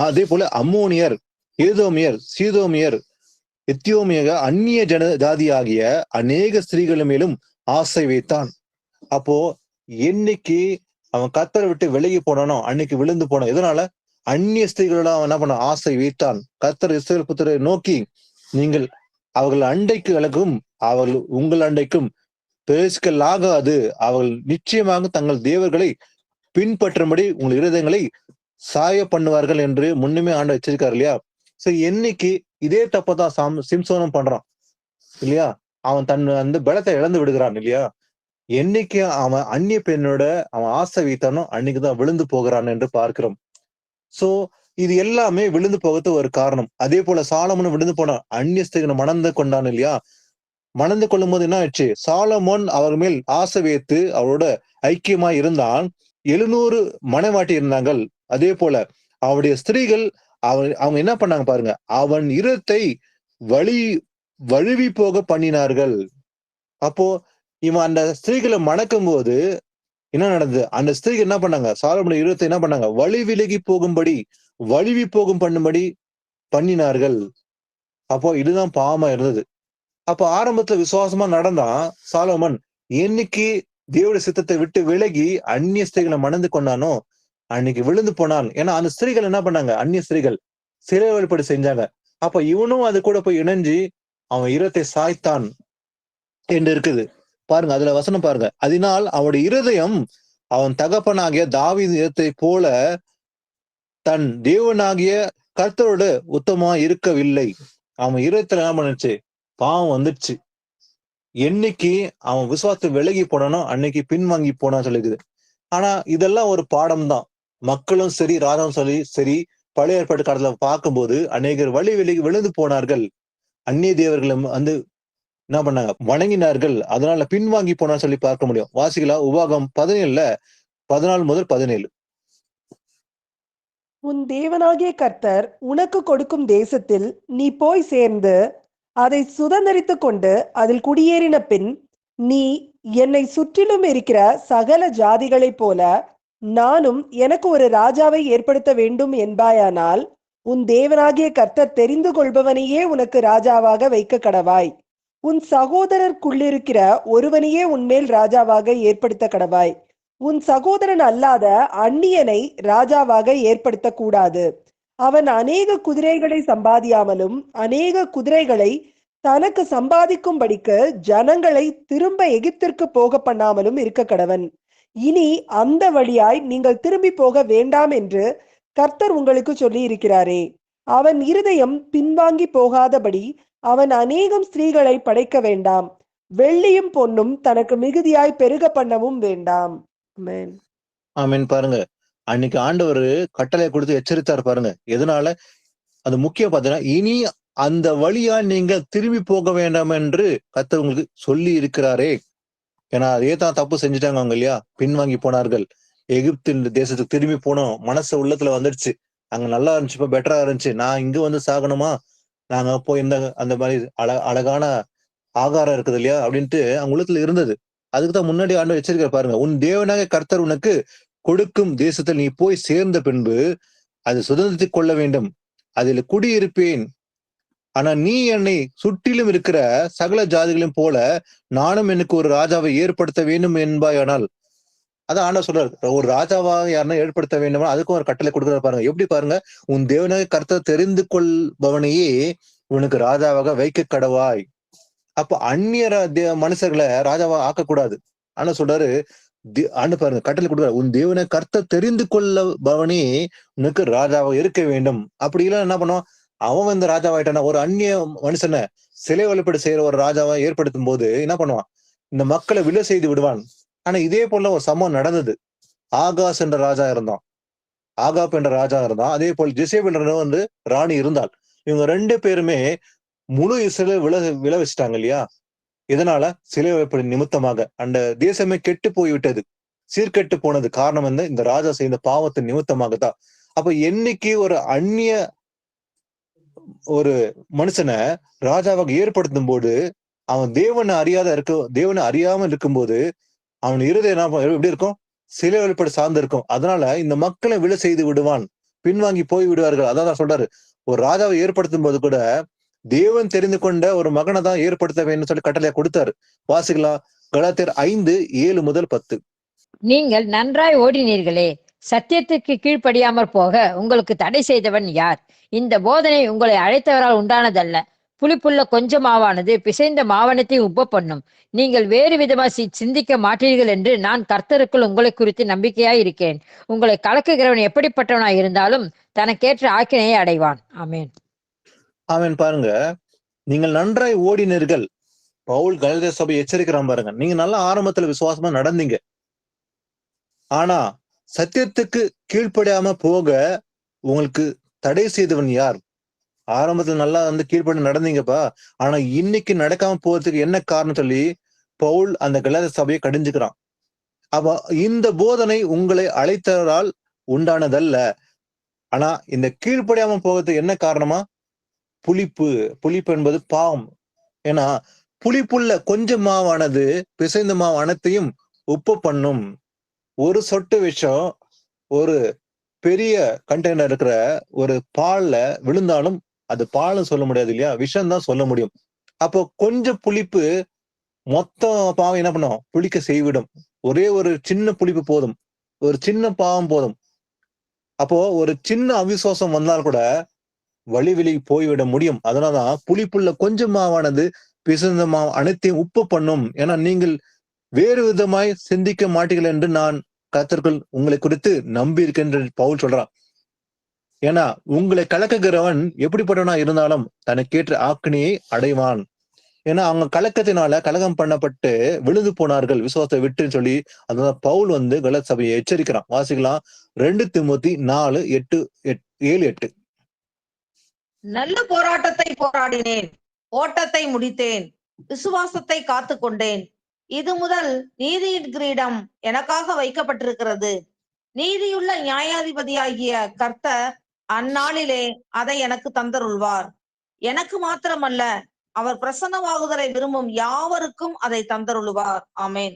அதே போல அம்மோனியர், ஏதோமியர், சீதோமியர், எத்தியோமியக அந்நிய ஜாதியாகிய அநேக ஸ்திரீகள் மேலும் ஆசை வைத்தான். அப்போ என்னைக்கு அவன் கர்த்தரை விட்டு விலகி போனானோ அன்னைக்கு விழுந்து போனான். எதனால? அந்நிய ஸ்திரீகளோட அவன் என்ன பண்ண? ஆசை வைத்தான். கர்த்தர் இஸ்ரவேல் புத்திரரை நோக்கி, நீங்கள் அவர்கள் அண்டைக்கு விலகும், அவர்கள் உங்கள் அண்டைக்கும் பேசிக்கலாகாது. அவர்கள் நிச்சயமாக தங்கள் தேவர்களை பின்பற்றும்படி உங்கள் இருதயங்களை சாய பண்ணுவார்கள் என்று முன்னுமே ஆண்டு எச்சரிக்காரு இல்லையா? சரி, என்னைக்கு இதே தப்பதான் சிம்சோனும் பண்றான் இல்லையா? அவன் தன் அந்த பலத்தை இழந்து விடுகிறான் இல்லையா? என்னைக்கு அவன் அந்நிய பெண்ணோட அவன் ஆசை வைத்தானோ அன்னைக்குதான் விழுந்து போகிறான் என்று பார்க்கிறோம். சோ இது எல்லாமே விழுந்து போகிறது ஒரு காரணம். அதே போல சாலமோனும் விழுந்து போனான். அந்நிய ஸ்திரீகளை மணந்து கொண்டான் இல்லையா? மணந்து கொள்ளும் போது என்ன ஆச்சு? சாலமோன் அவர் மேல் ஆசை வைத்து அவரோட ஐக்கியமா இருந்தான். 700 மனைவாட்டி இருந்தாங்க. அதே போல அவருடைய ஸ்திரீகள் அவங்க என்ன பண்ணாங்க பாருங்க, அவன் இருத்தை வழுவி போக பண்ணினார்கள். அப்போ இவன் அந்த ஸ்திரீகளை மணக்கும் போது என்ன நடந்தது? அந்த ஸ்திரீகள் என்ன பண்ணாங்க? சாலமோனுடைய இருத்தை என்ன பண்ணாங்க? வழுவி போகும் பண்ணும்படி பண்ணினார்கள். அப்போ இதுதான் பாவமா இருந்தது. அப்போ ஆரம்பத்துல விசுவாசமா நடந்தான் சாலமோன். என்னைக்கு தேவனுடைய சித்தத்தை விட்டு விலகி அந்நிய ஸ்திரீகளை மணந்து கொண்டானோ அன்னைக்கு விழுந்து போனான். ஏன்னா அந்த ஸ்திரீகள் என்ன பண்ணாங்க? அந்நிய ஸ்திரீகள் சிலை வழிபாடு செஞ்சாங்க. அப்ப இவனும் அது கூட போய் இணைஞ்சு அவன் இருத்தை சாய்த்தான் என்று இருக்குது பாருங்க. அதுல வசனம் பாருங்க. அதனால் அவனுடைய இருதயம் அவன் தகப்பனாகிய தாவீது இருத்தை போல தன் தேவனாகிய கர்த்தரோட உத்தமமா இருக்கவில்லை. அவன் இருதயத்துல என்ன பண்ணுச்சு? பாவம் வந்துடுச்சு. என்னைக்கு அவன் விசுவாசத்தை விலகி போனானோ அன்னைக்கு பின்வாங்கி போனான்னு சொல்லிக்குது. ஆனா இதெல்லாம் ஒரு பாடம் தான். மக்களும் சரி, ராஜாவும் சரி, பழைய ஏற்பாட்டு காலத்துல பார்க்கும்போது அநேகர் விலகி விழுந்து போனார்கள். அந்நிய தேவர்களும் வந்து என்ன பண்ணாங்க? வணங்கினார்கள். அதனால பின்வாங்கி போனான்னு சொல்லி பார்க்க முடியும். வாசிகளா உபாகம் 17:14-17. உன் தேவனாகிய கர்த்தர் உனக்கு கொடுக்கும் தேசத்தில் நீ போய் சேர்ந்து அதை சுதந்தரித்துக் கொண்டு அதில் குடியேறின பின், நீ என்னை சுற்றிலும் இருக்கிற சகல ஜாதிகளைப் போல நானும் எனக்கு ஒரு ராஜாவை ஏற்படுத்த வேண்டும் என்பாயானால், உன் தேவனாகிய கர்த்தர் தெரிந்து கொள்பவனையே உனக்கு ராஜாவாக வைக்க கடவாய். உன் சகோதரருக்குள்ளிருக்கிற ஒருவனையே உன்மேல் ராஜாவாக ஏற்படுத்த கடவாய். உன் சகோதரன் அல்லாத அந்நியனை ராஜாவாக ஏற்படுத்த கூடாது. அவன் அநேக குதிரைகளை சம்பாதியாமலும் அநேக குதிரைகளை தனக்கு சம்பாதிக்கும்படிக்கு ஜனங்களை திரும்ப எகிப்திற்கு போக பண்ணாமலும் இருக்க கடவன். இனி அந்த வழியாய் நீங்கள் திரும்பி போக வேண்டாம் என்று கர்த்தர் உங்களுக்கு சொல்லி இருக்கிறாரே. அவன் இருதயம் பின்வாங்கி போகாதபடி அவன் அநேகம் ஸ்திரீகளை படைக்க வேண்டாம். வெள்ளியும் பொன்னும் தனக்கு மிகுதியாய் பெருக பண்ணவும் வேண்டாம். ஆமென். ஆமென். பாருங்க, அன்னைக்கு ஆண்டவர் கட்டளை கொடுத்து எச்சரித்தார் பாருங்க. எதனால? அது முக்கியம் பார்த்தீங்கன்னா, இனி அந்த வழியா நீங்க திரும்பி போக வேண்டாம் என்று கர்த்தர் உங்களுக்கு சொல்லி இருக்கிறாரே. ஏன்னா அதே தான் தப்பு செஞ்சுட்டாங்க அவங்க இல்லையா? பின்வாங்கி போனார்கள். எகிப்தின் தேசத்துக்கு திரும்பி போனோம். மனசு உள்ளத்துல வந்துடுச்சு. அங்க நல்லா இருந்துச்சு, இப்ப பெட்டரா இருந்துச்சு. நான் இங்க வந்து சாகணுமா? நாங்க போய் இந்த அந்த மாதிரி அழகான ஆகாரம் இருக்குது இல்லையா அப்படின்ட்டு அவங்க உள்ளத்துல இருந்தது. அதுக்குதான் முன்னாடி ஆண்டவர் எச்சரிக்கை பாருங்க. உன் தேவனாக கர்த்தர் உனக்கு கொடுக்கும் தேசத்தில் நீ போய் சேர்ந்த பின்பு அது சுதந்திரத்தை கொள்ள வேண்டும். அதில் குடியிருப்பேன். ஆனா நீ என்னை சுற்றிலும் இருக்கிற சகல ஜாதிகளையும் போல நானும் எனக்கு ஒரு ராஜாவை ஏற்படுத்த வேண்டும் என்பாயானால், அதான் ஆண்டவர் சொல்றாரு, ஒரு ராஜாவாக யாருன்னா ஏற்படுத்த வேண்டுமா அதுக்கும் ஒரு கட்டளை கொடுக்குற பாருங்க. எப்படி பாருங்க, உன் தேவனாக கர்த்தர் தெரிந்து கொள்பவனையே உனக்கு ராஜாவாக வைக்க கடவாய். அப்ப அந்நிய மனுஷர்களை ராஜாவா ஆக்கக்கூடாது. ஆனா சொல்றாரு, ஆண்டு பாருங்க கட்டளை கொடுக்குறாரு, உன் தேவனை கர்த்தர் தெரிந்து கொள்ளபவனே உனக்கு ராஜாவாக இருக்க வேண்டும். அப்படி இல்ல என்ன பண்ணுவான், அவன் வந்து ராஜாவாயிட்டானா, ஒரு அந்நிய மனுஷனை சிலை வழிபாடு செய்யற ஒரு ராஜாவா ஏற்படுத்தும் போது என்ன பண்ணுவான், இந்த மக்களை விலை செய்து விடுவான். ஆனா இதே போல ஒரு சம்பவம் நடந்தது. ஆகாஸ் என்ற ராஜா இருந்தான், ஆகாப் என்ற ராஜா இருந்தான். அதே போல் ஜெசேபேல் வந்து ராணி இருந்தாள். இவங்க 2 பேருமே முழு இஸ்ரேலை விழ வச்சுட்டாங்க இல்லையா? இதனால சிலை வைப்பது நிமித்தமாக அந்த தேசமே கெட்டு போய்விட்டது, சீர்கெட்டு போனது. காரணம் வந்து இந்த ராஜா செய்த பாவத்தின் நிமித்தமாகத்தான். அப்ப என்னைக்கு ஒரு அந்நிய ஒரு மனுஷனை ராஜாவாக ஏற்படுத்தும் போது அவன் தேவனை அறியாம இருக்கும்போது அவன் இருதயம் எப்படி இருக்கும், சிலை வழிபாடு சார்ந்து இருக்கும். அதனால இந்த மக்களை விலை செய்து விடுவான், பின்வாங்கி போய் விடுவார்கள். அதான் சொல்றாரு, ஒரு ராஜாவை ஏற்படுத்தும் போது கூட தேவன் தெரிந்து கொண்ட ஒரு மகனை தான் ஏற்படுத்த வேண்டும் சொல்லி கட்டளையா கொடுத்தாரு. வாசிக்கலாம், கலாத்தியர் 5:7-10. நீங்கள் நன்றாய் ஓடினீர்களே, சத்தியத்திற்கு கீழ்ப்படியாமற் போக உங்களுக்கு தடை செய்தவன் யார்? இந்த போதனை உங்களை அழைத்தவரால் உண்டானதல்ல. புளிப்புள்ள கொஞ்சம் மாவானது பிசைந்த மாவனத்தை உப்ப பண்ணும். நீங்கள் வேறு விதமாக சிந்திக்க மாட்டீர்கள் என்று நான் கர்த்தருக்குள் உங்களை குறித்து நம்பிக்கையாய் இருக்கேன். உங்களை கலக்குகிறவன் எப்படிப்பட்டவனாய் இருந்தாலும் தனக்கேற்ற ஆக்கினையை அடைவான். ஆமென். ஆமென். பாருங்க, நீங்கள் நன்றாய் ஓடினீர்கள். பவுல் கலாத்திய சபை எச்சரிக்கிறான் பாருங்க. நீங்க நல்லா ஆரம்பத்துல விசுவாசமா நடந்தீங்க. ஆனா சத்தியத்துக்கு கீழ்ப்படியாம போக உங்களுக்கு தடை செய்தவன் யார்? ஆரம்பத்துல நல்லா வந்து கீழ்ப்படி நடந்தீங்கப்பா, ஆனா இன்னைக்கு நடக்காம போறதுக்கு என்ன காரணம் சொல்லி பவுல் அந்த கலாத்திய சபையை கடிஞ்சுக்கிறான். அப்ப இந்த போதனை உங்களை அழைத்தவரால் உண்டானதல்ல. ஆனா இந்த கீழ்ப்படியாம போகிறதுக்கு என்ன காரணமா? புளிப்பு என்பது பாவம். ஏன்னா புளிப்புள்ள கொஞ்சம் மாவானது பிசைந்த மாவு அனைத்தையும் உப்பு பண்ணும். ஒரு சொட்டு விஷம் ஒரு பெரிய கண்டெய்னர் இருக்கிற ஒரு பால்ல விழுந்தாலும் அது பாலும் சொல்ல முடியாது இல்லையா, விஷம் தான் சொல்ல முடியும். அப்போ கொஞ்சம் புளிப்பு மொத்த பாவம் என்ன பண்ணும், புளிக்க செய்விடும். ஒரே ஒரு சின்ன புளிப்பு போதும், ஒரு சின்ன பாவம் போதும். அப்போ ஒரு சின்ன அவிசுவாசம் வந்தால் கூட வழி போய்விட முடியும். அதனாலதான் புளிப்புள்ள கொஞ்சம் மாவானது பிசைந்த மாவு அனைத்தையும் உப்பு பண்ணும். ஏன்னா நீங்கள் வேறு விதமாய் சிந்திக்க மாட்டீர்கள் என்று நான் கர்த்தருக்குள் உங்களை குறித்து நம்பி இருக்கேன் என்று பவுல் சொல்றான். ஏன்னா உங்களை கலக்குகிறவன் எப்படிப்பட்டவனா இருந்தாலும் தனக்கேற்ற ஆக்கினையை அடைவான். ஏன்னா அவங்க கலக்கத்தினால கலகம் பண்ணப்பட்டு விழுந்து போனார்கள் விசுவாசத்தை விட்டுன்னு சொல்லி அதனால பவுல் வந்து கலாத்திய சபையை எச்சரிக்கிறான். வாசிக்கலாம், 2 தீமோத்தி 4:7-8. நல்ல போராட்டத்தை போராடினேன், ஓட்டத்தை முடித்தேன், விசுவாசத்தை காத்து கொண்டேன். இது முதல் நீதியின் கிரீடம் எனக்காக வைக்கப்பட்டிருக்கிறது. நீதியுள்ள நியாயாதிபதியாகிய கர்த்தர் அந்நாளிலே அதை எனக்கு தந்தருள்வார். எனக்கு மாத்திரமல்ல, அவர் பிரசன்னமாகுதலை விரும்பும் யாவருக்கும் அதை தந்தருள்வார். ஆமென்.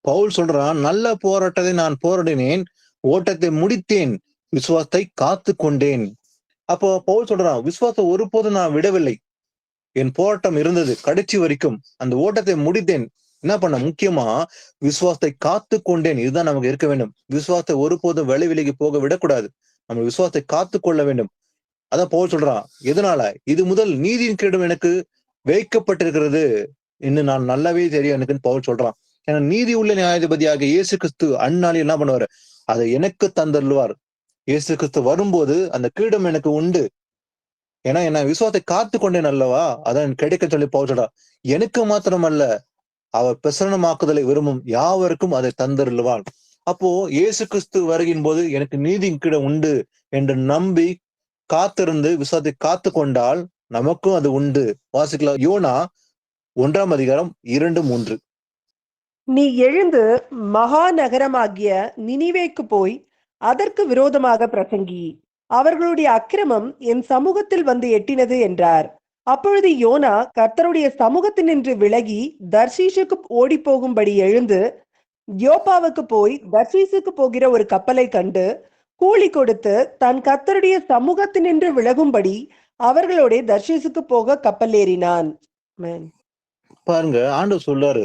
பவுல் சொல்றான், நல்ல போராட்டத்தை நான் போராடினேன், ஓட்டத்தை முடித்தேன், விசுவாசத்தை காத்து கொண்டேன். அப்போ பவுல் சொல்றான், விசுவாசத்தை ஒருபோதும் நான் விடவில்லை, என் போராட்டம் இருந்தது கடைசி வரைக்கும், அந்த ஓட்டத்தை முடித்தேன். என்ன பண்ண, முக்கியமா விசுவாசத்தை காத்து கொண்டேன். இதுதான் நமக்கு இருக்க வேண்டும். விசுவாசத்தை ஒருபோதும் விலகி போக விடக்கூடாது. நம்ம விசுவாசத்தை காத்து கொள்ள வேண்டும். அதான் பவுல் சொல்றான். எதனால? இது முதல் நீதியின் கிரீடம் எனக்கு வைக்கப்பட்டிருக்கிறது இன்னும் நான் நல்லாவே தெரியும் எனக்குன்னு பவுல் சொல்றான். ஏன்னா நீதி உள்ள நியாயாதிபதியாக இயேசு கிறிஸ்து அந்நாளில் என்ன பண்ணுவாரு, அதை எனக்கு தந்தருள்வார். இயேசு கிறிஸ்து வரும்போது அந்த கிரீடம் எனக்கு உண்டு. ஏன்னா என்ன விசுவாசத்தை காத்து கொண்டேன் அல்லவா, அதான் கிடைக்க சொல்லி பவுல் எனக்கு மாத்திரமல்ல, அவர் பிரசன்னமாக்குதலை விரும்பும் யாவருக்கும் அதை தந்தருள்வார். அப்போ இயேசு கிறிஸ்து வருகின் போது எனக்கு நீதி கிரீடம் உண்டு என்று நம்பி காத்திருந்து விசுவாசத்தை காத்து கொண்டால் நமக்கும் அது உண்டு. வாசிக்கலாம் யோனா 1:2-3. நீ எழுந்து மகா நகரமாகிய நினிவேக்கு போய் அதற்கு விரோதமாக பிரசங்கி, அவர்களுடைய அக்கிரமம் என் சமூகத்தில் வந்து எட்டினது என்றார். அப்பொழுது யோனா கர்த்தருடைய சமூகத்தினின்று விலகி தர்ஷீஷுக்கு ஓடி போகும்படி எழுந்து யோப்பாவுக்கு போய் தர்ஷீசுக்கு போகிற ஒரு கப்பலை கண்டு கூலி கொடுத்து தன் கர்த்தருடைய சமூகத்தினின்று விலகும்படி அவர்களோட தர்ஷீசுக்கு போக கப்பல் ஏறினான். பாருங்க, ஆண்டவர் சொல்றாரு,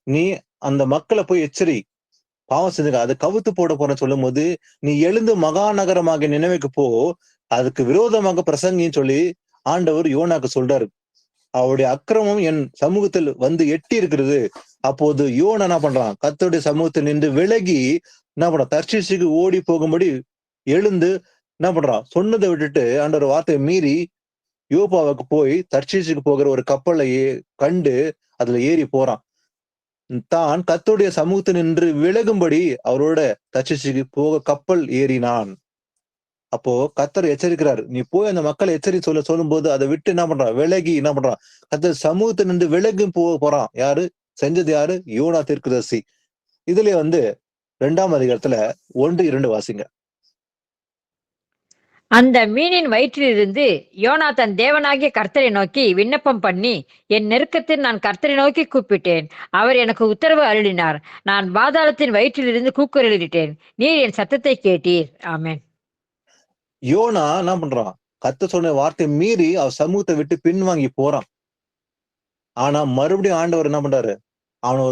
நீ அந்த மக்களை போய் எச்சரி, பாவம் செஞ்சுங்க, அதை கவுத்து போட போறேன்னு சொல்லும் போது நீ எழுந்து மகா நகரமாக நினைவுக்கு போ, அதுக்கு விரோதமாக பிரசங்கின்னு சொல்லி ஆண்டவர் யோனாக்கு சொல்றாரு. அவருடைய அக்கிரமம் என் சமூகத்தில் வந்து எட்டி இருக்கிறது. அப்போது யோனா என்ன பண்றான், கர்த்தருடைய சமூகத்தில் நின்று விலகி என்ன பண்றான், தர்ஷீசுக்கு ஓடி போகும்படி எழுந்து என்ன பண்றான், சொன்னதை விட்டுட்டு ஆண்டவர் வார்த்தையை மீறி யோப்பாவுக்கு போய் தர்ஷீசுக்கு போகிற ஒரு கப்பலை கண்டு அதுல ஏறி போறான். தான் கர்த்தருடைய சமூகத்தில் நின்று விலகும்படி அவரோட தர்ஷீசுக்கு போக கப்பல் ஏறினான். அப்போ கர்த்தர் எச்சரிக்கிறார், நீ போய் அந்த மக்களை சொல்லும் போது அதை விட்டு என்ன பண்றான், விலகி என்ன பண்றான், கர்த்தர் சமூகத்தை நின்று விலகி போறான். யாரு செஞ்சது? யாரு? யோனா தீர்க்கதரிசி. இதுல 2ஆம் அதிகாரத்துல 1-2 வாசிங்க. அந்த மீனின் வயிற்றிலிருந்து யோனா தன் தேவனாகிய கர்த்தரை நோக்கி விண்ணப்பம் பண்ணி, என் நெருக்கத்தில் நான் கர்த்தரை நோக்கி கூப்பிட்டேன், அவர் எனக்கு உத்தரவு அருளினார். நான் பாதாளத்தின் வயிற்றிலிருந்து கூக்குரலிட்டேன், நீர் என் சத்தத்தை கேட்டீர். ஆமென். யோனா என்ன பண்றான், கர்த்தர் சொன்ன வார்த்தை மீறி அவர் சமூகத்தை விட்டு பின்வாங்கி போறான். ஆனா மறுபடியும் ஆண்டவர் என்ன பண்றாரு, அவனை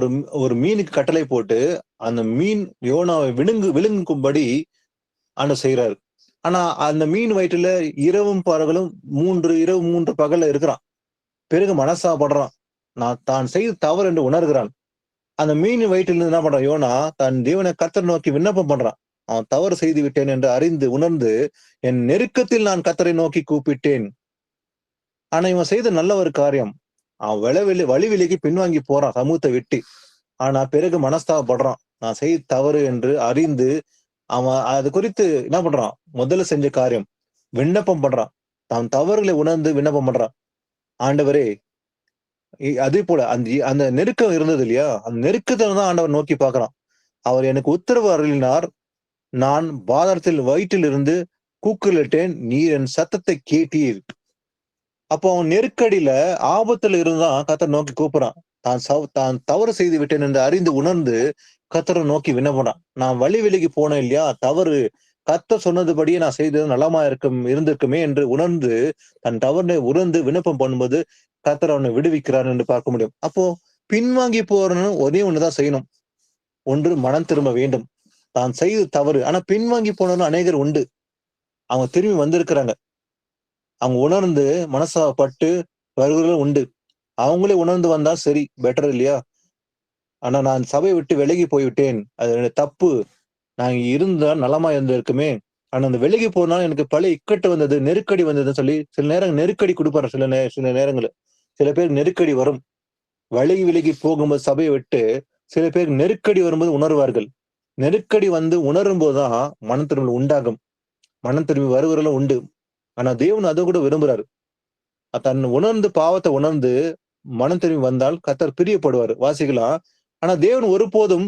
ஒரு மீனுக்கு கட்டளை போட்டு அந்த மீன் யோனாவை விழுங்கும்படி ஆண்டவர் செய்யறாரு. ஆனா அந்த மீன் வயிற்றுல இரவும் பகலும் 3 இரவு 3 பகல்ல இருக்கிறான். பிறகு மனசாப்படுறான், நான் தான் செய்து தவறு என்று உணர்கிறான். அந்த மீன் வயிற்றிலிருந்து என்ன பண்றான், யோனா தன் தேவனை கர்த்தர் நோக்கி விண்ணப்பம் பண்றான். அவன் தவறு செய்து விட்டேன் என்று அறிந்து உணர்ந்து, என் நெருக்கத்தில் நான் கர்த்தரை நோக்கி கூப்பிட்டேன். ஆனா இவன் செய்த நல்ல ஒரு காரியம், அவன் வழி விலகி பின்வாங்கி போறான் சமூகத்தை விட்டு. ஆனா பிறகு மனஸ்தாபப்படுறான், நான் செய்த தவறு என்று அறிந்து அவன் அது குறித்து என்ன பண்றான், முதல்ல செஞ்ச காரியம் விண்ணப்பம் பண்றான். தான் தவறுகளை உணர்ந்து விண்ணப்பம் பண்றான். ஆண்டவரே, அதே போல அந்த நெருக்கம் இருந்தது இல்லையா, அந்த நெருக்கத்தை தான் ஆண்டவர் நோக்கி பார்க்கிறான். அவர் எனக்கு உத்தரவு அருளினார், நான் பாதாளத்தில் வயிற்றில் இருந்து கூக்குரலிட்டேன், நீர் என் சத்தத்தை கேட்டீர். அப்போ அவன் நெருக்கடியில ஆபத்துல இருந்தான் கர்த்தரை நோக்கி கூப்பிடுறான். தான் தவறு செய்து விட்டேன் என்று அறிந்து உணர்ந்து கர்த்தரை நோக்கி விண்ணப்பறான். நான் வழி விலகி போனேன் இல்லையா, தவறு, கர்த்தர் சொன்னதுபடியே நான் செய்தது நலமா இருந்திருக்குமே என்று உணர்ந்து தன் தவறை உணர்ந்து விண்ணப்பம் பண்ணும்போது கர்த்தர் அவனை விடுவிக்கிறார் என்று பார்க்க முடியும். அப்போ பின்வாங்கி போறன்னு ஒரே ஒண்ணுதான் செய்யணும், ஒன்று மனம் திரும்ப வேண்டும், தான் செய்து தவறு. ஆனா பின்வாங்கி போனவனும் அநேகர் உண்டு, அவங்க திரும்பி வந்திருக்கிறாங்க, அவங்க உணர்ந்து மனசாப்பட்டு வருகிறவர்களும் உண்டு. அவங்களே உணர்ந்து வந்தா சரி, பெட்டர் இல்லையா. ஆனா நான் சபையை விட்டு விலகி போய்விட்டேன், அது தப்பு, நான் இருந்தா நலமா இருந்திருக்குமே, ஆனா அந்த விலகி போனாலும் எனக்கு பல இக்கட்டு வந்தது, நெருக்கடி வந்ததுன்னு சொல்லி சில நேரம் நெருக்கடி கொடுப்பாரு. சில நேரங்கள் சில பேர் நெருக்கடி வரும், விலகி போகும்போது சபையை விட்டு சில பேர் நெருக்கடி வரும்போது உணர்வார்கள். நெருக்கடி உணரும் போதுதான் மனம் திரும்பல் உண்டாகும், மனம் திரும்பி வருவர்களும் உண்டு. ஆனா தேவன் அதை கூட விரும்புறாரு. தன் உணர்ந்து பாவத்தை உணர்ந்து மனம் திரும்பி வந்தால் கர்த்தர் பிரியப்படுவார், வாசிக்கலாம். ஆனா தேவன் ஒருபோதும்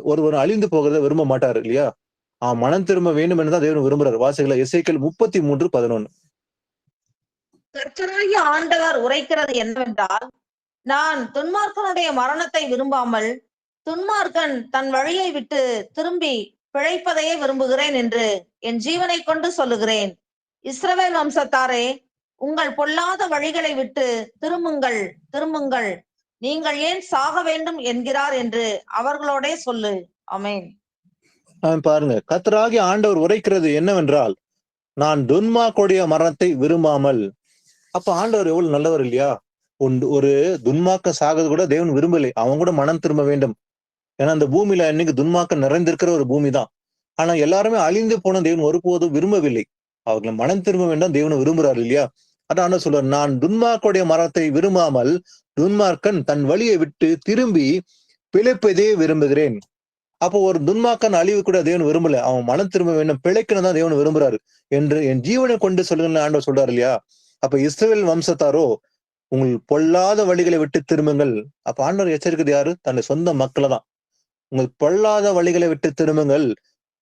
ஒருவன் அழிந்து போகிறத விரும்ப மாட்டாரு இல்லையா. மனம் திரும்ப வேண்டும் என்றுதான் தேவன் விரும்புறாரு. வாசிக்கலாம் எசேக்கியேல் 33:11. கர்த்தராகிய ஆண்டவர் உரைக்கிறது என்னவென்றால், நான் துன்மார்க்கனுடைய மரணத்தை விரும்பாமல் துன்மார்க்கன் தன் வழியை விட்டு திரும்பி பிழைப்பதையே விரும்புகிறேன் என்று என் ஜீவனை கொண்டு சொல்லுகிறேன். இஸ்ரவேல் வம்சத்தாரே, உங்கள் பொல்லாத வழிகளை விட்டு திரும்புங்கள், திரும்புங்கள், நீங்கள் ஏன் சாக வேண்டும் என்கிறார் என்று அவர்களோட சொல்லு. ஆமென். பாருங்க, கர்த்தராகிய ஆண்டவர் உரைக்கிறது என்னவென்றால், நான் துன்மார்க்கனுடைய மரணத்தை விரும்பாமல். அப்ப ஆண்டவர் எவ்வளவு நல்லவர் இல்லையா. ஒரு துன்மார்க்க சாகிறது கூட தேவன் விரும்பலை, அவன் கூட மனம் திரும்ப வேண்டும். ஏன்னா அந்த பூமியில இன்னைக்கு துன்மார்க்கம் நிறைந்திருக்கிற ஒரு பூமி தான். ஆனா எல்லாருமே அழிந்து போன தேவன் ஒருபோதும் விரும்பவில்லை. அவர்களை மனம் திரும்ப வேண்டாம் தேவனை விரும்புறாரு இல்லையா? அதான் சொல்றாரு, நான் துன்மார்க்குடைய மரத்தை விரும்பாமல் துன்மார்க்கன் தன் வழியை விட்டு திரும்பி பிழைப்பதே விரும்புகிறேன். அப்போ ஒரு துன்மார்க்கன் அழிவு கூட தேவன் விரும்பல, அவன் மனம் திரும்ப வேண்டும், பிழைக்கணும் தான் தேவன் விரும்புறாரு என்று என் ஜீவனை கொண்டு சொல்லுங்க ஆண்டவர் சொல்றாரு இல்லையா? அப்ப இஸ்ரவேல் வம்சத்தாரோ உங்கள் பொல்லாத வழிகளை விட்டு திரும்புங்கள். அப்ப ஆண்டவர் எச்சரிக்கிறது யாரு? தன்னுடைய சொந்த மக்களை தான். உங்கள் பொல்லாத வழிகளை விட்டு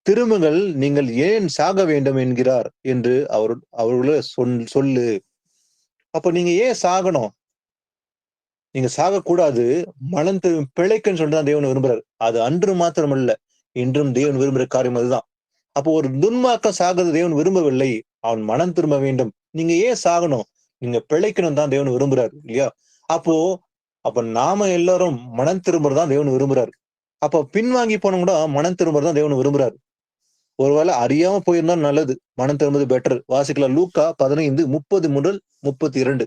திரும்புங்கள், நீங்கள் ஏன் சாக வேண்டும் என்கிறார் என்று அவர்கள சொல்லு. அப்ப நீங்க ஏன் சாகணும்? நீங்க சாகக்கூடாது, மனம் பிழைக்குன்னு சொல்லிட்டு தேவன் விரும்புறாரு. அது அன்று மாத்திரமல்ல, இன்றும் தேவன் விரும்புற காரியம் அதுதான். அப்போ ஒரு துன்மார்க்கம் சாகிறது தேவன் விரும்பவில்லை, அவன் மனம் திரும்ப வேண்டும். நீங்க ஏன் சாகணும்? நீங்க பிழைக்கணும் தான் தேவன் விரும்புறாரு இல்லையா? அப்ப நாம எல்லாரும் மனம் திரும்புறதான் தேவன் விரும்புறாரு. அப்ப பின்வாங்கி போன கூட மனம் திரும்புறதான் தேவன் விரும்புறாரு. ஒருவேளை அறியாம போயிருந்தா நல்லது, மனம் திரும்புறது பெட்டர். வாசிக்கலாம் லூக்கா 15:30-32.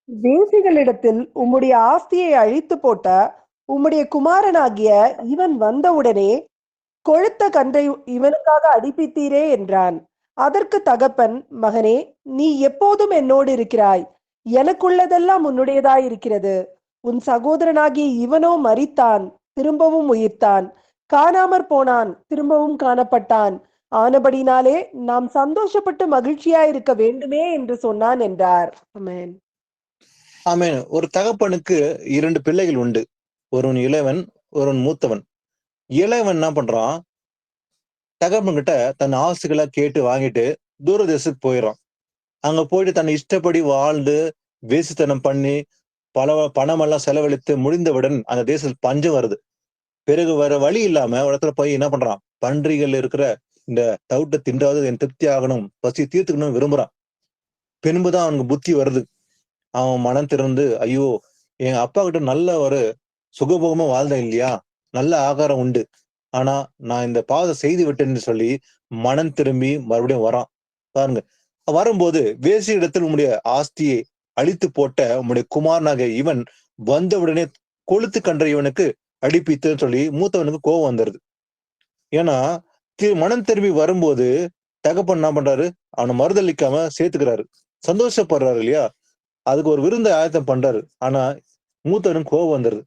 வேசிகளிடத்தில் உம்முடைய ஆஸ்தியை அழித்து போட்ட உம்முடைய குமாரனாகிய இவன் வந்தவுடனே கொழுத்த கன்றை இவனுக்காக அடிப்பித்தீரே என்றான். அதற்கு தகப்பன், மகனே, நீ எப்போதும் என்னோடு இருக்கிறாய், எனக்குள்ளதெல்லாம் உன்னுடையதாயிருக்கிறது. உன் சகோதரனாகிய இவனோ மரித்தான், திரும்பவும் உயிர்த்தான், காணாமற் போனான், திரும்பவும் காணப்பட்டான். ஆனபடினாலே நாம் சந்தோஷப்பட்டு மகிழ்ச்சியாயிருக்க வேண்டுமே என்று சொன்னான் என்றார். ஆமென். ஆமென். ஒரு தகப்பனுக்கு 2 பிள்ளைகள் உண்டு. ஒருவன் இளையவன், ஒருவன் மூத்தவன். இளையவன் என்ன பண்றான்? தகப்பன் கிட்ட தன் ஆசைகளை கேட்டு வாங்கிட்டு தூரதேசத்துக்கு போயிடறான். அங்க போயிட்டு தன் இஷ்டப்படி வாழ்ந்து வேசித்தனம் பண்ணி பணமெல்லாம் செலவழித்து முடிந்தவுடன் அந்த தேசத்தில் பஞ்சம் வருது. பிறகு வர வழி இல்லாம ஒரு இடத்துல போய் என்ன பண்றான்? பன்றிகள் இருக்கிற இந்த தவிட்டை தின்றாவது என் திருப்தி ஆகணும், பசி தீர்த்துக்கணும்னு விரும்புறான். பின்புதான் அவனுக்கு புத்தி வருது. அவன் மனம் திறந்து, ஐயோ, என் அப்பா கிட்ட நல்ல ஒரு சுகபோகமா வாழ்ந்தேன் இல்லையா, நல்ல ஆகாரம் உண்டு, ஆனா நான் இந்த பாவத்தை செய்து விட்டேன்னு சொல்லி மனம் திரும்பி மறுபடியும் வரான். பாருங்க, வரும்போது வேசி இடத்தில் உம்முடைய ஆஸ்தியை அழித்து போட்ட உம்முடைய குமாரனாக இவன் வந்தவுடனே கொளுத்து கன்ற இவனுக்கு அடிப்பித்துன்னு சொல்லி மூத்தவனுக்கு கோபம் வந்துருது. ஏன்னா மனம் திரும்பி வரும்போது தகப்பன் என்ன பண்றாரு? அவனை மறுதளிக்காம சேர்த்துக்கிறாரு, சந்தோஷப்படுறாரு இல்லையா? அதுக்கு ஒரு விருந்தை ஆயத்தம் பண்றாரு. ஆனா மூத்தவனுக்கு கோபம் வந்துருது.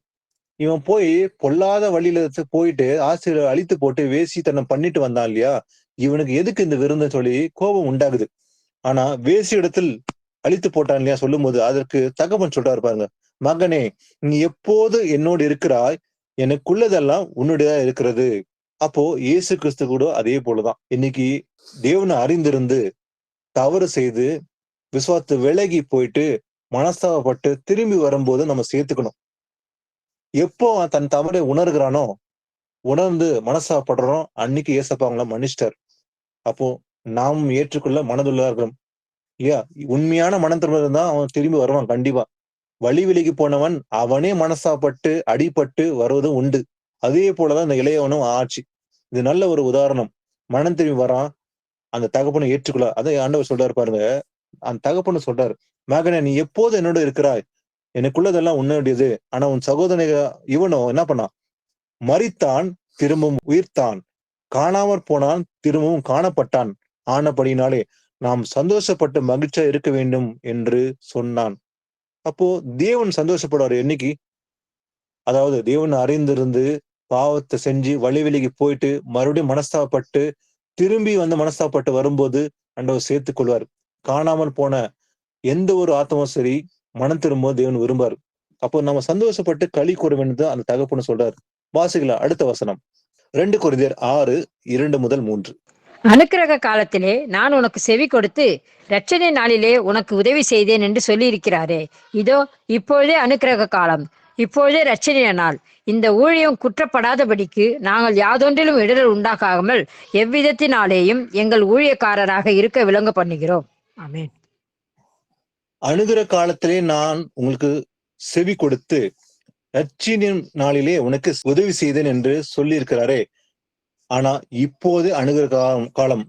இவன் போய் பொல்லாத வழியில போயிட்டு ஆசிரியரை அழித்து போட்டு வேசி தன்னை பண்ணிட்டு வந்தான் இல்லையா, இவனுக்கு எதுக்கு இந்த விருந்துன்னு சொல்லி கோபம் உண்டாகுது. ஆனா வேசி இடத்தில் அழித்து போட்டான் இல்லையா சொல்லும் போது அதற்கு தகப்பன் சொல்றாரு பாருங்க, மகனே, நீ எப்போது என்னோடு இருக்கிறாய், எனக்குள்ளதெல்லாம் உன்னுடையதா இருக்கிறது. அப்போ இயேசு கிறிஸ்து கூட அதே போலதான். இன்னைக்கு தேவனை அறிந்திருந்து தவறு செய்து விசுவாசத்தை விலகி போயிட்டு மனஸ்தாபப்பட்டு திரும்பி வரும்போது நம்ம சேர்த்துக்கணும். எப்போ தன் தவறை உணர்கிறானோ, உணர்ந்து மனஸ்தாபப்படுறோம், அன்னைக்கு ஏசப்பா அவங்கள மன்னிச்சிட்டார். அப்போ நாம் ஏற்றுக்கொள்ள மனதுள்ளா இருக்கணும் இல்லையா? உண்மையான மனம் திரும்ப தான் அவன் திரும்பி வருவான். கண்டிப்பா வழி விலகி போனவன் அவனே மனஸ்தாபப்பட்டு அடிபட்டு வருவதும் உண்டு. அதே போலதான் இந்த இளையவனும் ஆச்சு. இது நல்ல ஒரு உதாரணம். மனம் திரும்பி வரான், அந்த தகப்பனை ஏற்றுக்கொள்ள. அதை ஆண்டவர் சொல்றாரு பாருங்க, அந்த தகப்பன்னு சொல்றாரு, மகனே, நீ எப்போது என்னோட இருக்கிறாய், எனக்குள்ளதெல்லாம் உன்னுடையது. ஆனா உன் சகோதரன் இவனோ என்ன பண்ணான்? மரித்தான், திரும்பவும் உயிர்த்தான், காணாமற் போனான், திரும்பவும் காணப்பட்டான். ஆனபடினாலே நாம் சந்தோஷப்பட்டு மகிழ்ச்சியா இருக்க வேண்டும் என்று சொன்னான். அப்போ தேவன் சந்தோஷப்படுவார் என்னைக்கு? அதாவது தேவன் அறிந்திருந்து பாவத்தை செஞ்சு வழி விலகி போயிட்டு மறுபடியும் மனஸ்தாபப்பட்டு திரும்பி வந்து மனஸ்தாபப்பட்டு வரும்போது ஆண்டவர் சேர்த்துக் கொள்வார். காணாமல் போன எந்த ஒரு ஆத்மாவும் சரி மனம் திரும்பும்போது தேவன் விரும்பாரு. அப்போ நம்ம சந்தோஷப்பட்டு களி கூற வேண்டியது அந்த தகப்பன்னு சொல்றாரு. வாசிக்கலாம் அடுத்த வசனம், 2 கொரிந்தியர் 6:2-3. அனுக்கிரக காலத்திலே நான் உனக்கு செவி கொடுத்து இரட்சணை நாளிலே உனக்கு உதவி செய்தேன் என்று சொல்லியிருக்கிறாரே. இதோ இப்பொழுதே அனுக்கிரக காலம், இப்பொழுதே இரட்சணை நாள். இந்த ஊழியம் குற்றப்படாதபடிக்கு நாங்கள் யாதொன்றிலும் இடரல் உண்டாகாமல் எவ்விதத்தினாலேயும் எங்கள் ஊழியக்காரராக இருக்க விளங்க பண்ணுகிறோம். ஆமென். அணுகிற காலத்திலே நான் உங்களுக்கு செவி கொடுத்து இரட்சணை நாளிலே உனக்கு உதவி செய்தேன் என்று சொல்லி இருக்கிறாரே. ஆனா இப்போது அணுகிற காலம்.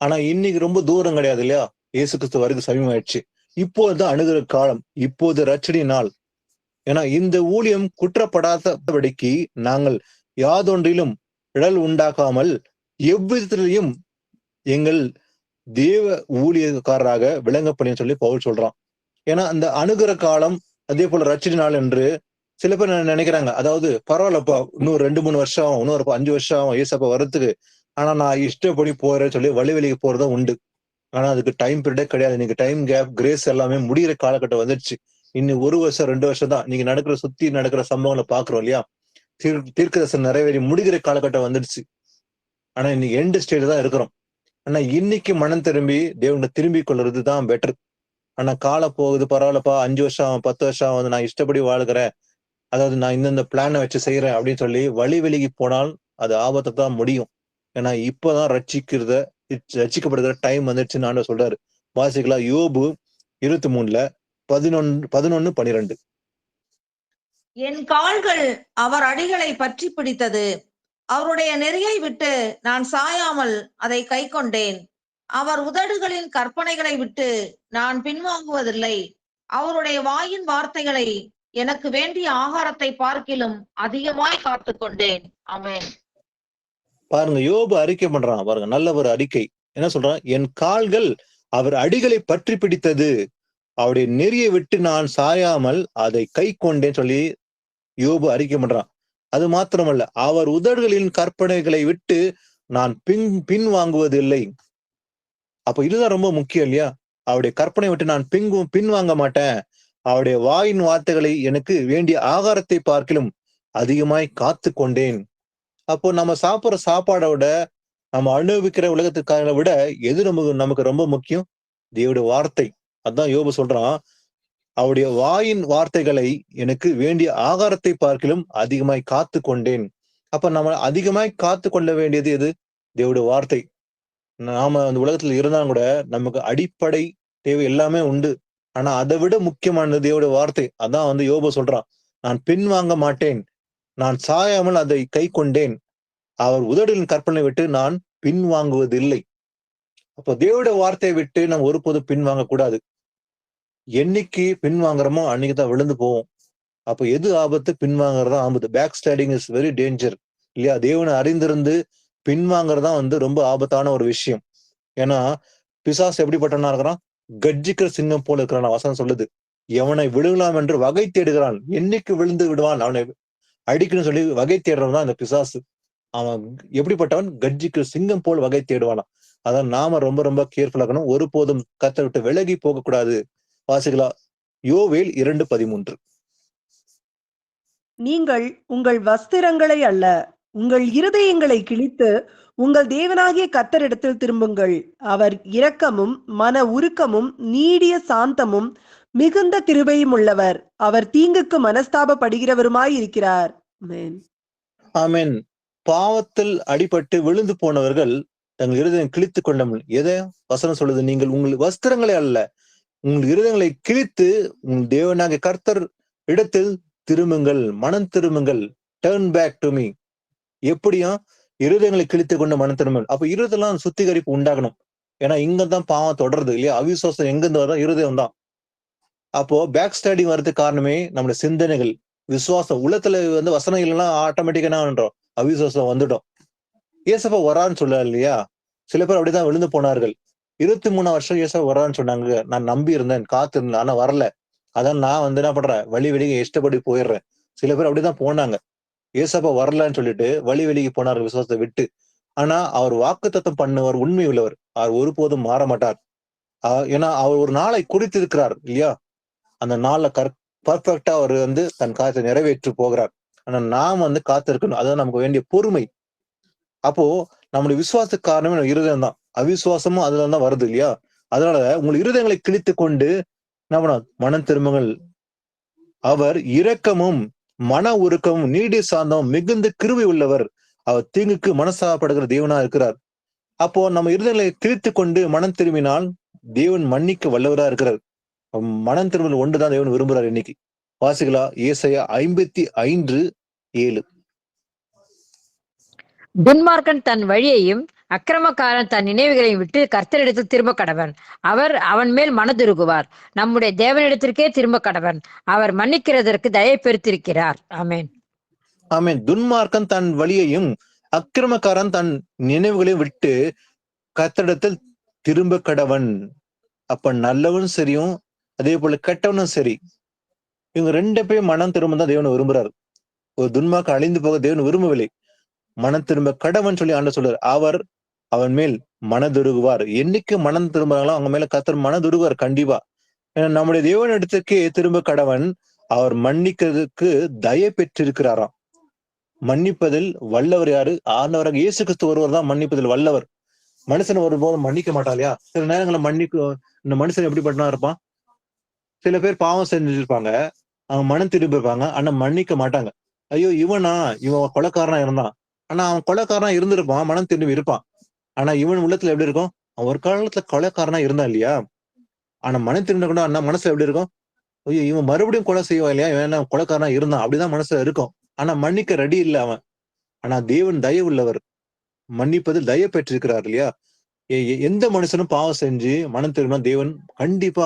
ஆனா இன்னைக்கு ரொம்ப தூரம் கிடையாது இல்லையா? இயேசு கிறிஸ்து வருகை சமீபமாயிடுச்சு. இப்போதுதான் அணுகிற காலம், இப்போது இரட்சணை நாள். ஏன்னா இந்த ஊழியம் குற்றப்படாதபடிக்கு நாங்கள் யாதொன்றிலும் இடல் உண்டாக்காமல் எவ்விதத்திலையும் எங்கள் தேவ ஊழியக்காரராக விளங்க பண்ணி சொல்லி பவுல் சொல்றான். ஏன்னா அந்த அணுகிற காலம், அதே போல ரட்சித நாள் என்று சில பேர் நினைக்கிறாங்க. அதாவது பரவாயில்லப்பா, இன்னும் 2-3 வருஷம் ஆகும், இன்னும் 5 வருஷம் ஆகும் ஏசப்பா வரத்துக்கு. ஆனா நான் இஷ்டப்படி போறேன்னு சொல்லி வழிக்கு போறதும் உண்டு. ஆனா அதுக்கு டைம் பீரியடே கிடையாது. இன்னைக்கு டைம் கேப், கிரேஸ் எல்லாமே முடிகிற காலகட்டம் வந்துருச்சு. இன்னும் 1 வருஷம் 2 வருஷம் தான். நீங்க சுத்தி நடக்கிற சம்பவங்களை பாக்குறோம் இல்லையா? தீர்க்கதரிசனம் நிறைவேறி முடிகிற காலகட்டம் வந்துடுச்சு. ஆனா இன்னைக்கு எண்ட் ஸ்டேஜ் தான் இருக்கிறோம். ஆனா இன்னைக்கு மனம் திரும்பி தேவனை திரும்பி கொள்றது தான் பெட்டர். ஆனா காலம் போகுது, பரவாயில்லப்பா, 5 வருஷம் 10 வருஷம் வந்து நான் இஷ்டப்படி வாழ்கிறேன், அதாவது நான் இந்த பிளானை வச்சு செய்யறேன் அப்படின்னு சொல்லி வழிக்கு போனால் அது ஆபத்தை தான் முடியும். ஏன்னா இப்பதான் ரட்சிக்கப்படுகிற டைம் வந்துடுச்சுன்னு ஆண்டவர் சொல்றாரு. வாசிக்கலாம் யோபு 23:11-12. என் கால்கள் அவர் அடிகளை பற்றி பிடித்தது. அவருடைய நெறியை விட்டு நான் சாயாமல் அதை கை கொண்டேன். அவர் உதடுகளின் கற்பனைகளை விட்டு நான் பின்வாங்குவதில்லை. அவருடைய வாயின் வார்த்தைகளை எனக்கு வேண்டிய ஆகாரத்தை பார்க்கிலும் அதிகமாய் காத்து கொண்டேன். ஆமென். பாருங்க, யோபு அறிக்கை பண்றான் பாருங்க, நல்ல ஒரு அறிக்கை. என்ன சொல்றான்? என் கால்கள் அவர் அடிகளை பற்றி பிடித்தது, அவருடைய நெறியை விட்டு நான் சாயாமல் அதை கை கொண்டேன்னு சொல்லி யோபு அறிக்கை பண்றான். அது மாத்திரமல்ல, அவர் உதடுகளின் கற்பனைகளை விட்டு நான் பின் வாங்குவதில்லை. அப்ப இதுதான் ரொம்ப முக்கியம் இல்லையா? அவருடைய கற்பனை விட்டு நான் பின் வாங்க மாட்டேன். அவருடைய வாயின் வார்த்தைகளை எனக்கு வேண்டிய ஆகாரத்தை பார்க்கிலும் அதிகமாய் காத்து கொண்டேன். அப்போ நம்ம சாப்பிடுற சாப்பாடை விட, நம்ம அனுபவிக்கிற உலகத்துக்காக விட எது நமக்கு ரொம்ப முக்கியம்? தேவனுடைய வார்த்தை. அதான் யோபு சொல்றான், அவருடைய வாயின் வார்த்தைகளை எனக்கு வேண்டிய ஆகாரத்தை பார்க்கிலும் அதிகமாய் காத்து கொண்டேன். அப்ப நம்ம அதிகமாய் காத்து கொள்ள வேண்டியது எது? தேவனுடைய வார்த்தை. நாம அந்த உலகத்துல இருந்தாலும் கூட நமக்கு அடிப்படை தேவை எல்லாமே உண்டு. ஆனா அதை விட முக்கியமானது தேவனுடைய வார்த்தை. அதான் யோபு சொல்றான், நான் பின் வாங்க மாட்டேன், நான் சாயாமல் அதை கை கொண்டேன், அவர் உதடுகளின் கற்பனை விட்டு நான் பின் வாங்குவதில்லை. அப்போ தேவனுடைய வார்த்தையை விட்டு நம்ம ஒருபோதும் பின் வாங்க கூடாது. என்னைக்கு பின் வாங்குறோமோ அன்னைக்குதான் விழுந்து போவோம். அப்போ எது ஆபத்து? பின் வாங்குறதா ஆபத்து. Back sliding is very danger இல்லையா? தேவனை அறிந்திருந்து பின் வாங்குறதா ரொம்ப ஆபத்தான ஒரு விஷயம். ஏன்னா பிசாசு எப்படிப்பட்டவனா இருக்கிறான்? கர்ஜிக்கிற சிங்கம் போல இருக்கிறான். வசனம் சொல்லுது, எவனை விழுகலாம் என்று வகை தேடுகிறான். என்னைக்கு விழுந்து விடுவான், அவனை அடிக்கணும்னு சொல்லி வகை தேடுறவன் தான் அந்த பிசாசு. அவன் எப்படிப்பட்டவன்? கர்ஜிக்கிற சிங்கம் போல் வகை தேடுவானா. அதான் நாம ரொம்ப ரொம்ப கேர்ஃபுல்லா இருக்கணும். ஒருபோதும் கர்த்தரை விட்டு விலகி போகக்கூடாது. வாசிக்கலாம் யோவேல் 2:13. நீங்கள் உங்கள் வஸ்திரங்களை அல்ல, உங்கள் இருதயங்களை கிழித்து உங்கள் தேவனாகிய கர்த்தரிடத்தில் திரும்புங்கள். அவர் இரக்கமும் மன உருக்கமும் நீடிய சாந்தமும் மிகுந்த கிருபையும் உள்ளவர். அவர் தீங்குக்கு மனஸ்தாபப்படுகிறவருமாய் இருக்கிறார். ஆமென். ஆமென். பாவத்தில் அடிபட்டு விழுந்து போனவர்கள் தங்கள் இருதயம் கிழித்து கொண்டவர்கள். எதை வசனம் சொல்லுது? நீங்கள் உங்கள் வஸ்திரங்களை அல்ல, உங்கள் இருதயங்களை கிழித்து உங்கள் தேவனாகிய கர்த்தர் இடத்தில் திரும்புங்கள், மனம் திரும்புங்கள். Turn back to me. எப்படியா? இருதயங்களை கிழித்து கொண்டு மனம் திரும்புங்கள். அப்ப இருதயெல்லாம் சுத்திகரிப்பு உண்டாகணும். ஏன்னா இங்கதான் பாவம் தொடருது இல்லையா? அவிசுவாசம் எங்கிருந்து வரதா? இருதயம் தான். அப்போ பேக் ஸ்டாண்டிங் வர்றதுக்கு காரணமே நம்மளுடைய சிந்தனைகள், விசுவாசம். உள்ளத்துல வசனங்கள் எல்லாம் ஆட்டோமேட்டிக்கா என்ன பண்றோம்? அவிசுவாசம் வந்துட்டோம். ஏசப்பா வரான்னு சொல்ல இல்லையா? சில பேர் அப்படிதான் விழுந்து போனார்கள். 23 வருஷம் ஏசப்பா வரான்னு சொன்னாங்க. நான் நம்பி இருந்தேன், காத்து இருந்தேன், ஆனா வரல. அதான் நான் என்ன பண்றேன்? வழிக்கு இஷ்டப்படி போயிடுறேன். சில பேர் அப்படிதான் போனாங்க. ஏசப்பா வரலன்னு சொல்லிட்டு வழிக்கு போனார்கள் விசுவாசத்தை விட்டு. ஆனா அவர் வாக்குத்தத்தம் பண்ணவர் உண்மை உள்ளவர். அவர் ஒருபோதும் மாற மாட்டார். ஏன்னா அவர் ஒரு நாளை குறித்திருக்கிறார் இல்லையா? அந்த நாள்ல பர்ஃபெக்டா அவர் தன் காரியத்தை நிறைவேற்றி போகிறார். ஆனா நாம் காத்திருக்கணும். அதான் நமக்கு வேண்டிய பொறுமை. அப்போ நம்முடைய விசுவாசத்துக்கு காரணமே இருதயம் தான். அவிசுவாசமும் அதுல தான் வருது இல்லையா? அதனால உங்கள் இருதயங்களை கிழித்து கொண்டு என்ன மனம் திரும்புங்கள். அவர் இரக்கமும் மன உருக்கமும் நீடிய சாந்தமும் மிகுந்த கிருபை உள்ளவர். அவர் தீங்குக்கு மனஸ்தாபப்படுகிற தேவனா இருக்கிறார். அப்போ நம்ம இருதயங்களை கிழித்து கொண்டு மனம் திரும்பினால் தேவன் மன்னிக்க வல்லவரா இருக்கிறார். மனம் திரும்பல் ஒன்றுதான் தேவன் விரும்புகிறார். இன்னைக்கு வாசிகளா ஏசாயா 55:7. துன்மார்க்கன் தன் வழியையும் அக்கிரமக்காரன் தன் நினைவுகளை விட்டு கர்த்தரிடத்தில் திரும்ப கடவன். அவர் அவன் மேல் மனதுருகுவார். நம்முடைய தேவனிடத்திற்கே திரும்ப கடவன். அவர் மன்னிக்கிறதற்கு தயை பெருத்திருக்கிறார். ஆமென். ஆமென். துன்மார்க்கன் தன் வழியையும் அக்கிரமக்காரன் தன் நினைவுகளையும் விட்டு கர்த்தரிடத்தில் திரும்ப கடவன். அப்ப நல்லவனும் சரியும் அதே போல கெட்டவனும் சரி, இவங்க 2 பேரும் மனம் திரும்ப தான் தேவனை விரும்புறாரு. ஒரு துன்மார்க்கன் அழிந்து போக தேவன் விரும்பவில்லை. மனம் திரும்ப கடவன் சொல்லி ஆண்டவர் சொல்றாரு. அவர் அவன் மேல் மனதுருகுவார். என்னைக்கு மனம் திரும்புறாங்களோ அவங்க மேல கர்த்தர் மனதுருகுவார் கண்டிப்பா. ஏன்னா நம்முடைய தேவன் இடத்துக்கே திரும்ப கடவன். அவர் மன்னிக்கிறதுக்கு தயை பெற்றிருக்கிறாராம். மன்னிப்பதில் வல்லவர் யாரு? ஆண்டவராக இயேசு கிறிஸ்து ஒருவர் தான் மன்னிப்பதில் வல்லவர். மனுஷன் ஒருபோது மன்னிக்க மாட்டா இல்லையா? சில நேரங்களில் இந்த மனுஷன் எப்படிப்பட்டனா இருப்பான்? சில பேர் பாவம் செஞ்சிருப்பாங்க, அவங்க மனம் திரும்பி இருப்பாங்க, ஆனா மன்னிக்க மாட்டாங்க. ஐயோ இவன் கொலைக்காரனா இருந்தான், ஆனா அவன் கொலைக்காரனா இருந்திருப்பான், மனம் திரும்பி இருப்பான். ஆனா இவன் உள்ளத்துல எப்படி இருக்கும்? அவன் ஒரு காலத்துல கொலைக்காரனா இருந்தான் இல்லையா? ஆனா மனம் திரும்ப கூட அண்ணா மனசுல எப்படி இருக்கும்? ஐயோ இவன் மறுபடியும் கொலை செய்வான் இல்லையா, இவன் கொலைக்காரனா இருந்தான், அப்படிதான் மனசுல இருக்கும். ஆனா மன்னிக்க ரெடி இல்லை அவன். ஆனா தேவன் தயவு உள்ளவர், மன்னிப்பதில் தயை பெற்றிருக்கிறார் இல்லையா? எந்த மனுஷனும் பாவம் செஞ்சு மனம் திரும்ப தேவன் கண்டிப்பா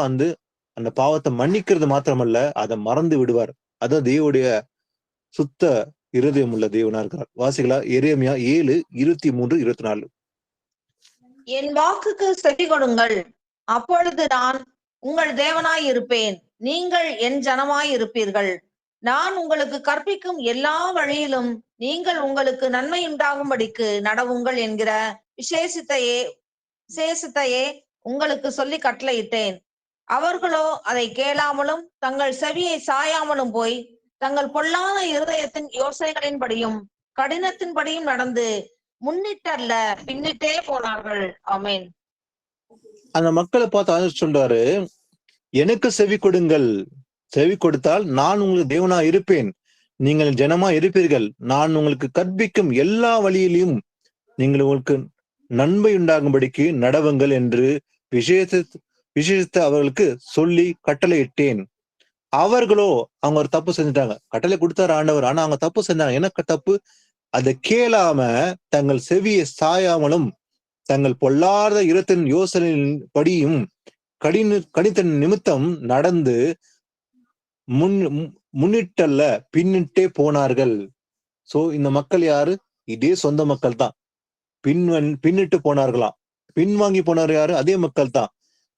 அந்த பாவத்தை மன்னிக்கிறது மாத்திரமல்ல, அதை மறந்து விடுவார். அதான் தேவனுடைய சுத்த இருதயம் உள்ள தேவனா இருக்கிறார். வாசிகளா எரேமியா 7:23-24. என் வாக்குக்கு செவி கொடுங்கள், அப்பொழுது நான் உங்கள் தேவனாய் இருப்பேன், நீங்கள் என் ஜனமாய் இருப்பீர்கள். நான் உங்களுக்கு கற்பிக்கும் எல்லா வழியிலும் நீங்கள் உங்களுக்கு நன்மை உண்டாகும்படிக்கு நடவுங்கள் என்கிற விசேஷத்தையே உங்களுக்கு சொல்லி கட்டளையிட்டேன். அவர்களோ அதை கேளாமலும் தங்கள் செவியை சாயாமலும் போய் தங்கள் பொல்லாத இருதயத்தின் யோசனைகளின்படியும் கடினத்தின்படியும் நடந்து முன்னிட்டல்ல பின்னிட்டே போனார்கள். ஆமென். அந்த மக்களை பார்த்து சொல்றாரு, எனக்கு செவி கொடுங்கள், செவி கொடுத்தால் நான் உங்களுக்கு தேவனா இருப்பேன், நீங்கள் ஜனமா இருப்பீர்கள். நான் உங்களுக்கு கற்பிக்கும் எல்லா வழியிலும் நீங்கள் உங்களுக்கு நன்மை உண்டாகும்படிக்கு நடவுங்கள் என்று விசேஷித்த அவர்களுக்கு சொல்லி கட்டளையிட்டேன். அவர்களோ அவங்க ஒரு தப்பு செஞ்சுட்டாங்க. கட்டளை கொடுத்தாரு ஆண்டவர், ஆனா அவங்க தப்பு செஞ்சாங்க. எனக்கு தப்பு, அதை கேளாம தங்கள் செவியை சாயாமலும் தங்கள் பொல்லாத இரத்தின் யோசனையின் படியும் கடித்த நிமித்தம் நடந்து முன்னிட்டல்ல பின்னிட்டே போனார்கள். சோ இந்த மக்கள் யாரு? இதே சொந்த மக்கள் தான். பின்னிட்டு போனார்களாம். பின்வாங்கி போனார் யாரு? அதே மக்கள் தான்.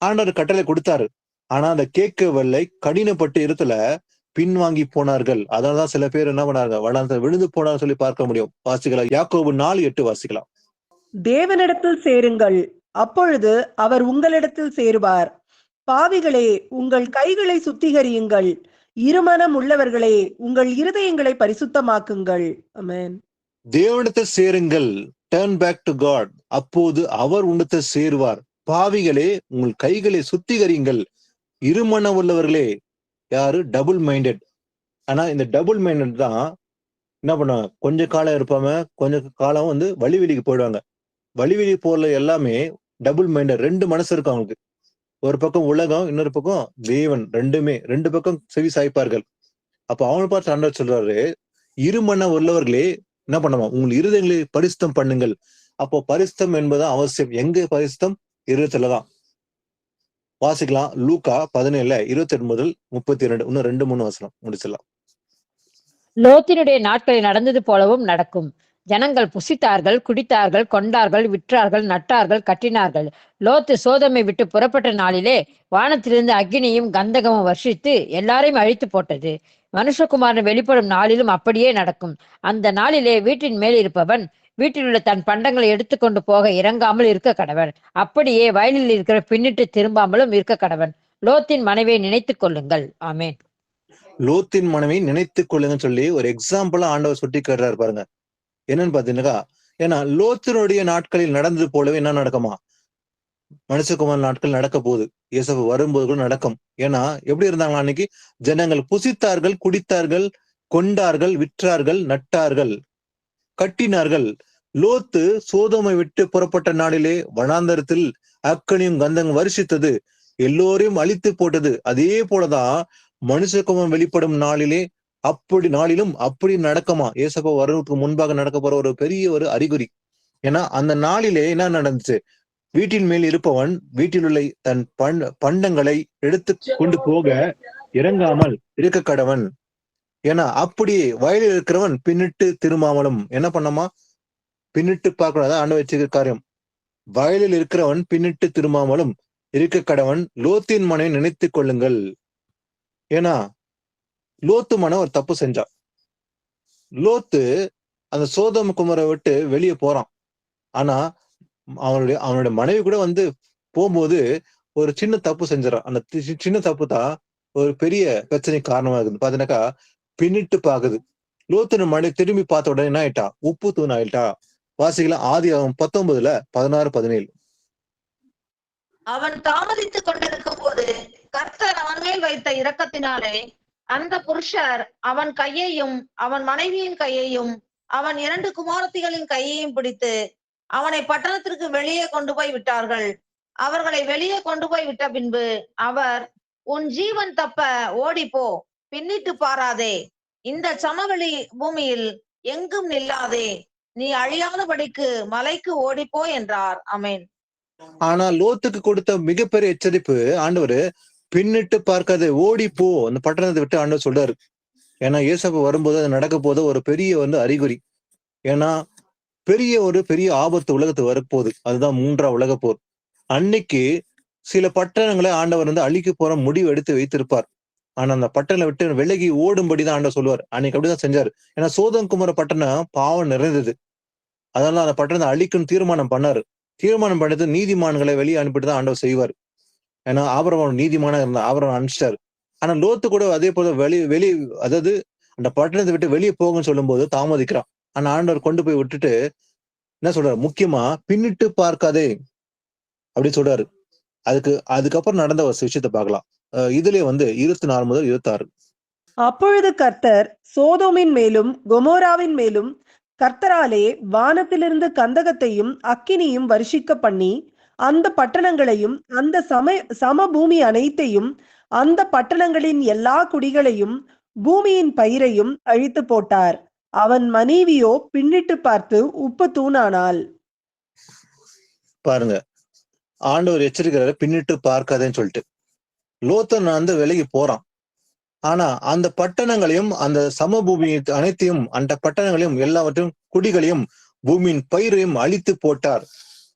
ஆண்டவர் கட்டளை கொடுத்தாரு, ஆனா அதை கேட்கவில்லை. கடினப்பட்டு இடத்துல பின்வாங்கி போனார்கள். அதனாலதான் சில பேர் என்ன பண்ணாங்க, வளர்ந்து விழுந்து போனாங்க சொல்லி பார்க்க முடியும். வாசிக்கலாம், யாக்கோபு 4:8 வாசிக்கலாம். தேவனிடத்தில் சேருங்கள், அப்பொழுது அவர் உங்களிடத்தில் சேருவார். பாவிகளே, உங்கள் கைகளை சுத்திகரியுங்கள், இருமனம் உள்ளவர்களே, உங்கள் இருதயங்களை பரிசுத்தமாக்குங்கள். ஆமென். தேவனிடத்தில் சேருங்கள், டர்ன் பேக் டு காட், அப்போது அவர் உன்னிடத்தில் சேருவார். பாவிகளே, உங்கள் கைகளை சுத்திகரியுங்கள், இருமனம் உள்ளவர்களே. யாரு? Double minded. ஆனா இந்த டபுள் மைண்டட் தான் என்ன பண்ணுவாங்க, கொஞ்ச காலம் இருப்பாங்க, கொஞ்ச காலம் வழிவெளிக்கு போயிடுவாங்க. வழிவெளி போறல எல்லாமே டபுள் மைண்டட், 2 மனசு இருக்கும் அவங்களுக்கு. ஒரு பக்கம் உலகம், இன்னொரு பக்கம் தேவன். ரெண்டு பக்கம் செவி சாய்ப்பார்கள். அப்ப அவங்களை பார்த்து ஆண்டவர் சொல்றாரு, இருமன உள்ளவர்களே என்ன பண்ணுவாங்க, உங்கள் இருதயங்களை பரிசுத்தம் பண்ணுங்கள். அப்போ பரிசுத்தம் என்பது அவசியம். எங்க பரிசுத்தம்? இருதயத்துலதான். வாசிக்கலாம், லூக்கா 17:28-32. இன்னும் 2-3 வசனம் முடிச்சிடலாம். லோத்தினுடைய நாட்களில் நடந்தது போலவும் நடக்கும். ஜனங்கள் புசித்தார்கள், குடித்தார்கள், கொண்டார்கள், விற்றார்கள், நட்டார்கள், கட்டினார்கள். லோத்து சோதமை விட்டு புறப்பட்ட நாளிலே வானத்திலிருந்து அக்கினியும் கந்தகமும் வர்ஷித்து எல்லாரையும் அழித்து போட்டது. மனுஷகுமாரன் வெளிப்படும் நாளிலும் அப்படியே நடக்கும். அந்த நாளிலே வீட்டின் மேல் இருப்பவன் வீட்டில் உள்ள தன் பண்டங்களை எடுத்துக்கொண்டு போக இறங்காமல் இருக்க கடவன். அப்படியே வயலில் இருக்கிற பின்னிட்டு திரும்பாமலும் இருக்க கடவன். லோத்தின் மனைவியை நினைத்துக் கொள்ளுங்கள். ஆமென். லோத்தின் மனைவியை நினைத்துக் கொள்ளுங்கன்னு சொல்லி ஒரு எக்ஸாம்பிளா ஆண்டவர் சுட்டி காட்டுறாரு பாருங்க. என்னன்னு பாத்தீங்கன்னா, ஏன்னா லோத்தினுடைய நாட்களில் நடந்தது போலவே என்ன நடக்குமா, மனுஷகுமார் நாட்கள் நடக்க போகுது. இயேசு வரும்போது கூட நடக்கும். ஏன்னா எப்படி இருந்தாங்களா அன்னைக்கு? ஜனங்கள் புசித்தார்கள், குடித்தார்கள், கொண்டார்கள், விற்றார்கள், நட்டார்கள், கட்டினார்கள். லோத்து சோதோமை விட்டு புறப்பட்ட நாளிலே வனாந்தரத்தில் அக்கனியும் கந்தகம் வருஷித்தது, எல்லோரையும் அழித்து போட்டது. அதே போலதான் மனுஷகுமாரன் வெளிப்படும் நாளிலும் அப்படி நடக்குமா. இயேசப்பா வர்றதுக்கு முன்பாக நடக்க போற ஒரு பெரிய ஒரு அறிகுறி. ஏன்னா அந்த நாளிலே என்ன நடந்துச்சு? வீட்டின் மேல் இருப்பவன் வீட்டில் உள்ள தன் பண்டங்களை எடுத்து கொண்டு போக இறங்காமல் இருக்க கடவன். ஏன்னா அப்படியே வயலில் இருக்கிறவன் பின்னிட்டு திரும்பாமலும் என்ன பண்ணமா? பின்னிட்டு பார்க்கணும். அதான் ஆண்டவர் வச்சிருக்க காரியம். வயலில் இருக்கிறவன் பின்னிட்டு திரும்பாமலும் இருக்க கடவன். லோத்தின் மனைவி நினைத்துக் கொள்ளுங்கள். ஏன்னா லோத்து மன ஒரு தப்பு செஞ்சான். லோத்து அந்த சோதோம் குமரை விட்டு வெளியே போறான். ஆனா அவனுடைய மனைவி கூட வந்து போகும்போது ஒரு சின்ன தப்பு செஞ்சிடறான். அந்த சின்ன தப்பு தான் ஒரு பெரிய பிரச்சனைக்கு காரணமாகுது. பாத்தீங்கன்னாக்கா பின்னிட்டு பாக்குது. லோத்து மனைவி திரும்பி பார்த்த உடனே என்ன ஆயிட்டா? உப்பு தூண் ஆயிட்டா. வாசிக்கலாம் ஆதியாகமம் 19:16-17. அவன் தாமதித்துக் கொண்டிருக்கும் போது கர்த்தர் அவன் மேல் வைத்த இரக்கத்தினாலே அந்த புருஷர் அவன் கையையும் அவன் மனைவியின் கையையும் அவன் 2 குமாரத்திகளின் கையையும் பிடித்து அவனை பட்டணத்திற்கு வெளியே கொண்டு போய் விட்டார்கள். அவர்களை வெளியே கொண்டு போய் விட்ட பின்பு அவர், உன் ஜீவன் தப்ப ஓடிப்போ, பின்னிட்டு பாராதே, இந்த சமவெளி பூமியில் எங்கும் நில்லாதே, நீ அழியாதபடிக்கு மலைக்கு ஓடிப்போ என்றார். ஆமென். ஆனா லோத்துக்கு கொடுத்த மிகப்பெரிய எச்சரிப்பு ஆண்டவர் பின்னிட்டு பார்க்காதே, ஓடிப்போ, அந்த பட்டணத்தை விட்டு ஆண்டவர் சொல்றாரு. ஏன்னா ஏசப்ப வரும்போது அது நடக்க போது ஒரு பெரிய அறிகுறி. ஏன்னா பெரிய ஆபத்து உலகத்துக்கு வரப்போகுது. அதுதான் 3ஆம் உலக போர். அன்னைக்கு சில பட்டணங்களை ஆண்டவர் அழிக்க போற முடிவு எடுத்து வைத்திருப்பார். ஆனா அந்த பட்டணங்களை விட்டு விலகி ஓடும்படிதான் ஆண்டவர் சொல்லுவார். அன்னைக்கு அப்படிதான் செஞ்சாரு. ஏன்னா சோதம் குமார பட்டணம் பாவம் நிறைந்தது. அதனால அந்த பட்டணத்தை அழிக்கும் தீர்மானம் பண்ணாரு. தீர்மானம் பண்ணது நீதிமான்களை வெளியே அனுப்பிட்டு தான் ஆண்டவர் செய்வார். ஏன்னா ஆபிரகாம் நீதிமான இருந்தா ஆபிரகாம் அனுப்பிச்சிட்டாரு. ஆனா லோத்து கூட அதே போல வெளி அதாவது அந்த பட்டணத்தை விட்டு வெளியே போகுன்னு சொல்லும் போது தாமதிக்கிறான். ஆனா ஆண்டவர் கொண்டு போய் விட்டுட்டு என்ன சொல்றாரு? முக்கியமா பின்னிட்டு பார்க்காதே அப்படின்னு சொல்றாரு. அதுக்கப்புறம் நடந்த ஒரு விஷயத்தை பார்க்கலாம். இதுலயே 24-26. அப்பொழுது கர்த்தர் சோதோமின் மேலும் கொமோராவின் மேலும் கர்த்தராலே வானத்திலிருந்து கந்தகத்தையும் அக்கினியும் வருஷிக்க பண்ணி அந்த பட்டணங்களையும் அந்த சமபூமி அனைத்தையும் அந்த பட்டணங்களின் எல்லா குடிகளையும் பூமியின் பயிரையும் அழித்து போட்டார். அவன் மனைவியோ பின்னிட்டு பார்த்து உப்பு தூணானாள். பாருங்க, ஆண்டவர் எச்சரிக்கிறாரு பின்னிட்டு பார்க்காதேன்னு சொல்லிட்டு. லோத்தன் விலகி போறான். ஆனா அந்த பட்டணங்களையும் அந்த சமபூமி அனைத்தையும் அந்த பட்டணங்களையும் எல்லாவற்றையும் குடிகளையும் பூமியின் பயிரையும் அழித்து போட்டார்.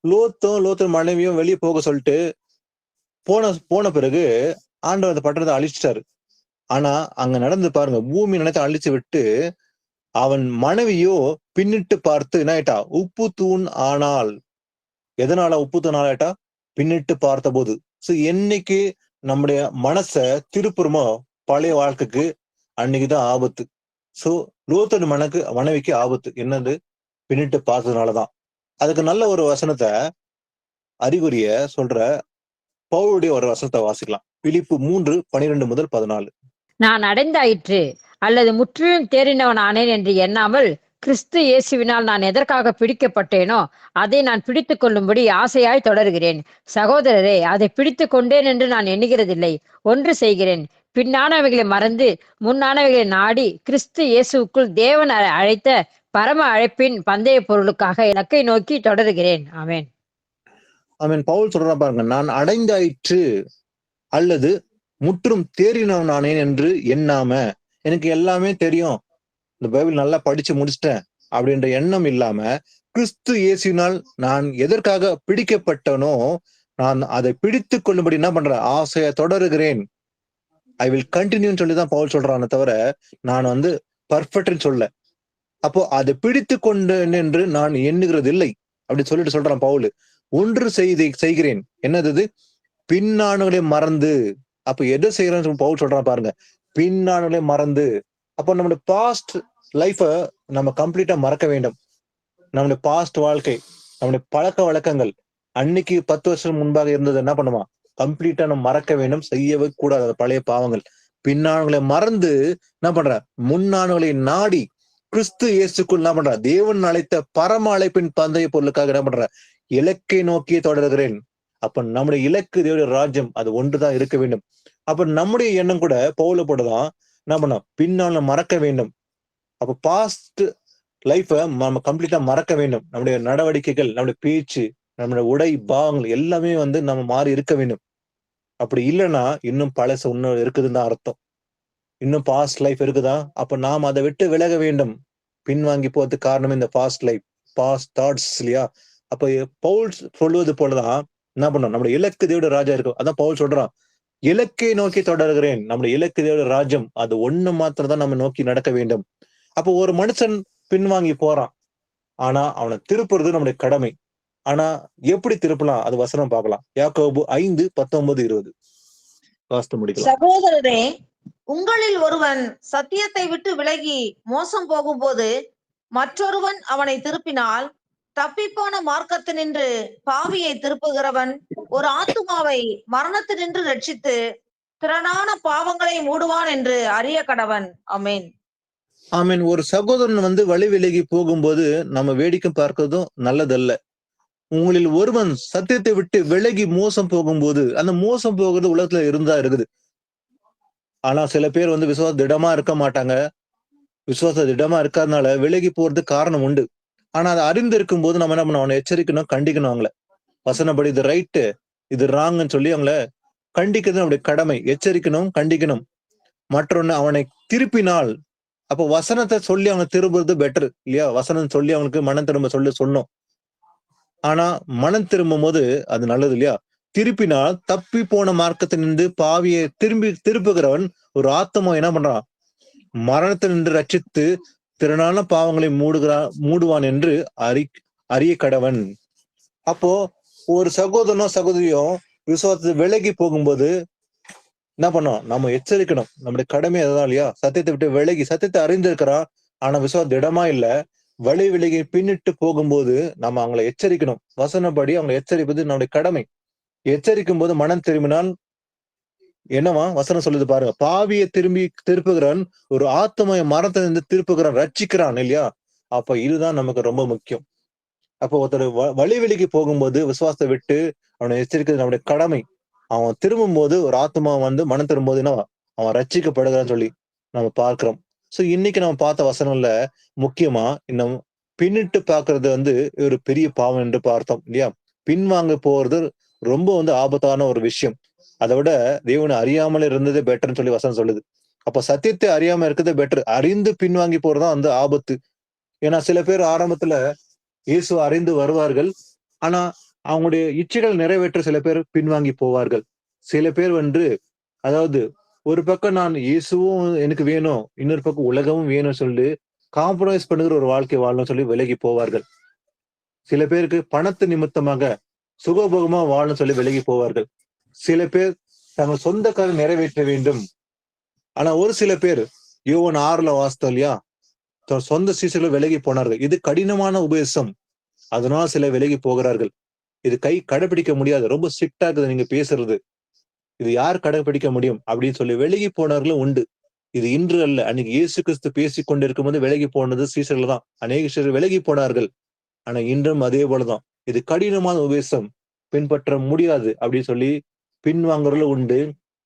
லோத்தன் மனைவியும் வெளியே போக சொல்லிட்டு போன பிறகு ஆண்டவர் அந்த பட்டணத்தை அழிச்சிட்டாரு. ஆனா அங்க நடந்து பாருங்க, பூமி நினைத்து அழிச்சு விட்டு அவன் மனைவியோ பின்னிட்டு பார்த்து என்ன ஆயிட்டா? உப்பு தூண் ஆனாள். எதனால உப்பு தூண் ஆயிட்டா? பின்னிட்டு பார்த்த போது. என்னைக்கு நம்முடைய மனச திருப்புறமோ பழைய வாழ்க்கைக்கு அன்னைக்குதான் ஆபத்து. லோத்தோட மனைவிக்கு ஆபத்து என்னது? பின்னிட்டு பார்த்ததுனாலதான். அதுக்கு நல்ல ஒரு வசனத்தை அறிகுறிய சொல்ற பவுலுடைய ஒரு வசனத்தை வாசிக்கலாம். பிலிப்பு 3:12-14. நான் அடைந்தாயிற்று அல்லது முற்றிலும் தேறினவன் ஆனேன் என்று எண்ணாமல் கிறிஸ்து இயேசுவினால் நான் எதற்காக பிடிக்கப்பட்டேனோ அதை நான் பிடித்து கொள்ளும்படி ஆசையாய் தொடர்கிறேன். சகோதரரே, அதை பிடித்து கொண்டேன் என்று நான் எண்ணுகிறதில்லை. ஒன்று செய்கிறேன், பின்னானவைகளை மறந்து முன்னானவைகளை நாடி கிறிஸ்து இயேசுக்குள் தேவன் அழைத்த பரம அழைப்பின் பந்தய பொருளுக்காக இலக்கை நோக்கி தொடர்கிறேன். ஆமென். ஆமென். பவுல் சொல்றான் பாருங்க, நான் அடைந்தாயிற்று அல்லது முற்றும் தேறினவன் ஆனேன் என்று எண்ணாம, எனக்கு எல்லாமே தெரியும், இந்த பைபிள் நல்லா படிச்சு முடிச்சிட்டேன் அப்படின்ற எண்ணம் இல்லாம கிறிஸ்து இயேசுவினால் நான் எதற்காக பிடிக்கப்பட்டனோ நான் அதை பிடித்து கொள்ளும்படி என்ன பண்றேன்? ஆசையை தொடருகிறேன். ஐ வில் கண்டினியூன்னு சொல்லிதான் பவுல் சொல்றானே தவிர நான் பர்ஃபெக்ட்னு சொல்ல. அப்போ அதை பிடித்து கொண்டேன் என்று நான் எண்ணுகிறது இல்லை அப்படின்னு சொல்லிட்டு சொல்றான் பவுல். ஒன்று செய்கிறேன், என்னது? பின்னானுகளை மறந்து. அப்ப எதை செய்யறேன்னு பவுல் சொல்றான் பாருங்க, பின்னானுகளை மறந்து. அப்போ நம்மளுடைய பாஸ்ட் லைஃப நம்ம கம்ப்ளீட்டா மறக்க வேண்டும். நம்மளுடைய பாஸ்ட் வாழ்க்கை, நம்மளுடைய பழக்க வழக்கங்கள் அன்னைக்கு 10 வருஷம் முன்பாக இருந்தது என்ன பண்ணுமா? கம்ப்ளீட்டா நம்ம மறக்க வேண்டும், செய்யவே கூடாது பழைய பாவங்கள். பின்னானுகளை மறந்து என்ன பண்ற? முன்னானுகளை நாடி கிறிஸ்து இயேசுக்குள் என்ன பண்ற? தேவன் அழைத்த பரம அழைப்பின் பந்தய பொருளுக்காக என்ன பண்ற? இலக்கை நோக்கியே தொடர்கிறேன். அப்ப நம்முடைய இலக்கு தேவனுடைய ராஜ்யம், அது ஒன்றுதான் இருக்க வேண்டும். அப்ப நம்முடைய எண்ணம் கூட பவுல போட்டுதான் என்ன பண்ண? பின்னால மறக்க வேண்டும். அப்ப பாஸ்ட் லைஃபை நம்ம கம்ப்ளீட்டா மறக்க வேண்டும். நம்முடைய நடவடிக்கைகள், நம்முடைய பேச்சு, நம்முடைய உடை பாவங்கள் எல்லாமே வந்து நம்ம மாறி இருக்க வேண்டும். அப்படி இல்லைன்னா இன்னும் பழசு இன்னும் இருக்குதுன்னு தான் அர்த்தம். இன்னும் பாஸ்ட் லைஃப் இருக்குதா? அப்ப நாம் அதை விட்டு விலக வேண்டும். பின்வாங்கி போறதுக்கு காரணம் இந்த பாஸ்ட் லைஃப், பாஸ்ட் தாட்ஸ் இல்லையா? அப்ப பவுல் சொல்வது போலதான் என்ன பண்ணோம்? நம்முடைய இலக்கு தேவட ராஜா இருக்கும். அதான் பவுல் சொல்றான், இலக்கை நோக்கி தொடர்கிறேன். நம்முடைய இலக்கு தேவட ராஜ்யம் அது ஒண்ணு மாத்திரம் தான் நம்ம நோக்கி நடக்க வேண்டும். அப்போ ஒரு மனுஷன் பின்வாங்கி போறான். ஆனா அவனை திருப்புறது நம்முடைய கடமை. ஆனா எப்படி திருப்பலாம்? அது வசனம் பார்க்கலாம். யாக்கோபு 5:19-20 வாசித்து முடிக்கலாம். சகோதரரே, உங்களில் ஒருவன் சத்தியத்தை விட்டு விலகி மோசம் போகும்போது மற்றொருவன் அவனை திருப்பினால், தப்பிப்போன மார்க்கத்தினின்று பாவியை திருப்புகிறவன் ஒரு ஆத்துமாவை மரணத்தினின்று ரட்சித்து திரளான பாவங்களை மூடுவான் என்று அறிய கடவன். ஆமென். ஆமீன். ஒரு சகோதரன் வந்து வழி விலகி போகும்போது நம்ம வேடிக்கை பார்க்கிறதும் நல்லதல்ல. உங்களில் ஒருவன் சத்தியத்தை விட்டு விலகி மோசம் போகும்போது, அந்த மோசம் போகிறது உலகத்துல இருந்தா இருக்குது. ஆனா சில பேர் வந்து விசுவாச திடமா இருக்க மாட்டாங்க. விசுவாச திடமா இருக்காதனால விலகி போறதுக்கு காரணம் உண்டு. ஆனா அதை அறிந்து இருக்கும் போது நம்ம என்ன பண்ணணும்? அவனை எச்சரிக்கணும், கண்டிக்கணும். அவங்கள வசனப்படி இது ரைட்டு, இது ராங்குன்னு சொல்லி அவங்கள கண்டிக்கிறது நம்முடைய கடமை. எச்சரிக்கணும், கண்டிக்கணும். மற்றொன்னு, அவனை திருப்பினால், அப்ப வசனத்தை சொல்லி அவங்க திரும்புறது பெட்டர் இல்லையா? வசனம் சொல்லி அவங்களுக்கு மனம் திரும்ப சொன்னோம். ஆனா மனம் திரும்பும் போது அது நல்லது இல்லையா? திருப்பினால் தப்பி போன மார்க்கத்திலிருந்து பாவியை திருப்புகிறவன் ஒரு ஆத்மா என்ன பண்றான்? மரணத்தினின்று ரட்சித்து திறனான பாவங்களை மூடுவான் என்று அறிய கடவன். அப்போ ஒரு சகோதரனோ சகோதரியோ விசுவாசத்தை விலகி போகும்போது என்ன பண்ணோம்? நம்ம எச்சரிக்கணும். நம்முடைய கடமை அதுதான் இல்லையா? சத்தியத்தை விட்டு விலகி, சத்தியத்தை அறிந்திருக்கிறான் ஆனா விசுவாசம் திடமா இல்ல, வழி விலகி பின்னிட்டு போகும்போது நம்ம அவங்களை எச்சரிக்கணும். வசனப்படி அவங்களை எச்சரிப்பது நம்முடைய கடமை. எச்சரிக்கும் போது மனம் திரும்பினால் என்னவா வசனம் சொல்லுது பாருங்க, பாவியை திருப்புகிறான் ஒரு ஆத்மாவை மரத்திலிருந்து திருப்புகிறான், ரட்சிக்கிறான் இல்லையா? அப்ப இதுதான் நமக்கு ரொம்ப முக்கியம். அப்போ ஒருத்தர் வழி விலகி போகும்போது விசுவாசத்தை விட்டு அவனை எச்சரிக்கிறது நம்முடைய கடமை. அவன் திரும்பும் போது ஒரு ஆத்மா வந்து மனம் திரும்பும் போது என்னவா அவன் ரட்சிக்கப்படுகிறான்னு சொல்லி நம்ம பார்க்கிறோம். சோ இன்னைக்கு நம்ம பார்த்த வசனம்ல முக்கியமா இன்னும் பின்னிட்டு பாக்குறது வந்து ஒரு பெரிய பாவம் என்று பார்த்தோம் இல்லையா? பின்வாங்க போறது ரொம்ப வந்து ஆபத்தான ஒரு விஷயம். அதை விட தேவனை அறியாமல் இருந்தது பெட்டர்ன்னு சொல்லி வசனம் சொல்லுது. அப்ப சத்தியத்தை அறியாம இருக்கிறது பெட்டர். அறிந்து பின்வாங்கி போறதுதான் வந்து ஆபத்து. ஏன்னா சில பேர் ஆரம்பத்துல இயேசு அறிந்து வருவார்கள். ஆனா அவங்களுடைய இச்சைகள் நிறைவேற்ற சில பேர் பின்வாங்கி போவார்கள். சில பேர் வந்து அதாவது ஒரு பக்கம் நான் இயேசுவும் எனக்கு வேணும், இன்னொரு பக்கம் உலகமும் வேணும் சொல்லி காம்ப்ரமைஸ் பண்ணுகிற ஒரு வாழ்க்கை வாழணும் சொல்லி விலகி போவார்கள். சில பேருக்கு பணத்து நிமித்தமாக சுகபோகமா வாழணும் சொல்லி விலகி போவார்கள். சில பேர் தங்கள் சொந்த காரியம் நிறைவேற்ற வேண்டும். ஆனா ஒரு சில பேர் யோவான் 6 வாசித்தோம் இல்லையா? சொந்த சீசர்கள் விலகி போனார்கள். இது கடினமான உபதேசம், அதனால சில விலகி போகிறார்கள். இது கடைபிடிக்க முடியாது, ரொம்ப ஸ்ட்ரிக்டா இருக்குது நீங்க பேசுறது, இது யார் கடைபிடிக்க முடியும் அப்படின்னு சொல்லி விலகி போனவர்களும் உண்டு. இது இன்று அல்ல, அன்னைக்கு இயேசு கிறிஸ்து பேசிக் கொண்டிருக்கும் போது விலகி போனது சீசர்கள் தான். அநேக சீசர்கள் விலகி போனார்கள். ஆனா இன்றும் அதே போலதான். இது கடினமான உபதேசம், பின்பற்ற முடியாது அப்படின்னு சொல்லி பின்வாங்குறதுல உண்டு.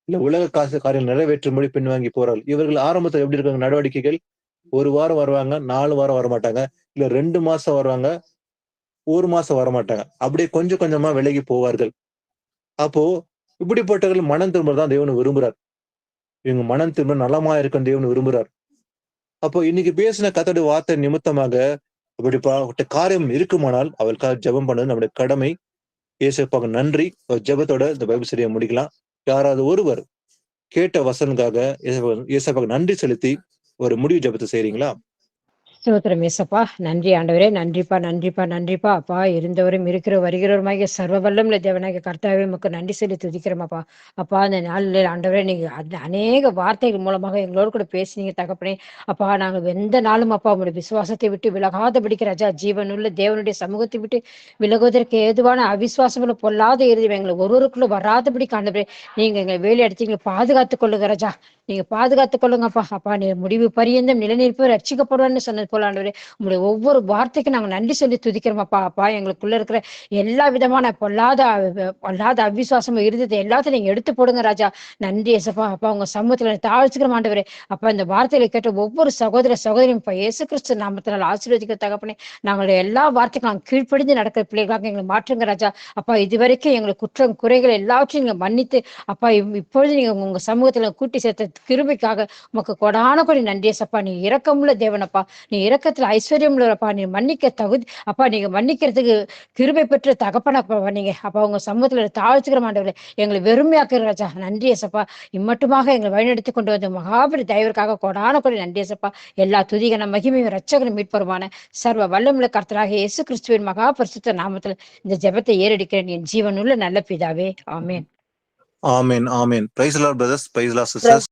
இல்ல உலக காசு காரியம் நிறைவேற்றும்படி பின்வாங்கி போறார்கள். இவர்கள் ஆரம்பத்தில் எப்படி இருக்காங்க நடவடிக்கைகள்? 1 வாரம் வருவாங்க, 4 வாரம் வரமாட்டாங்க, இல்ல 2 மாசம் வருவாங்க, 1 மாசம் வரமாட்டாங்க. அப்படியே கொஞ்சம் கொஞ்சமா விலகி போவார்கள். அப்போ இப்படிப்பட்டவர்கள் மனம் திரும்பதான் தேவன் விரும்புறார். இவங்க மனம் திரும்ப நலமா இருக்கும் தேவன் விரும்புறார். அப்போ இன்னைக்கு பேசின கர்த்தருடைய வார்த்தை நிமித்தமாக அப்படிப்பட்ட காரியம் இருக்குமானால் அவளுக்காக ஜெபம் பண்ணது நம்முடைய கடமை. இயேசுப்பாக்கு நன்றி. ஒரு ஜெபத்தோட இந்த பைபிள் சரியா முடிக்கலாம். யாராவது ஒருவர் கேட்ட வசனுக்காக இயேசுப்பாக்கு நன்றி செலுத்தி ஒரு முடிவு ஜெபத்தை செய்றீங்களா? ஸ்தோத்திரம் ஏசப்பா. நன்றி ஆண்டவரே. நன்றிப்பா, நன்றிப்பா, நன்றிப்பா. அப்பா இருந்தவரும் இருக்கிற வருகிறவருமாகிய சர்வ வல்லமுள்ள தேவனாகிய கர்த்தாவே உமக்கு நன்றி சொல்லி துதிக்கிறோமாப்பா. அப்பா அந்த நாளில் ஆண்டவரே நீங்க அநேக வார்த்தைகள் மூலமாக எங்களோடு கூட பேசினீங்க தகப்பனே. அப்பா நாங்கள் எந்த நாளும் அப்பா உங்களுடைய விசுவாசத்தை விட்டு விலகாதபடிக்கு ராஜா, ஜீவனுள்ள தேவனுடைய சமூகத்தை விட்டு விலகுவதற்கு ஏதுவான அவிசுவாசமுள்ள பொல்லாத இறுதி எங்களை ஒருவருக்குள்ள வராதபடி ஆண்டவரே நீங்க எங்களை வேலை எடுத்து எங்களை பாதுகாத்துக் கொள்ளுங்க ராஜா. நீங்க பாதுகாத்துக் கொள்ளுங்கப்பா. அப்பா நீ முடிவு பரியந்தம் நிலைநிற்பவர் ரட்சிக்கப்படுவான்னு சொன்னது போல ஆண்டவரே. உங்களுடைய ஒவ்வொரு வார்த்தைக்கும் நாங்க நன்றி சொல்லி துதிக்கிறோம் அப்பா. அப்பா, எங்களுக்குள்ள இருக்கிற எல்லா விதமான பொல்லாத அவிசுவாசம் இருந்தது எல்லாத்தையும் நீங்க எடுத்து போடுங்க ராஜா. நன்றி ஏசப்பா. அப்பா, உங்க சமூகத்துல தாழ்ச்சிக்கிற ஆண்டவரே. அப்பா, இந்த வார்த்தைகளை கேட்ட ஒவ்வொரு சகோதர சகோதரியும் இப்ப இயேசு கிறிஸ்து நாமத்தினால் ஆசீர்வதிக்க தகப்பனே. நாங்களுடைய எல்லா வார்த்தைக்கும் நாங்கள் கீழ்ப்படிந்து நடக்கிற பிள்ளைகளாக எங்களை மாற்றுங்க ராஜா. அப்பா, இதுவரைக்கும் எங்களுக்கு குற்றம் குறைகள் எல்லாவற்றையும் நீங்க மன்னித்து அப்பா, இப்பொழுது நீங்க உங்க சமூகத்துல கூட்டி சேர்த்த கிருபைக்காக உமக்கு கொடான கொடி நன்றி ஏசப்பா. நீ இரக்கமுள்ள தேவனப்பா. நீ இரக்கத்துல ஐஸ்வர்யம் உள்ளப்பா. நீ மன்னிக்க தகுதி அப்பா. நீங்க மன்னிக்கிறதுக்கு கிருபை பெற்ற தகப்பனப்பா நீங்க. அப்பா, உங்க சமூகத்துல தாழ்த்துக்கிற மாண்டவர்களே, எங்களை வெறுமையாக்குற ராஜா. நன்றி ஏசப்பா. இம்மட்டுமாக எங்களை வழிநடத்தி கொண்டு வந்த மகாபெரி தயவிற்காக கொடான கொடி நன்றி ஏசப்பா. எல்லா துதிகன மகிமையும் ரட்சகனும் மீட்பருமான சர்வ வல்லமுள்ள கர்த்தராக இயேசு கிறிஸ்துவின் மகா பரிசுத்த நாமத்துல இந்த ஜெபத்தை ஏறெடுக்கிறேன் என் ஜீவனுள்ள நல்ல பிதாவே. ஆமென். ஆமென். ஆமென். Praise the lord brothers. Praise the lord sisters.